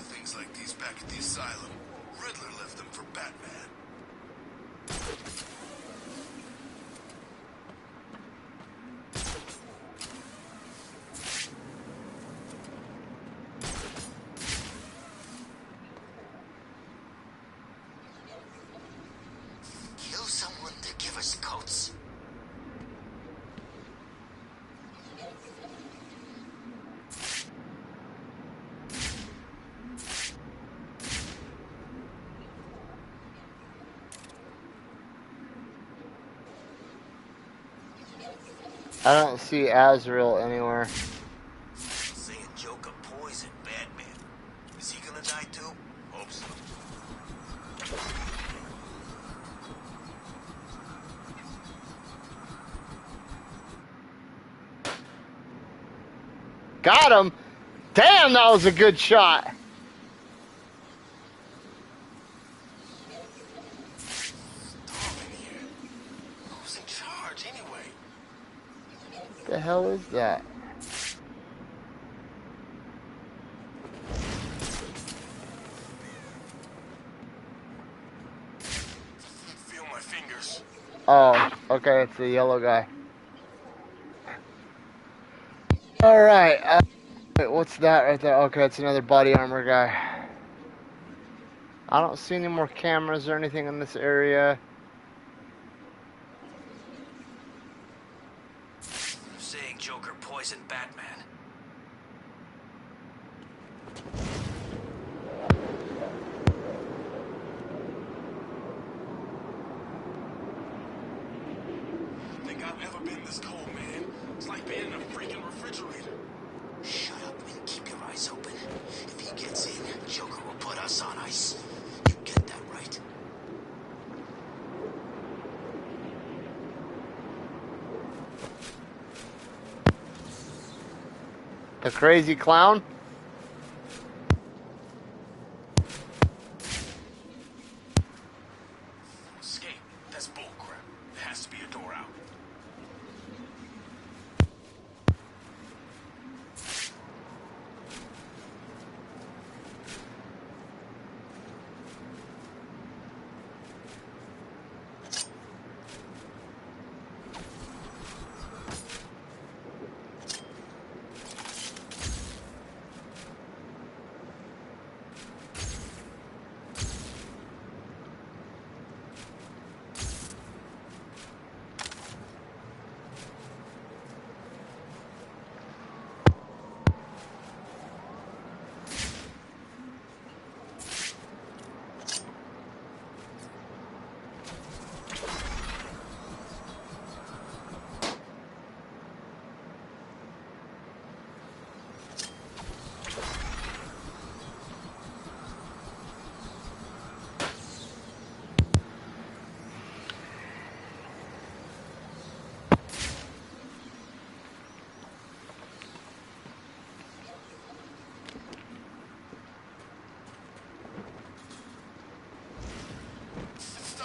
Things like these back at the asylum. Riddler left them for Batman. Kill someone to give us coats. I don't see Azrael anywhere. Saying Joker poisoned Batman. Is he gonna die too? Hope so. Got him! Damn, that was a good shot! Who's in charge anyway? What the hell is that? Feel my fingers. Oh, okay, it's the yellow guy. Alright, wait, what's that right there? Okay, it's another body armor guy. I don't see any more cameras or anything in this area. Saying Joker poisoned Batman. Think I've ever been this cold, man. It's like being in a freaking refrigerator. Shut up and keep your eyes open. If he gets in, Joker will put us on ice. You get that right? The crazy clown? Escape. That's bullcrap. There has to be a door out.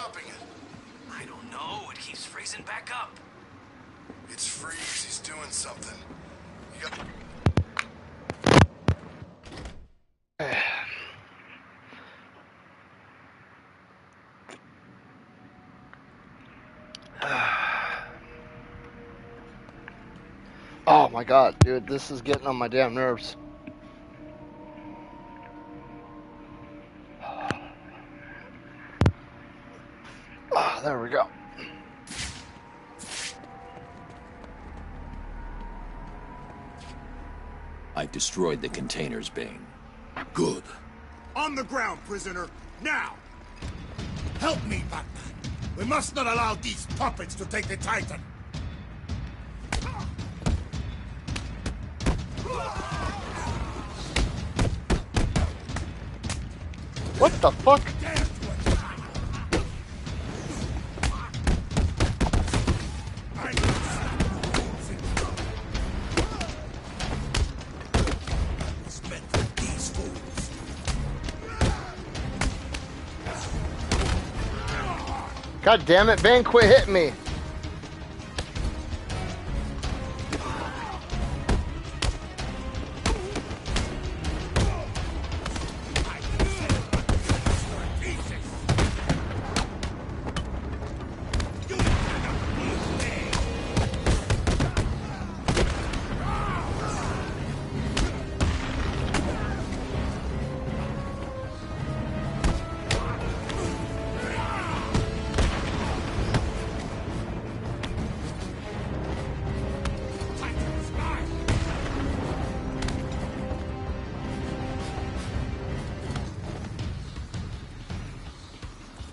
stopping it? I don't know. It keeps freezing back up. It's freeze. He's doing something. You got... Oh my god, dude, this is getting on my damn nerves. Oh, there we go. I've destroyed the containers, Bane. Good. On the ground, prisoner, now! Help me, Batman. We must not allow these puppets to take the Titan. What the fuck? God damn it, Bane, quit hitting me.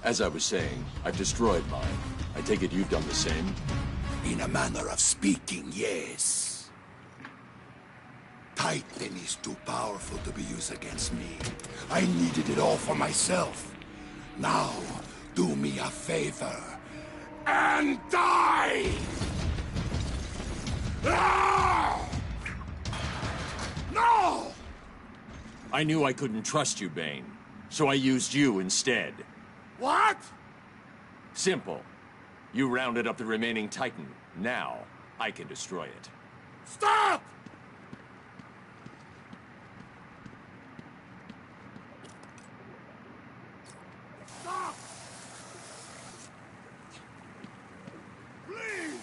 As I was saying, I've destroyed mine. I take it you've done the same? In a manner of speaking, yes. Titan is too powerful to be used against me. I needed it all for myself. Now, do me a favor. And die! Ah! No! I knew I couldn't trust you, Bane, so I used you instead. What? Simple. You rounded up the remaining Titan. Now, I can destroy it. Stop! Stop! Please!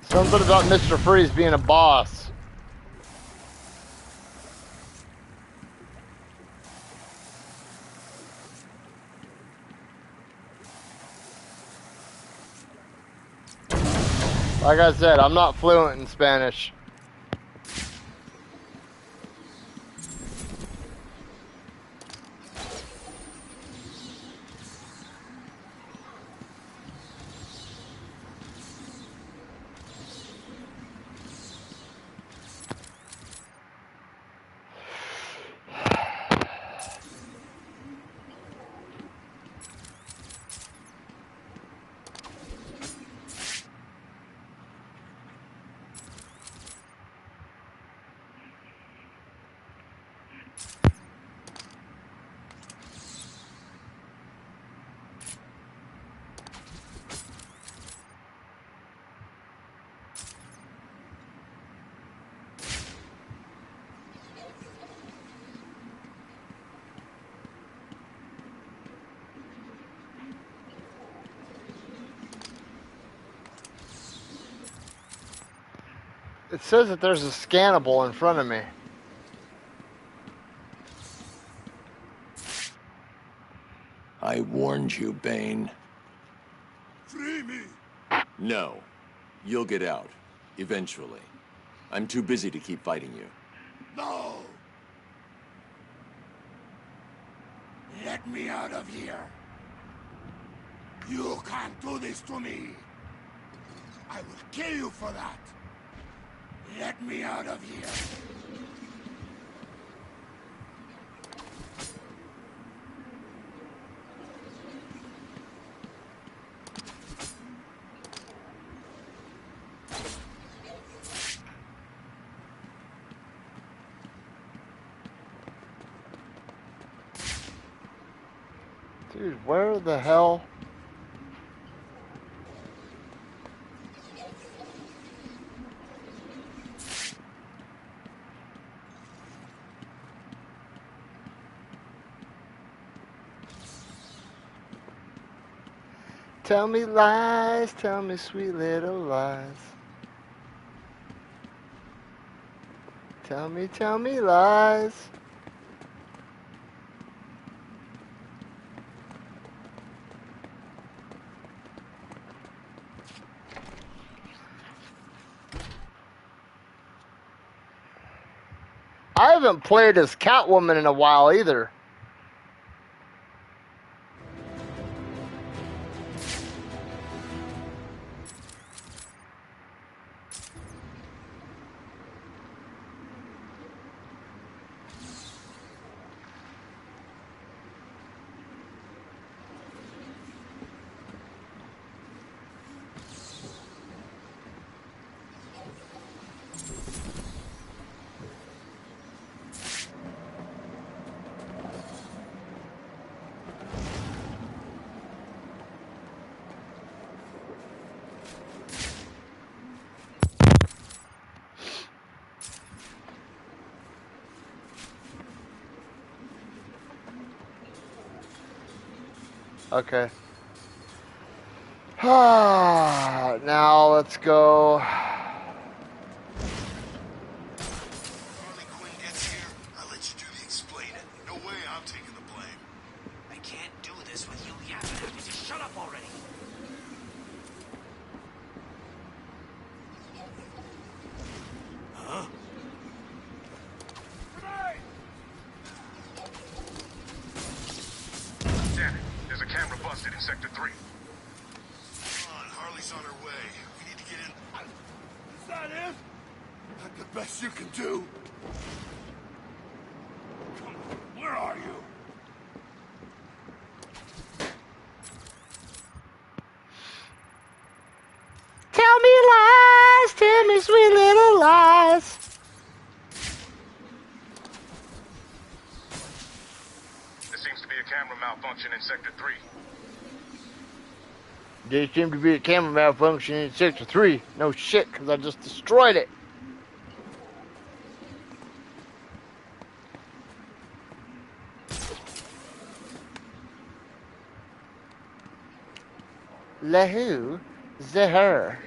Something about Mr. Freeze being a boss. Like I said, I'm not fluent in Spanish. It says that there's a scannable in front of me. I warned you, Bane. Free me! No. You'll get out. Eventually. I'm too busy to keep fighting you. No! Let me out of here! You can't do this to me! I will kill you for that! Let me out of here! Dude, where the hell? Tell me lies, tell me sweet little lies. Tell me lies. I haven't played as Catwoman in a while either. Okay. Now let's go. Harley Quinn gets here, I'll let you do the explaining. No way I'm taking the blame. I can't do this with you yapping at me. Just shut up already. Huh? Damn it. There's a camera busted in Sector 3. Come on, Harley's on her way. We need to get in. Is that it? That the best you can do? Come on, where are you? Tell me lies, tell me sweet little lies. There seems to be a camera malfunction in Sector 3. There seemed to be a camera malfunction in Sector 3. No shit, because I just destroyed it. Lahu, the her.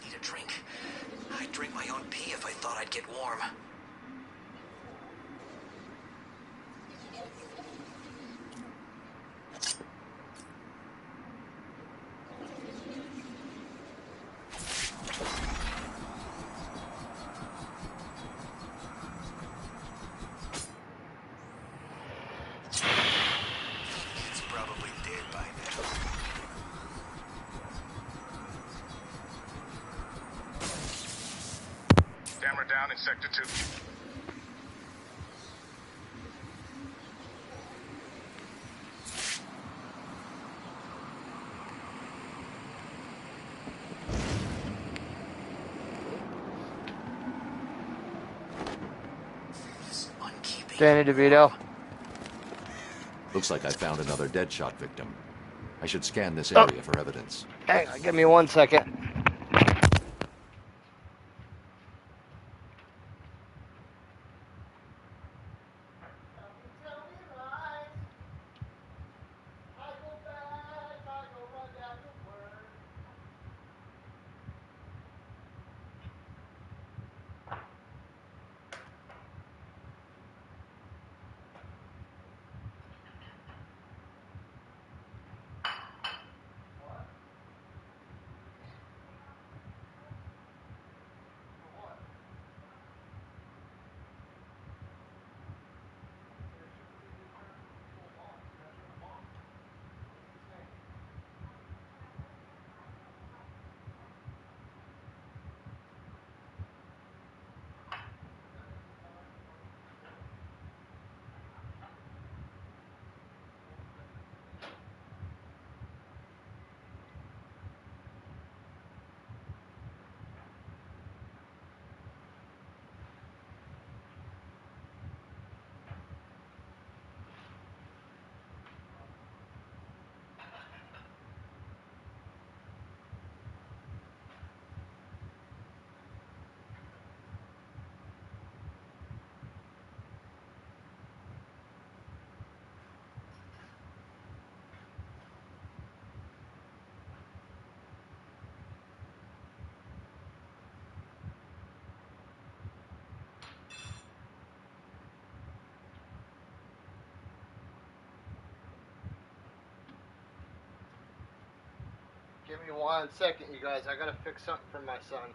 Need a drink. I'd drink my own pee if I thought I'd get warm. It's probably dead by now. Camera down in Sector 2. Danny DeVito. Looks like I found another Deadshot victim. I should scan this Oh. area for evidence. Hang on, give me 1 second. Give me 1 second, you guys. I gotta fix something for my son.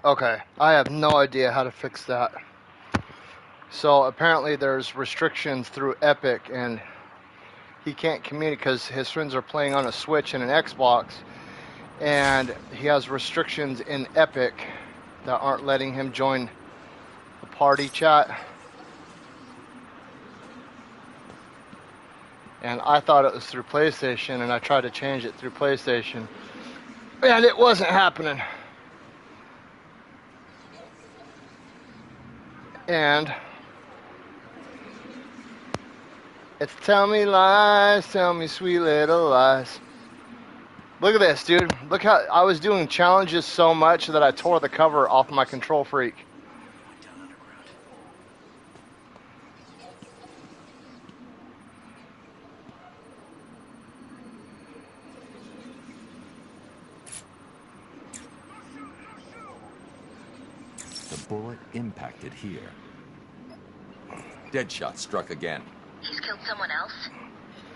Okay, I have no idea how to fix that. So apparently there's restrictions through Epic, and he can't communicate because his friends are playing on a Switch and an Xbox, and he has restrictions in Epic that aren't letting him join the party chat. And I thought it was through PlayStation, and I tried to change it through PlayStation, and it wasn't happening. And it's tell me lies, tell me sweet little lies. Look at this, dude. Look how I was doing challenges so much that I tore the cover off my Control Freak. The bullet impacted here. Deadshot struck again. He's killed someone else?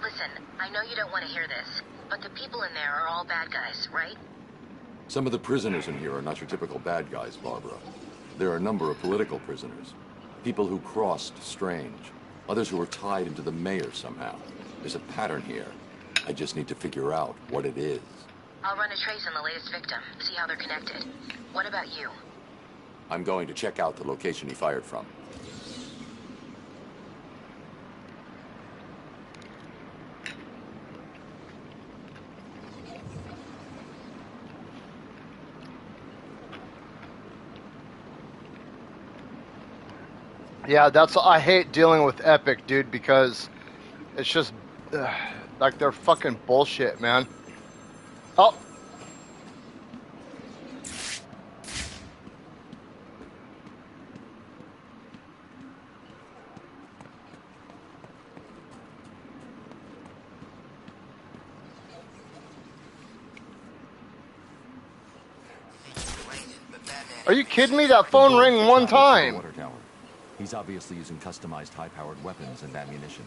Listen, I know you don't want to hear this, but the people in there are all bad guys, right? Some of the prisoners in here are not your typical bad guys, Barbara. There are a number of political prisoners. People who crossed Strange. Others who were tied into the mayor somehow. There's a pattern here. I just need to figure out what it is. I'll run a trace on the latest victim, see how they're connected. What about you? I'm going to check out the location he fired from. Yeah, I hate dealing with Epic, dude, because it's just like they're fucking bullshit, man. Oh. Are you kidding me? That phone rang one time. Water tower. He's obviously using customized high-powered weapons and ammunition.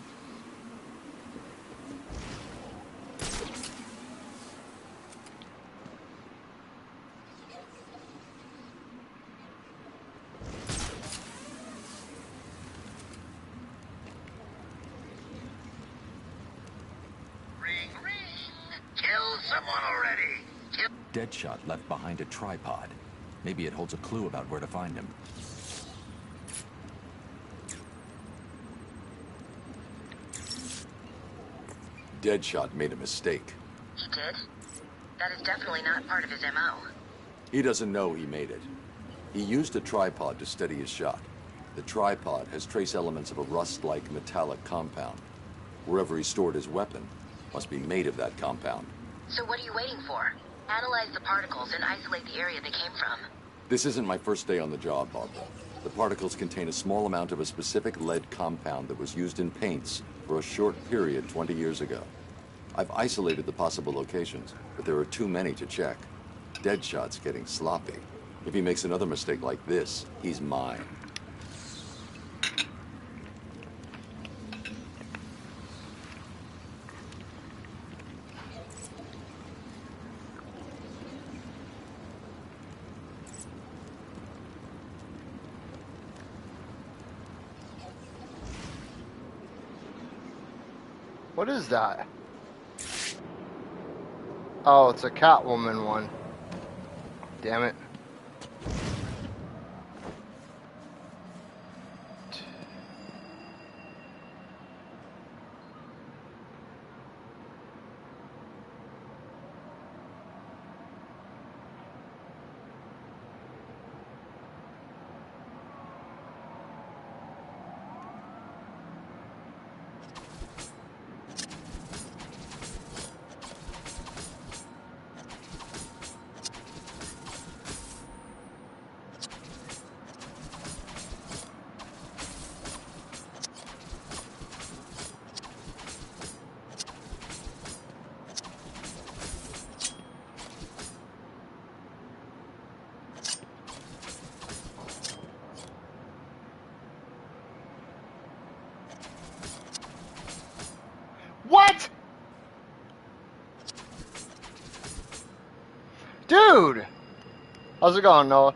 Ring, ring! Kill someone already! Deadshot left behind a tripod. Maybe it holds a clue about where to find him. Deadshot made a mistake. He did? That is definitely not part of his MO. He doesn't know he made it. He used a tripod to steady his shot. The tripod has trace elements of a rust-like metallic compound. Wherever he stored his weapon must be made of that compound. So what are you waiting for? Analyze the particles and isolate the area they came from. This isn't my first day on the job, Barbara. The particles contain a small amount of a specific lead compound that was used in paints for a short period 20 years ago. I've isolated the possible locations, but there are too many to check. Deadshot's getting sloppy. If he makes another mistake like this, he's mine. What is that? Oh, it's a Catwoman one. Damn it. What? Dude! How's it going, Noah?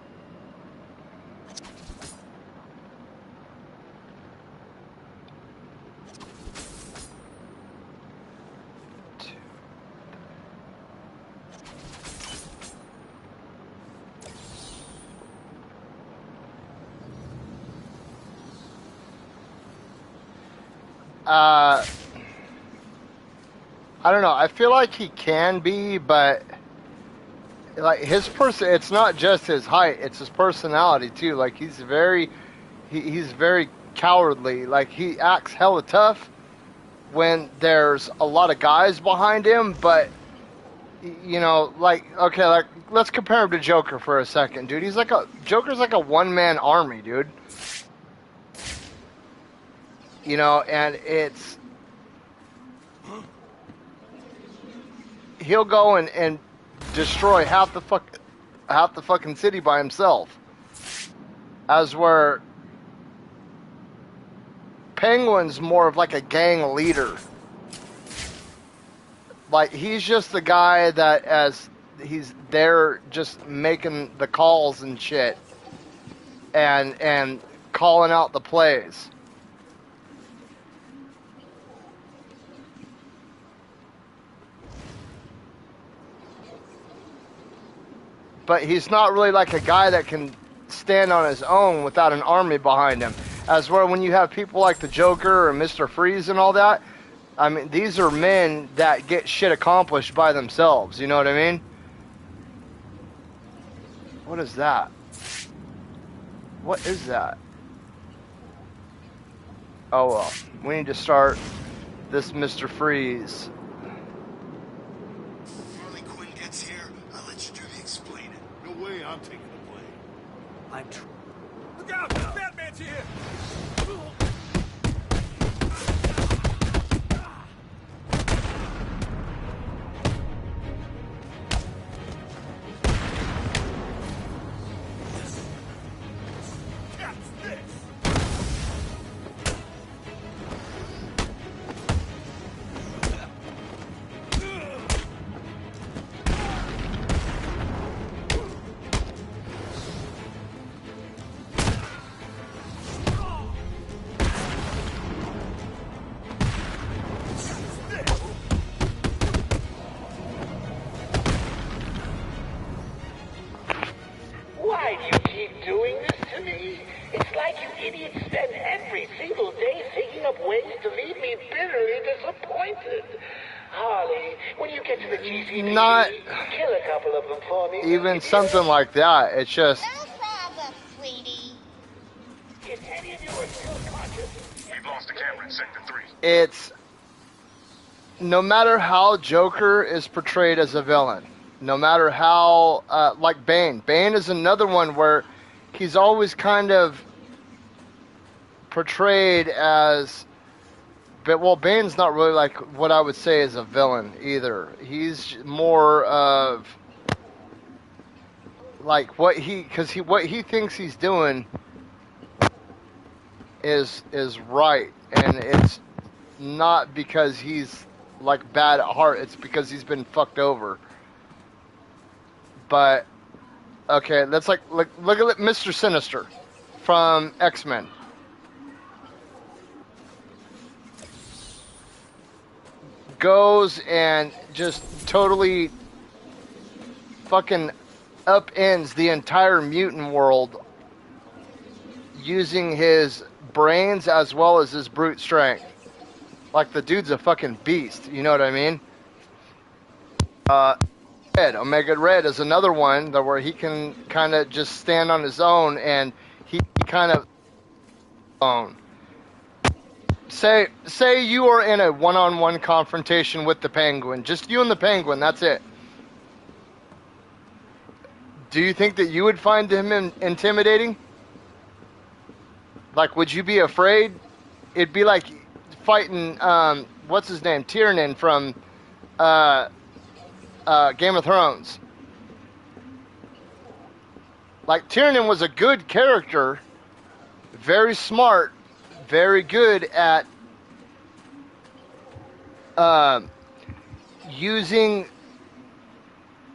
I don't know. I feel like he can be, but like his person, it's not just his height; it's his personality too. Like he's very cowardly. Like he acts hella tough when there's a lot of guys behind him, but you know, like okay, like let's compare him to Joker for a second, dude. Joker's like a one-man army, dude. You know, and he'll go and destroy half the fucking city by himself. As where Penguin's more of like a gang leader. Like he's just the guy that as he's there just making the calls and shit and calling out the plays. But he's not really like a guy that can stand on his own without an army behind him. As where when you have people like the Joker or Mr. Freeze and all that, I mean, these are men that get shit accomplished by themselves. You know what I mean? What is that? What is that? Oh well, we need to start this Mr. Freeze. I'm taking the blame. Look out! Batman's here! Why do you keep doing this to me? It's like you idiots spend every single day thinking of ways to leave me bitterly disappointed. Harley, when you get to the GCPD, Not kill a couple of them for me. even something like that. It's just No problem, sweetie. If any of you are still conscious, we've lost the camera in Sector 3. it's no matter how Joker is portrayed as a villain, no matter how like Bane is another one where he's always kind of portrayed as, but well, Bane's not really like what I would say is a villain either. He's more of like what he thinks he's doing is right, and it's not because he's like bad at heart. It's because he's been fucked over. But okay, let's look at Mr. Sinister from X-Men. Goes and just totally fucking upends the entire mutant world using his brains as well as his brute strength. Like the dude's a fucking beast, you know what I mean? Omega Red is another one that where he can kind of just stand on his own and he kind of own. Say you are in a one-on-one confrontation with the Penguin, just you and the Penguin, that's it. Do you think that you would find him intimidating? Like, would you be afraid? It'd be like fighting, what's his name, Tiernan from Game of Thrones. Like, Tiernan was a good character, very smart, very good at using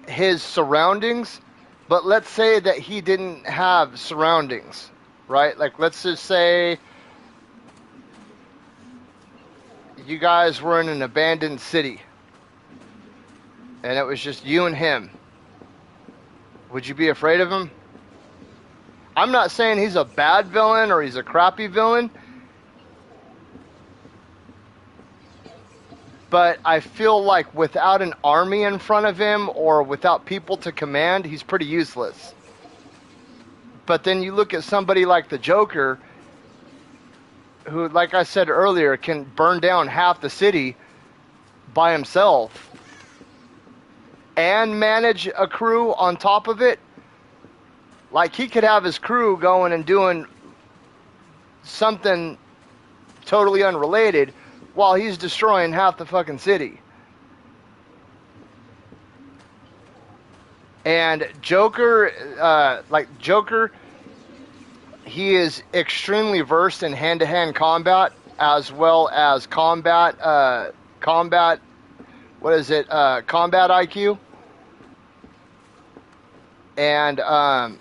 his surroundings, but let's say that he didn't have surroundings, right? Like, let's just say you guys were in an abandoned city and it was just you and him. Would you be afraid of him? I'm not saying he's a bad villain or he's a crappy villain. But I feel like without an army in front of him or without people to command, he's pretty useless. But then you look at somebody like the Joker, who, like I said earlier, can burn down half the city by himself and manage a crew on top of it. Like, he could have his crew going and doing something totally unrelated while he's destroying half the fucking city. And Joker, he is extremely versed in hand-to-hand combat as well as combat IQ. And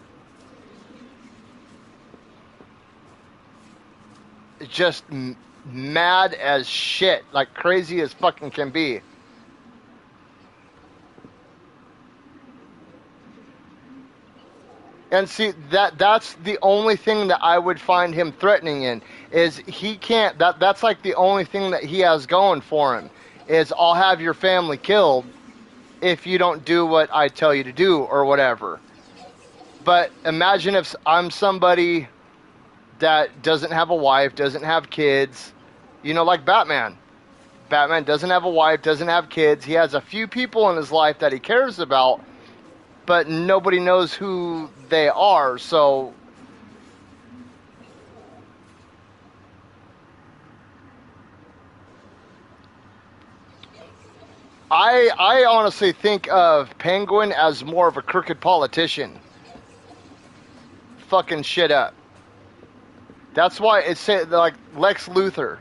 just mad as shit, like crazy as fucking can be. And see, that's the only thing that I would find him threatening in, is he can't, that's like the only thing that he has going for him, is I'll have your family killed if you don't do what I tell you to do or whatever. But imagine if I'm somebody that doesn't have a wife, doesn't have kids, like Batman. Batman doesn't have a wife, doesn't have kids. He has a few people in his life that he cares about, but nobody knows who they are. So I honestly think of Penguin as more of a crooked politician. Fucking shit up. That's why it's like Lex Luthor.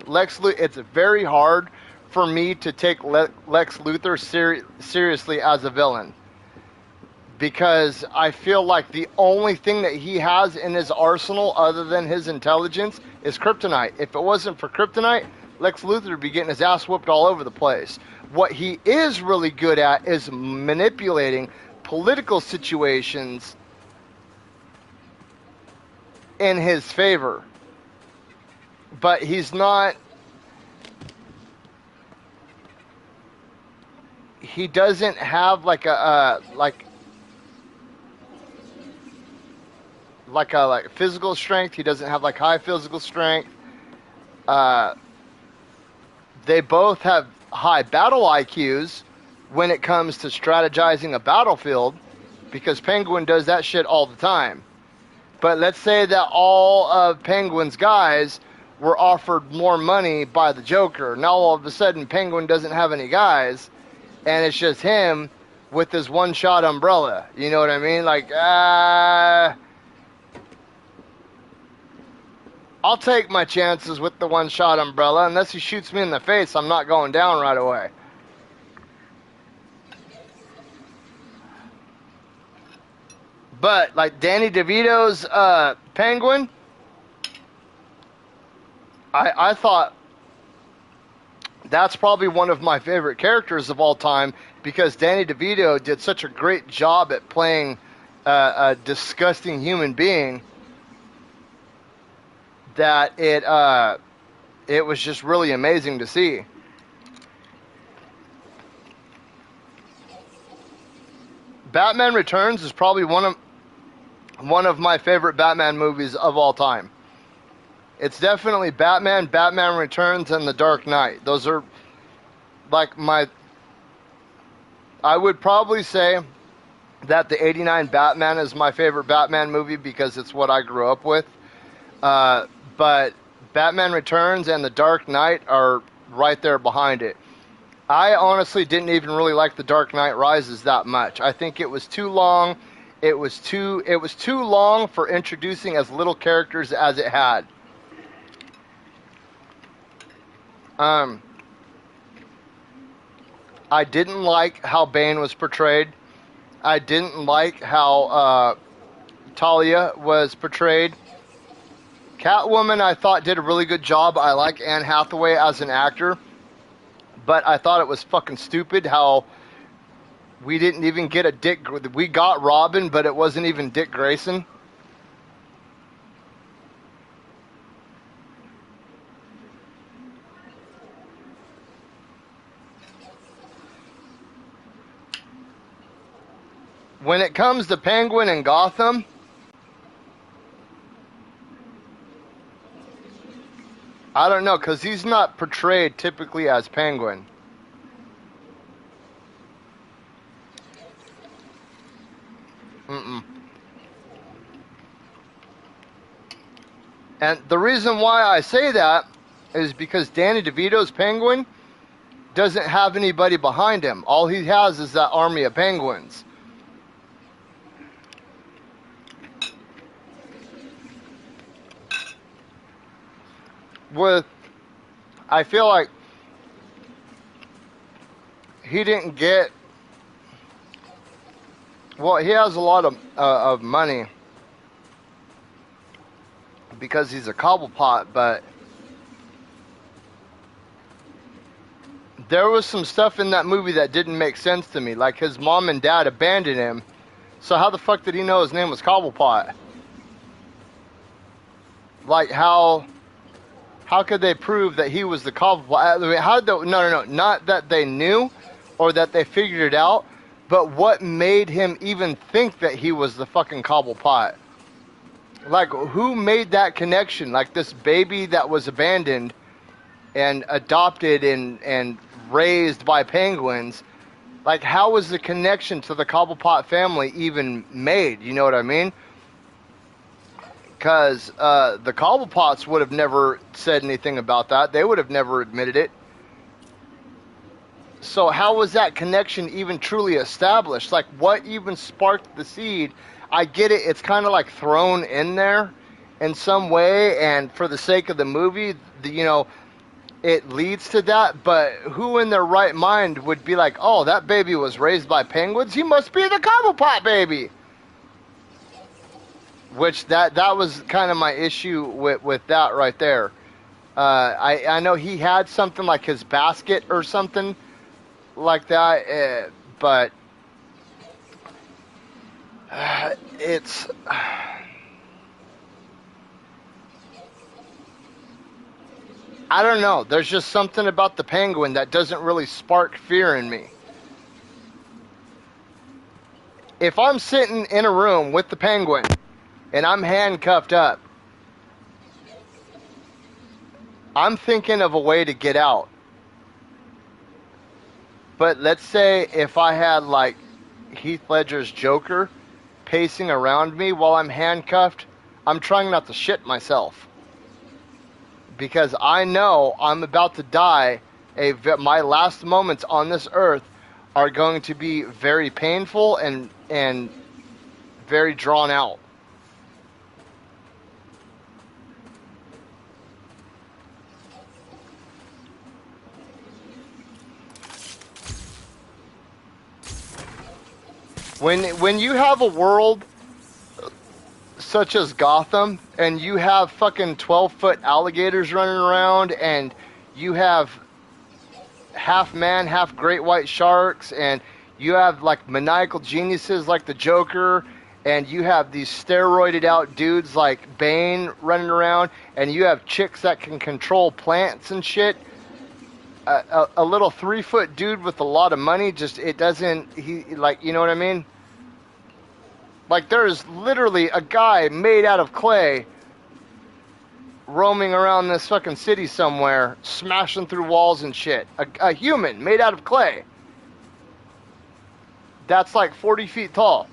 It's very hard for me to take Lex Luthor seriously as a villain, because I feel like the only thing that he has in his arsenal other than his intelligence is kryptonite. If it wasn't for kryptonite, Lex Luthor would be getting his ass whooped all over the place. What he is really good at is manipulating political situations in his favor. But he's not... He doesn't have like physical strength. He doesn't have like high physical strength. They both have high battle IQs when it comes to strategizing a battlefield, because Penguin does that shit all the time. But let's say that all of Penguin's guys were offered more money by the Joker. Now all of a sudden Penguin doesn't have any guys, and it's just him with his one-shot umbrella. You know what I mean? Like, I'll take my chances with the one-shot umbrella. Unless he shoots me in the face, I'm not going down right away. But, like, Danny DeVito's Penguin, I thought that's probably one of my favorite characters of all time, because Danny DeVito did such a great job at playing a disgusting human being that it was just really amazing to see. Batman Returns is probably one of my favorite Batman movies of all time. It's definitely Batman, Batman Returns, and The Dark Knight. Those are like I would probably say that the '89 Batman is my favorite Batman movie because it's what I grew up with. But Batman Returns and The Dark Knight are right there behind it. I honestly didn't even really like The Dark Knight Rises that much. I think it was too long. It was too long for introducing as little characters as it had. I didn't like how Bane was portrayed. I didn't like how Talia was portrayed. Catwoman, I thought, did a really good job. I like Anne Hathaway as an actor, but I thought it was fucking stupid how we didn't even get a Dick... We got Robin, but it wasn't even Dick Grayson. when it comes to Penguin and Gotham, I don't know, because he's not portrayed typically as Penguin. Mm-mm. And the reason why I say that is because Danny DeVito's Penguin doesn't have anybody behind him. All he has is that army of penguins. I feel like he didn't get. Well, he has a lot of money because he's a cobblepot, but there was some stuff in that movie that didn't make sense to me. Like his mom and dad abandoned him, so how the fuck did he know his name was Cobblepot? Like how could they prove that he was the Cobblepot? I mean, no, not that they knew or that they figured it out, but what made him even think that he was the fucking Cobblepot? Like, who made that connection? Like, this baby that was abandoned and adopted and raised by penguins, like, how was the connection to the Cobblepot family even made? You know what I mean? Because the Cobblepots would have never said anything about that. They would have never admitted it. So how was that connection even truly established? Like, what even sparked the seed? I get it. It's kind of like thrown in there in some way, and for the sake of the movie, it leads to that. But who in their right mind would be like, oh, that baby was raised by penguins? He must be the Cobblepot baby. Which that was kind of my issue with that right there. I know he had something like his basket or something like that, but it's I don't know. There's just something about the penguin that doesn't really spark fear in me. If I'm sitting in a room with the penguin and I'm handcuffed up, I'm thinking of a way to get out. But let's say if I had like Heath Ledger's Joker pacing around me while I'm handcuffed, I'm trying not to shit myself. Because I know I'm about to die. My last moments on this earth are going to be very painful and very drawn out. When you have a world such as Gotham, and you have fucking 12-foot alligators running around, and you have half man, half great white sharks, and you have like maniacal geniuses like the Joker, and you have these steroided out dudes like Bane running around, and you have chicks that can control plants and shit. A little 3-foot dude with a lot of money, you know what I mean? Like, there's literally a guy made out of clay roaming around this fucking city somewhere, smashing through walls and shit. A human made out of clay. That's like 40 feet tall.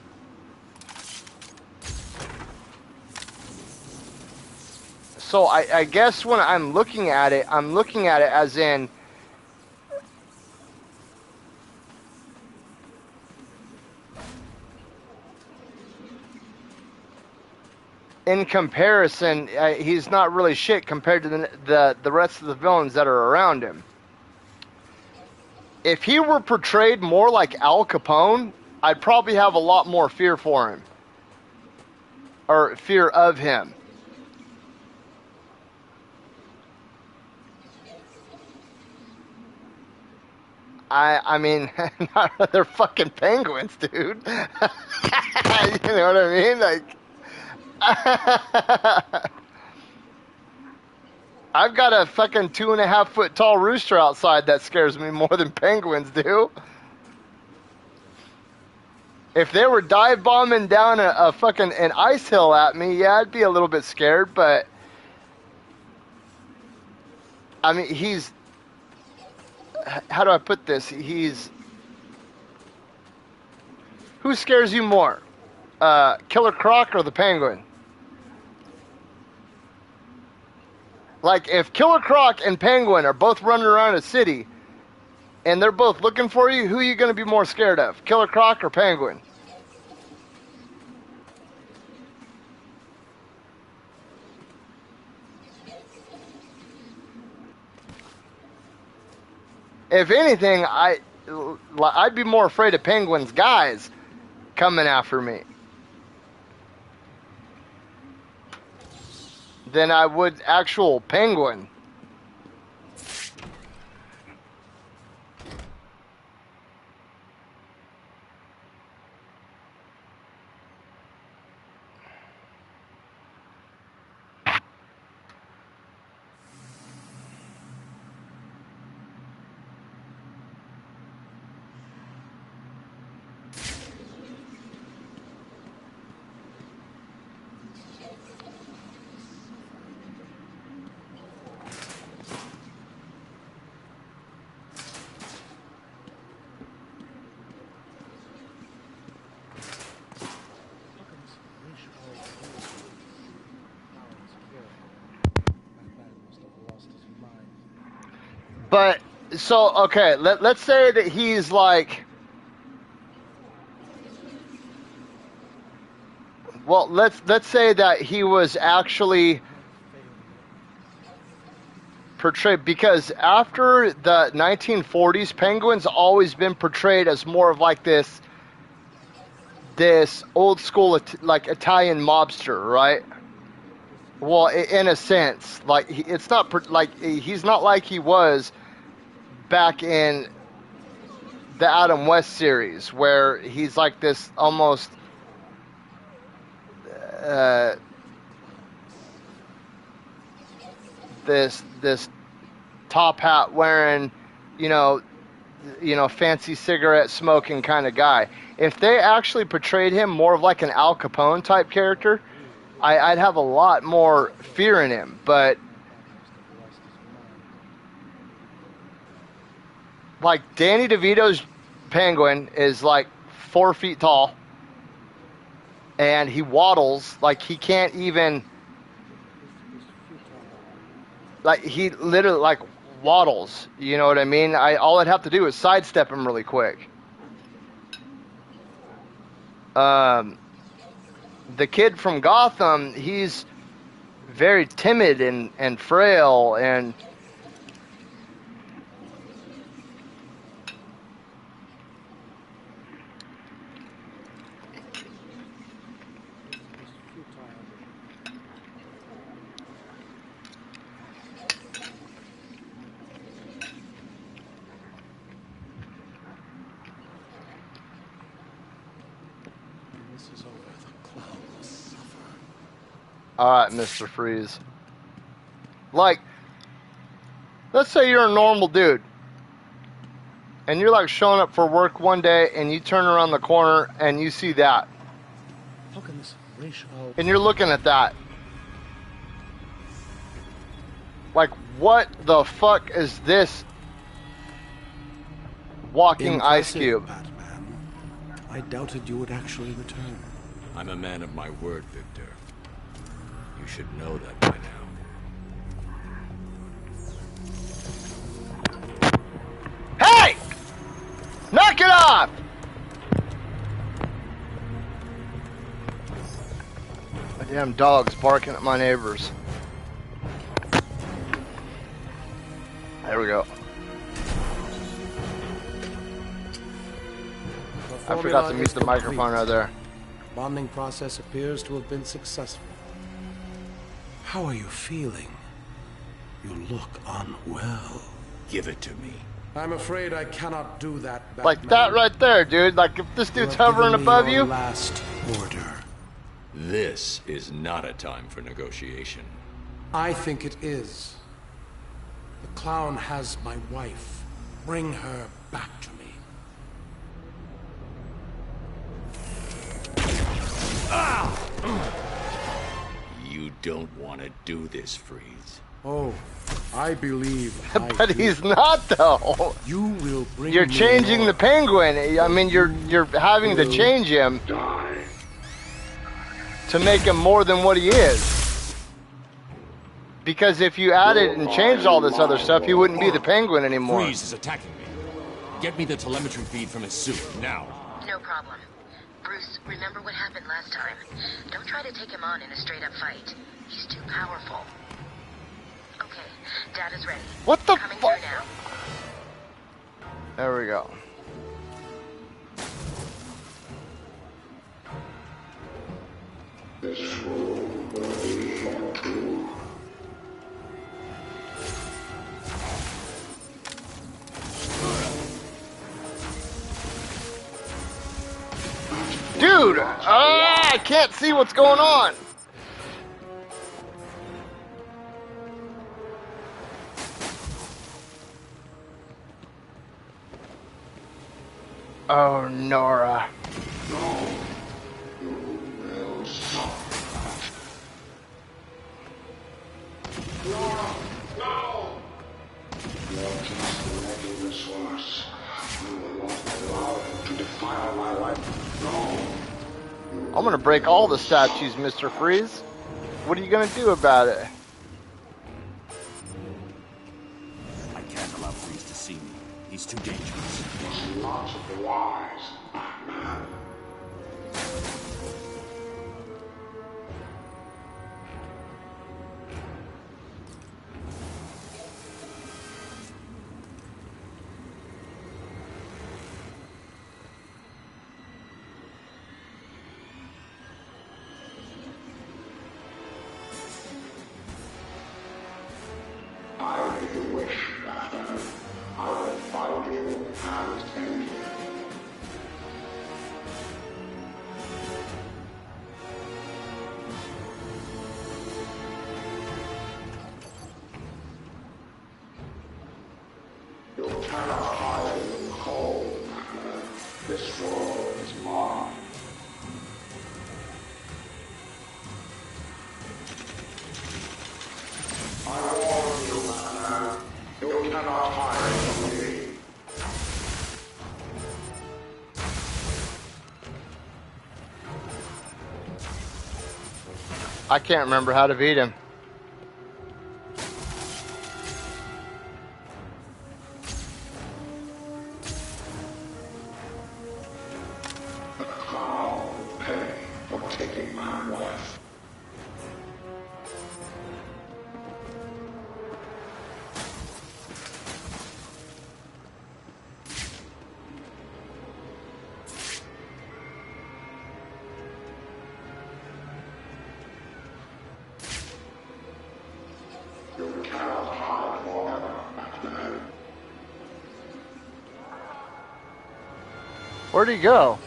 So I guess when I'm looking at it as in comparison, he's not really shit compared to the rest of the villains that are around him. If he were portrayed more like Al Capone, I'd probably have a lot more fear for him. Or fear of him. I mean, they're fucking penguins, dude. You know what I mean? Like, I've got a fucking 2.5-foot tall rooster outside that scares me more than penguins do. If they were dive bombing down a fucking an ice hill at me, yeah, I'd be a little bit scared, but I mean, he's, how do I put this? Who scares you more? Killer Croc or the Penguin? Like, if Killer Croc and Penguin are both running around a city and they're both looking for you, who are you going to be more scared of? Killer Croc or Penguin? If anything, I'd be more afraid of Penguin's guys coming after me than I would actual Penguin. But, so, okay, let's say that he's like, well, let's say that he was actually portrayed, because after the 1940s, Penguin's always been portrayed as more of like this old school, like, Italian mobster, right? Well, in a sense, like, it's not like he's not like he was back in the Adam West series, where he's like this almost this top hat wearing, you know, fancy cigarette smoking kind of guy. If they actually portrayed him more of like an Al Capone type character, I'd have a lot more fear in him. But like, Danny DeVito's Penguin is like 4 feet tall, and he waddles like he can't even, like, he literally like waddles. You know what I mean? All I'd have to do is sidestep him really quick. The kid from Gotham, he's very timid and frail, and alright, Mr. Freeze. Like, let's say you're a normal dude, and you're like showing up for work one day, and you turn around the corner and you see that. And you're looking at that. Like, what the fuck is this walking ice cube? Batman. I doubted you would actually return. I'm a man of my word, Victor. You should know that by now. Hey! Knock it off! My damn dog's barking at my neighbors. There we go. I forgot to mute the microphone right there. Bonding process appears to have been successful. How are you feeling? You look unwell. Give it to me. I'm afraid I cannot do that, Batman. Like that right there, dude. Like, if this dude's hovering above you. Last order. This is not a time for negotiation. I think it is. The clown has my wife. Bring her back to me. You don't want to do this, Freeze. Oh, I believe. But he's not, though. You will bring. You're changing the Penguin. I mean, you're having to change him to make him more than what he is. Because if you added and changed all this other stuff, he wouldn't be the Penguin anymore. Freeze is attacking me. Get me the telemetry feed from his suit, now. No problem. Bruce, remember what happened last time. Don't try to take him on in a straight-up fight. He's too powerful. Okay, data's ready. What the Coming through now. There we go. This room will be for two. Dude! I can't see what's going on! Oh, Nora. I'm gonna break all the statues, Mr. Freeze. What are you gonna do about it? I can't allow Freeze to see me. He's too dangerous. Not wise, Batman. I make a wish, Batman. I will find you and end you. You cannot hide in the cold, Batman. This world is mine. I warn you, Batman. You cannot hide from me. I can't remember how to beat him. I'll pay for taking my wife. You cannot hide forever, Batman. Where'd he go?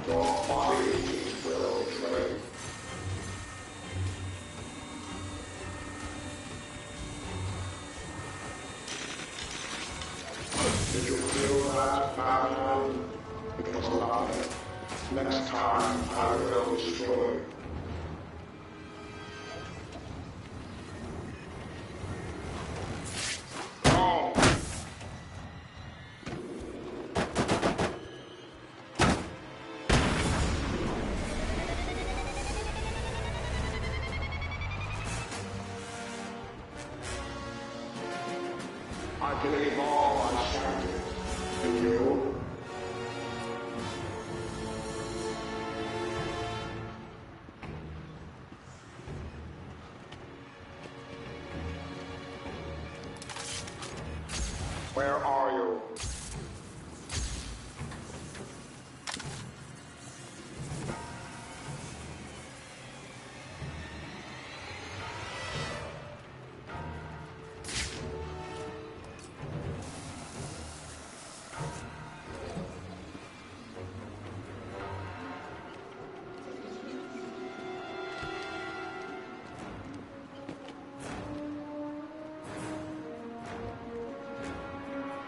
Your body will trade. Did you feel that, Batman? It was nothing. Next time, I will destroy you. No! I believe all my strength in you. Where are you?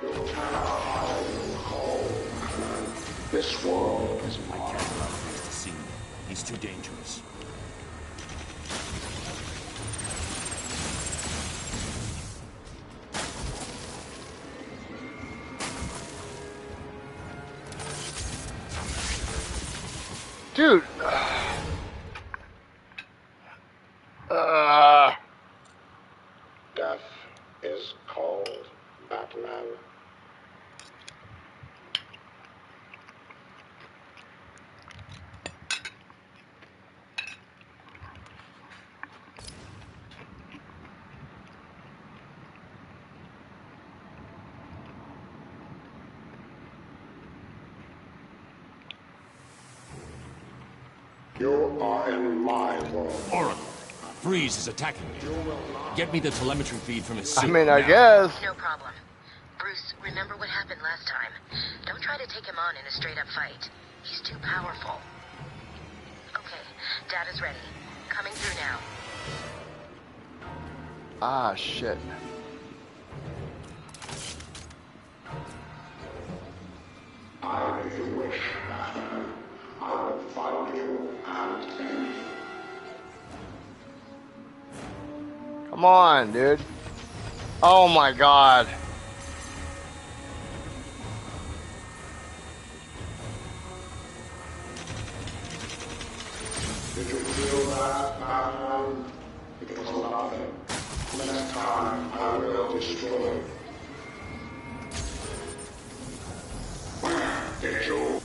You cannot hide in the cold. This world is I can't allow Freeze to see me. He's too dangerous. Dude. Death is called Batman. You are in my world. Oracle, Freeze is attacking me. Get me the telemetry feed from his suit. I mean, I now. guess. No problem. Bruce, remember what happened last time. Don't try to take him on in a straight-up fight. He's too powerful. Okay, data's ready. Coming through now. Ah, shit. I wish, Batman. I will find you and end you. Come on, dude. Oh my god. Did you feel that, Batman? It was nothing. Next time, I will destroy you. Where did you?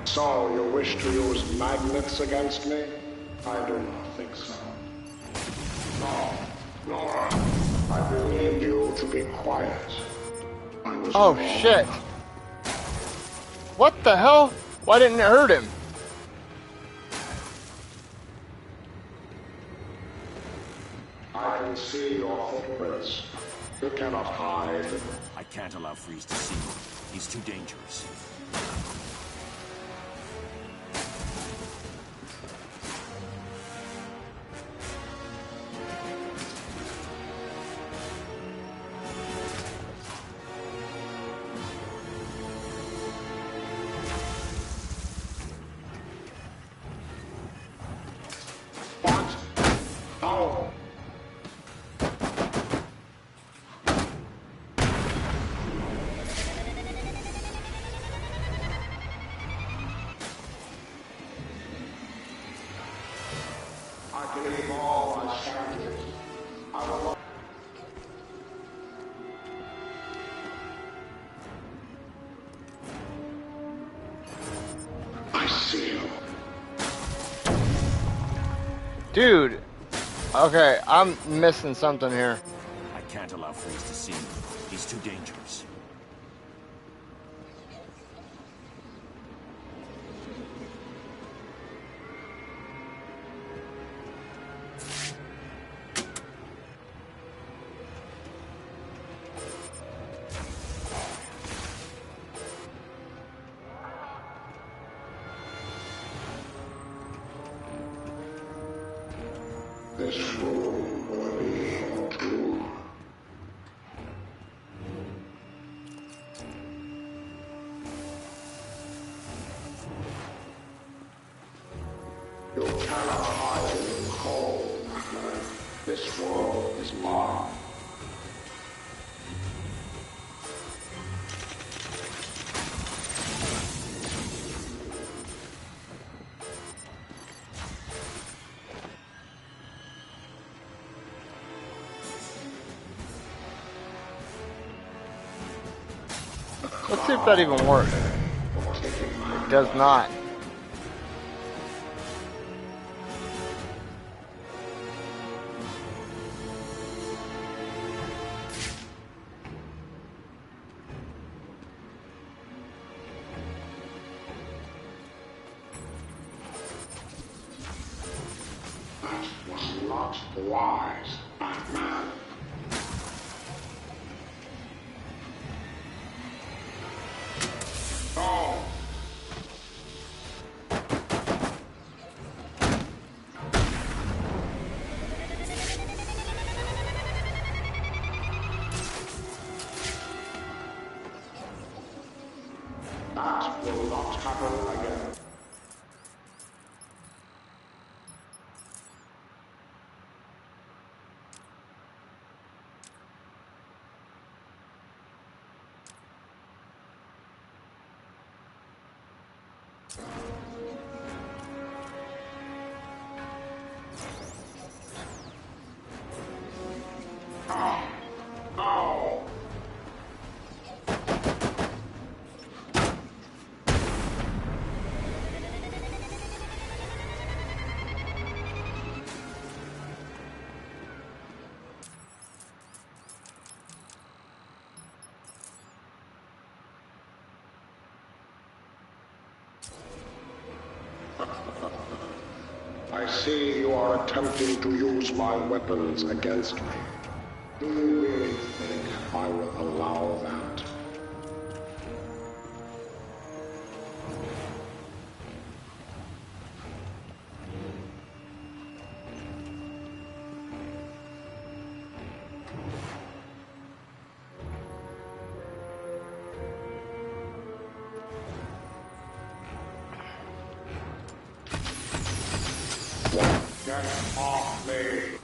So, you wish to use magnets against me? I do not think so. No, Nora. I believe you to be quiet. I was Oh wrong. shit. What the hell? Why didn't it hurt him? I can see your footprints. You cannot hide. I can't allow Freeze to see me. He's too dangerous. No. I can evolve my strategies. I will. I see you. Dude. Okay, I'm missing something here. I can't allow Freeze to see me. He's too dangerous. This room will be your tomb. You cannot hide in the cold. This world is mine. Let's see if that even works. It does not. That was not wise, Batman. I see you are attempting to use my weapons against me. Do you really think I will allow that? Get off me!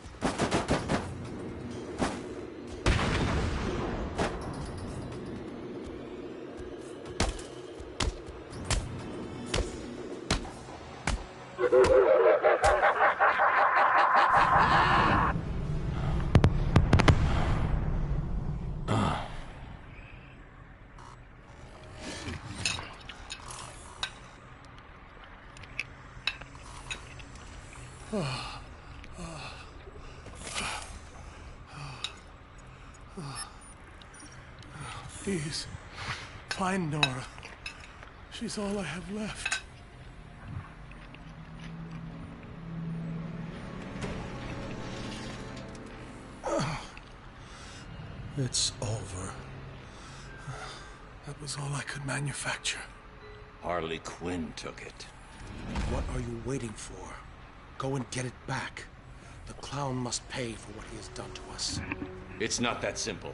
Please, find Nora. She's all I have left. It's over. That was all I could manufacture. Harley Quinn took it. What are you waiting for? Go and get it back. The clown must pay for what he has done to us. It's not that simple.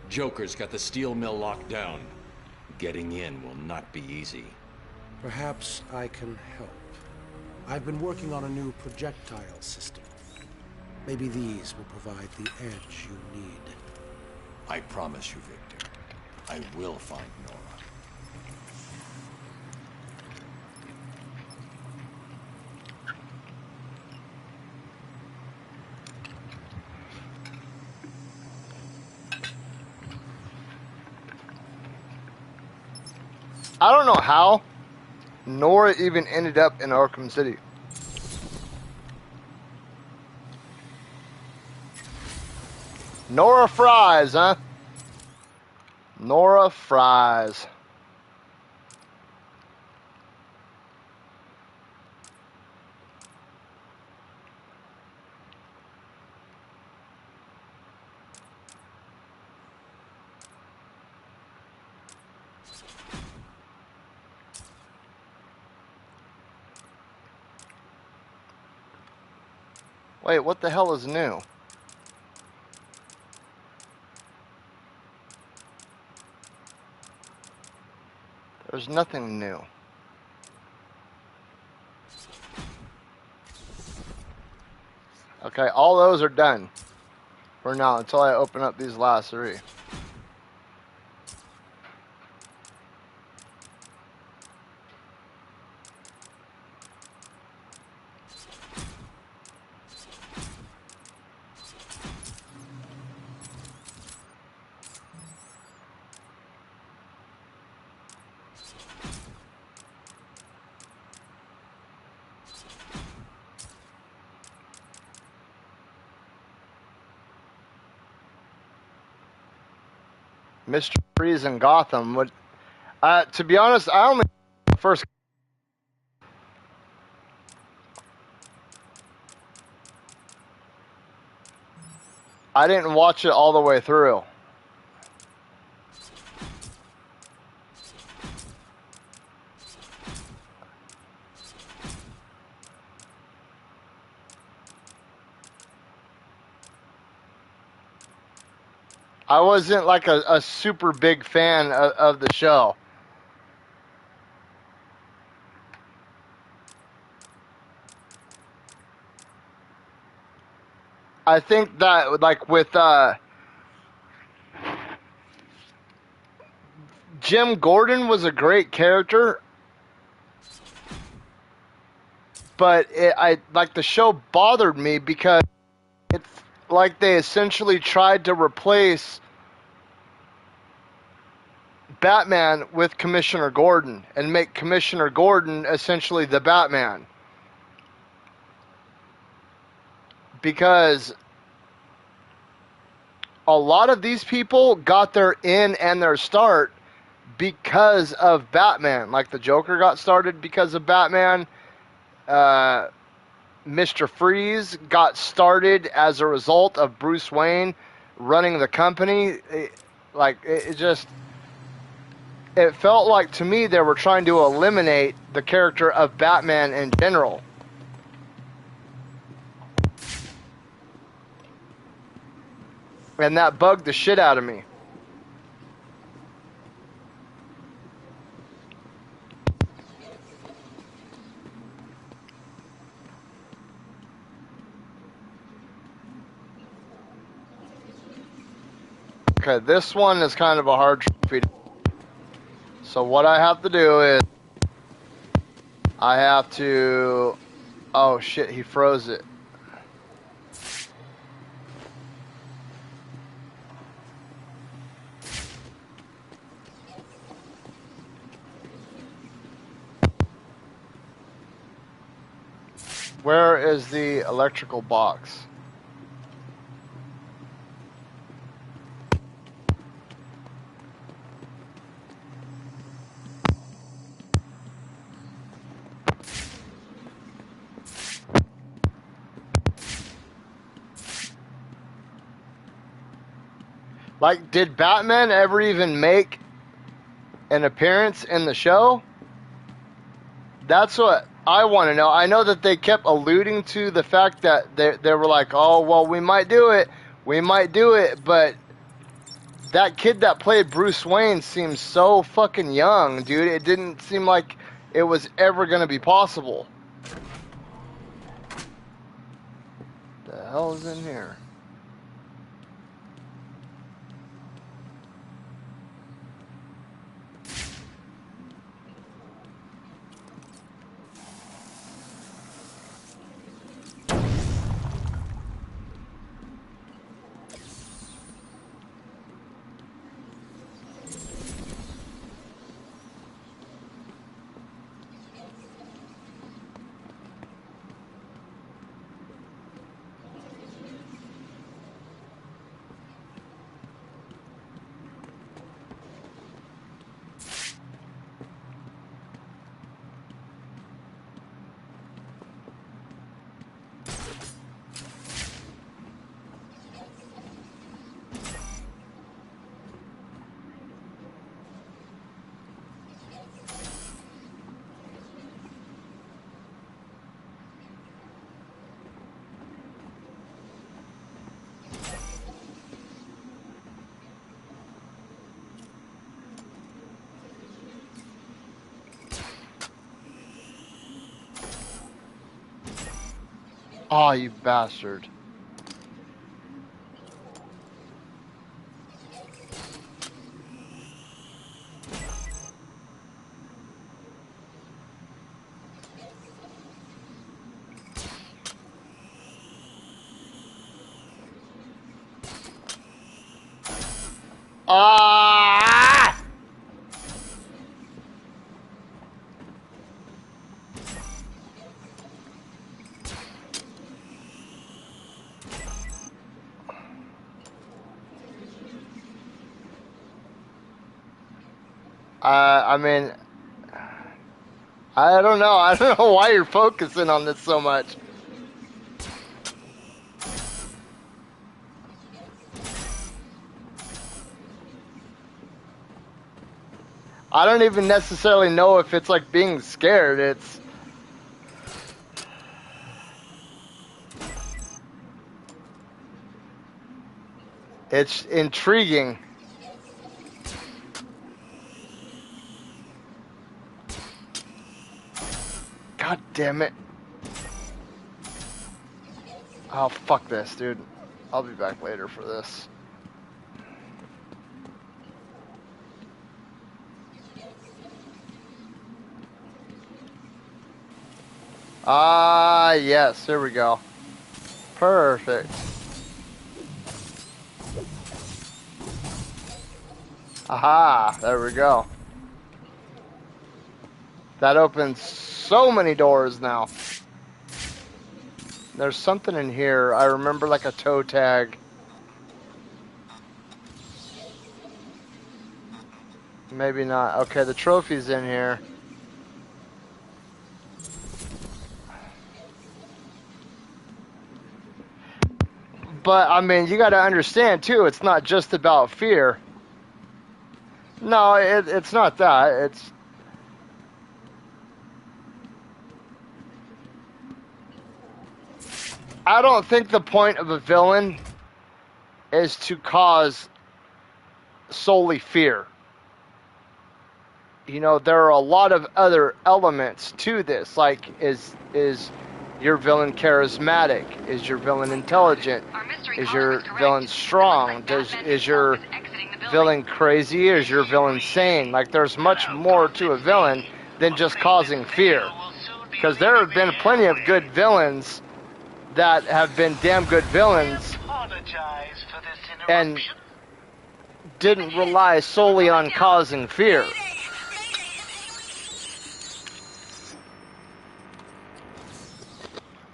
Joker's got the steel mill locked down. Getting in will not be easy. Perhaps I can help. I've been working on a new projectile system. Maybe these will provide the edge you need. I promise you, Victor, I will find Nora. I don't know how Nora even ended up in Arkham City. Nora Fries, huh? Nora Fries. Wait, what the hell is new? There's nothing new. Okay, all those are done for now until I open up these last three. Mr. Freeze in Gotham would, to be honest, I only first. I didn't watch it all the way through. I wasn't like a super big fan of the show. I think that like with Jim Gordon was a great character. but like the show bothered me because it's like they essentially tried to replace Batman with Commissioner Gordon and make Commissioner Gordon essentially the Batman. Because a lot of these people got their in and their start because of Batman. Like the Joker got started because of Batman. Mr. Freeze got started as a result of Bruce Wayne running the company. It felt like to me they were trying to eliminate the character of Batman in general. And that bugged the shit out of me. Okay, this one is kind of a hard trophy. So what I have to do is I have to... Oh shit, he froze it. Where is the electrical box? Like, did Batman ever even make an appearance in the show? That's what I want to know. I know that they kept alluding to the fact that they were like, oh, well, we might do it, but that kid that played Bruce Wayne seems so fucking young, dude. It didn't seem like it was ever going to be possible. The hell is in here? Oh, you bastard. Ah! I mean, I don't know. I don't know why you're focusing on this so much. I don't even necessarily know if it's like being scared. It's intriguing. God damn it. Oh, fuck this, dude. I'll be back later for this. Ah, yes. Here we go. Perfect. Aha. There we go. That opens so many doors now. There's something in here. I remember like a toe tag. Maybe not. Okay, the trophy's in here. But, I mean, you got to understand, too, it's not just about fear. No, it's not that. It's... I don't think the point of a villain is to cause solely fear. You know, there are a lot of other elements to this. Like, is your villain charismatic? Is your villain intelligent? Is your villain strong? Is your villain crazy? Is your villain sane? Like, there's much more to a villain than just causing fear. Because there have been plenty of good villains that have been damn good villains and didn't rely solely on causing fear.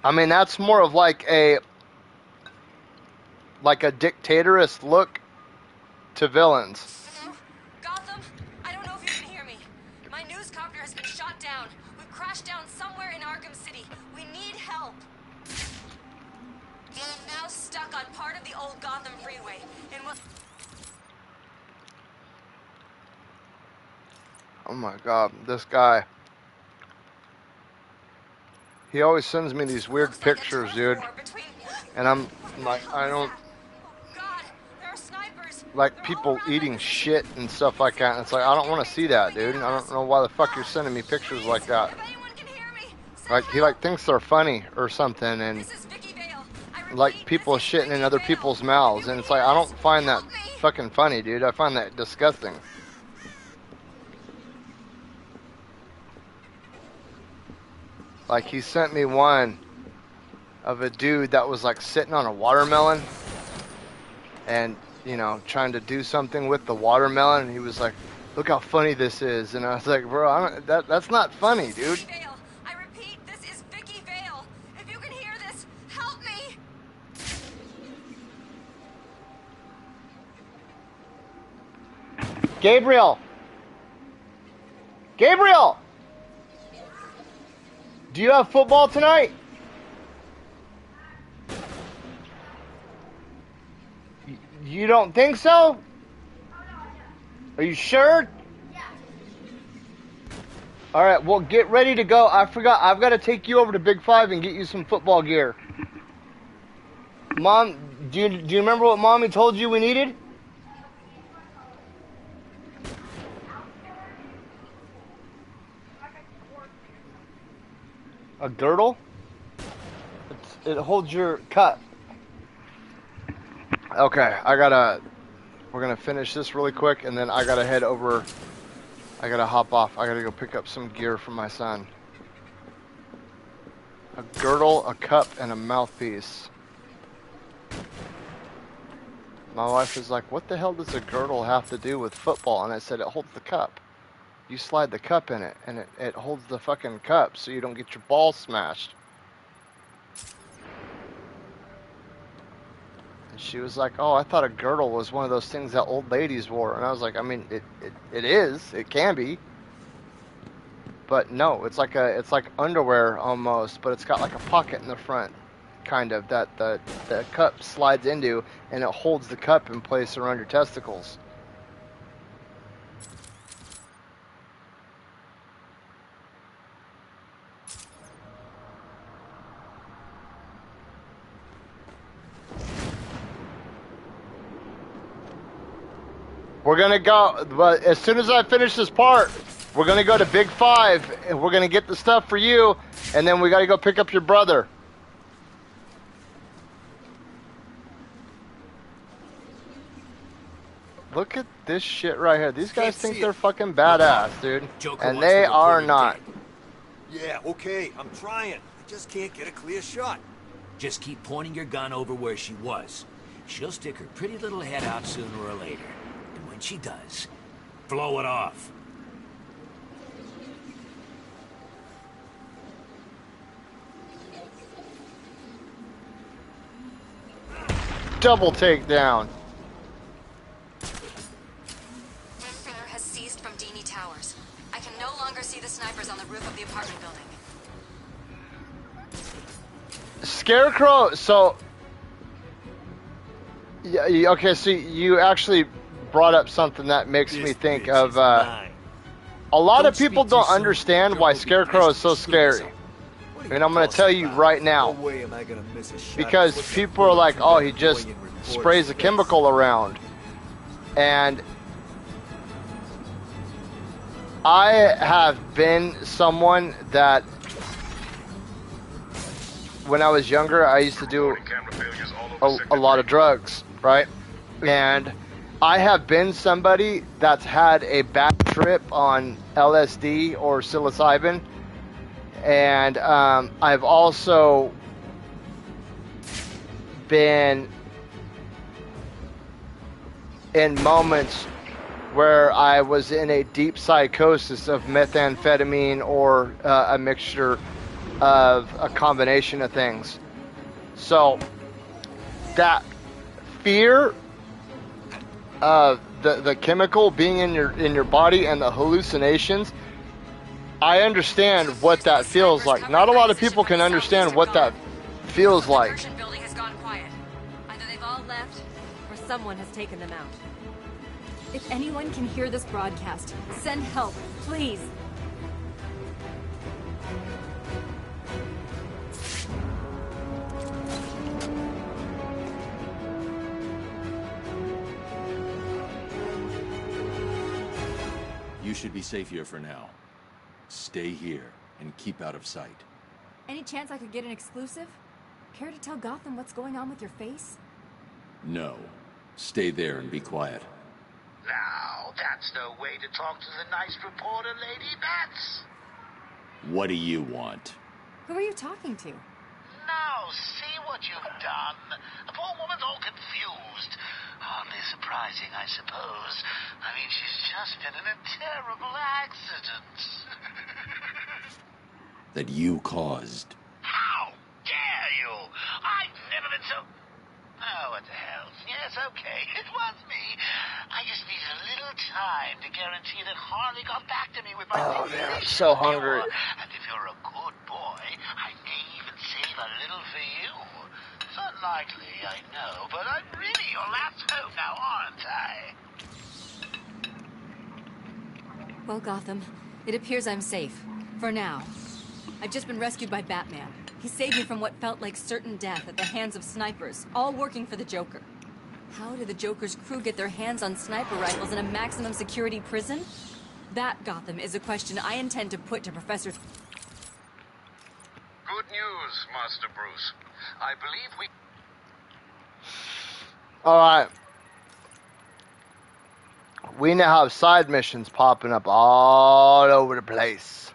I mean, that's more of like a dictatorist look to villains. Gotham, I don't know if you can hear me. My news copter has been shot down. We've crashed down somewhere in Arkham City. We need help. We're now stuck on part of the old Gotham freeway, and we'll... Oh my god, this guy. He always sends me these weird pictures, dude. And I'm like, I don't... Like people eating shit and stuff like that. And it's like, I don't want to see that, dude. I don't know why the fuck you're sending me pictures like that. Like, he like thinks they're funny or something. And like people shitting in other people's mouths. And it's like, I don't find that fucking funny, dude. I find that disgusting. Like, he sent me one of a dude that was like sitting on a watermelon and, you know, trying to do something with the watermelon. And he was like, look how funny this is. And I was like, bro, that's not funny, dude. I repeat, this is Vicky Vale. If you can hear this, help me. Gabriel! Gabriel! Do you have football tonight? You don't think so? Are you sure? Yeah. All right, well, get ready to go. I forgot. I've got to take you over to Big Five and get you some football gear. Mom, do you remember what Mommy told you we needed? A girdle? It holds your cup. Okay, we're gonna finish this really quick, and then I gotta head over. I gotta hop off. I gotta go pick up some gear for my son. A girdle, a cup, and a mouthpiece. My wife is like, what the hell does a girdle have to do with football? And I said, it holds the cup. You slide the cup in it, and it holds the fucking cup so you don't get your ball smashed. And she was like, oh, I thought a girdle was one of those things that old ladies wore. And I was like, I mean, it is. It can be. But no, it's like underwear almost, but it's got like a pocket in the front, kind of, that the cup slides into, and it holds the cup in place around your testicles. We're gonna go, but as soon as I finish this part, we're gonna go to Big Five, and we're gonna get the stuff for you, and then we gotta go pick up your brother. Look at this shit right here. These guys think they're fucking badass, dude. And they are not. Yeah, okay, I'm trying. I just can't get a clear shot. Just keep pointing your gun over where she was. She'll stick her pretty little head out sooner or later. And when she does, blow it off. Double takedown. Fire has ceased from Dini Towers. I can no longer see the snipers on the roof of the apartment building. Scarecrow, so... Yeah, okay, so you actually brought up something that makes me think of... a lot of people don't understand why Scarecrow is so scary. And I'm going to tell you right now. Because people are like, oh, he just sprays a chemical around. And I have been someone that, when I was younger, I used to do a lot of drugs, right? And I have been somebody that's had a bad trip on LSD or psilocybin. And I've also been in moments where I was in a deep psychosis of methamphetamine or a mixture of a combination of things. So that fear of the chemical being in your body and the hallucinations, I understand what that feels like. Not a lot of people can understand what that feels like. The building has gone quiet. Either they've all left, or someone has taken them out. If anyone can hear this broadcast, send help, please. You should be safe here for now. Stay here and keep out of sight. Any chance I could get an exclusive? Care to tell Gotham what's going on with your face? No. Stay there and be quiet. Now, that's no way to talk to the nice reporter, Lady Bats. What do you want? Who are you talking to? Now, see what you've done. The poor woman's all confused. Hardly surprising, I suppose. I mean, she's just been in a terrible accident. That you caused. How dare you? I've never been so... Oh, what the hell? Yes, okay, it was me. I just needed a little time to guarantee that Harley got back to me with my... Oh, man, I'm so hungry. And if you're a good boy, I may even save a little for you. It's unlikely, I know, but I'm really your last hope now, aren't I? Well, Gotham, it appears I'm safe. For now. I've just been rescued by Batman. He saved me from what felt like certain death at the hands of snipers, all working for the Joker. How did the Joker's crew get their hands on sniper rifles in a maximum security prison? That, Gotham, is a question I intend to put to Professor... Good news, Master Bruce. I believe we... Alright. We now have side missions popping up all over the place.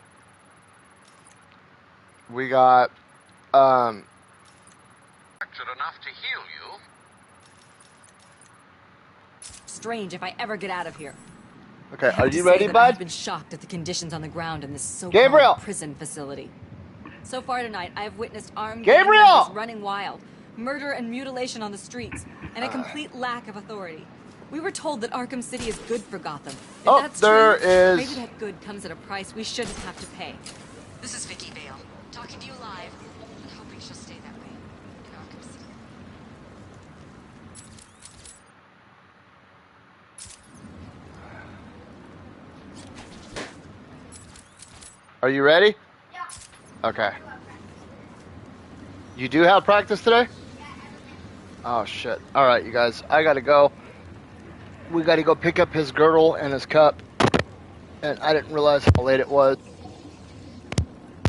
We got, Enough to heal you. Strange if I ever get out of here. Okay, are you ready, bud? I've been shocked at the conditions on the ground in this Gabriel! so-called prison facility. So far tonight, I have witnessed armed Gabriel! gang members running wild, murder and mutilation on the streets, and a complete lack of authority. We were told that Arkham City is good for Gotham. If that's there true, is... maybe that good comes at a price we shouldn't have to pay. This is Vicky Vale, talking to you live, and hoping she'll stay that way in Arkham City. Are you ready? Yeah. Okay. You do have practice today? Oh, shit. Alright, you guys. I gotta go. We gotta go pick up his girdle and his cup. And I didn't realize how late it was.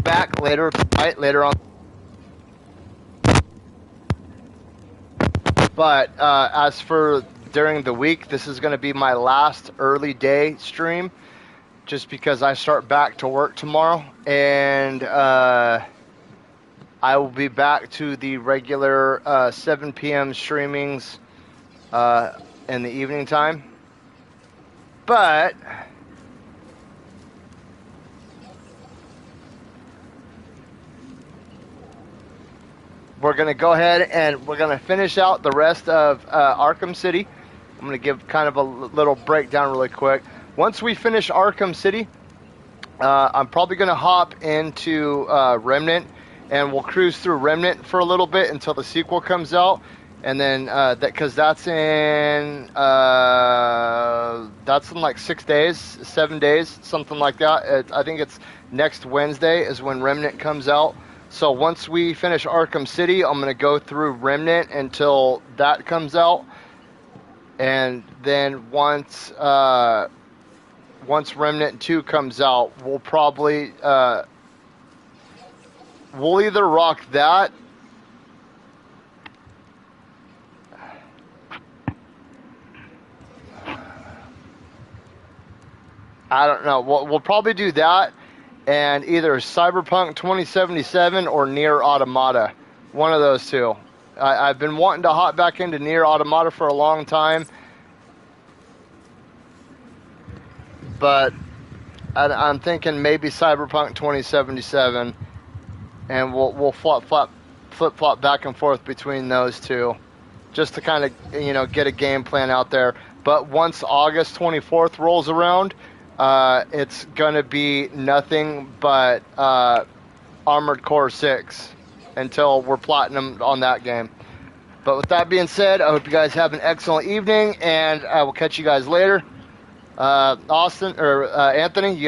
Back later tonight, later on. But as for during the week, this is going to be my last early day stream. Just because I start back to work tomorrow. And I will be back to the regular 7 p.m. streamings in the evening time. But we're going to go ahead and we're going to finish out the rest of Arkham City. I'm going to give kind of a little breakdown really quick. Once we finish Arkham City, I'm probably going to hop into Remnant, and we'll cruise through Remnant for a little bit until the sequel comes out. And then because that's in like 6 days, 7 days, something like that. I think it's next Wednesday is when Remnant comes out. So once we finish Arkham City, I'm going to go through Remnant until that comes out. And then once Remnant 2 comes out, we'll probably we'll either rock that. I don't know. We'll probably do that, and either Cyberpunk 2077 or Nier Automata. One of those two. I've been wanting to hop back into Nier Automata for a long time, but I'm thinking maybe Cyberpunk 2077, and we'll flip-flop back and forth between those two, just to kind of get a game plan out there. But once August 24th rolls around, it's gonna be nothing but Armored Core 6 until we're platinum on that game. But with that being said, I hope you guys have an excellent evening, and I will catch you guys later. Austin or Anthony, you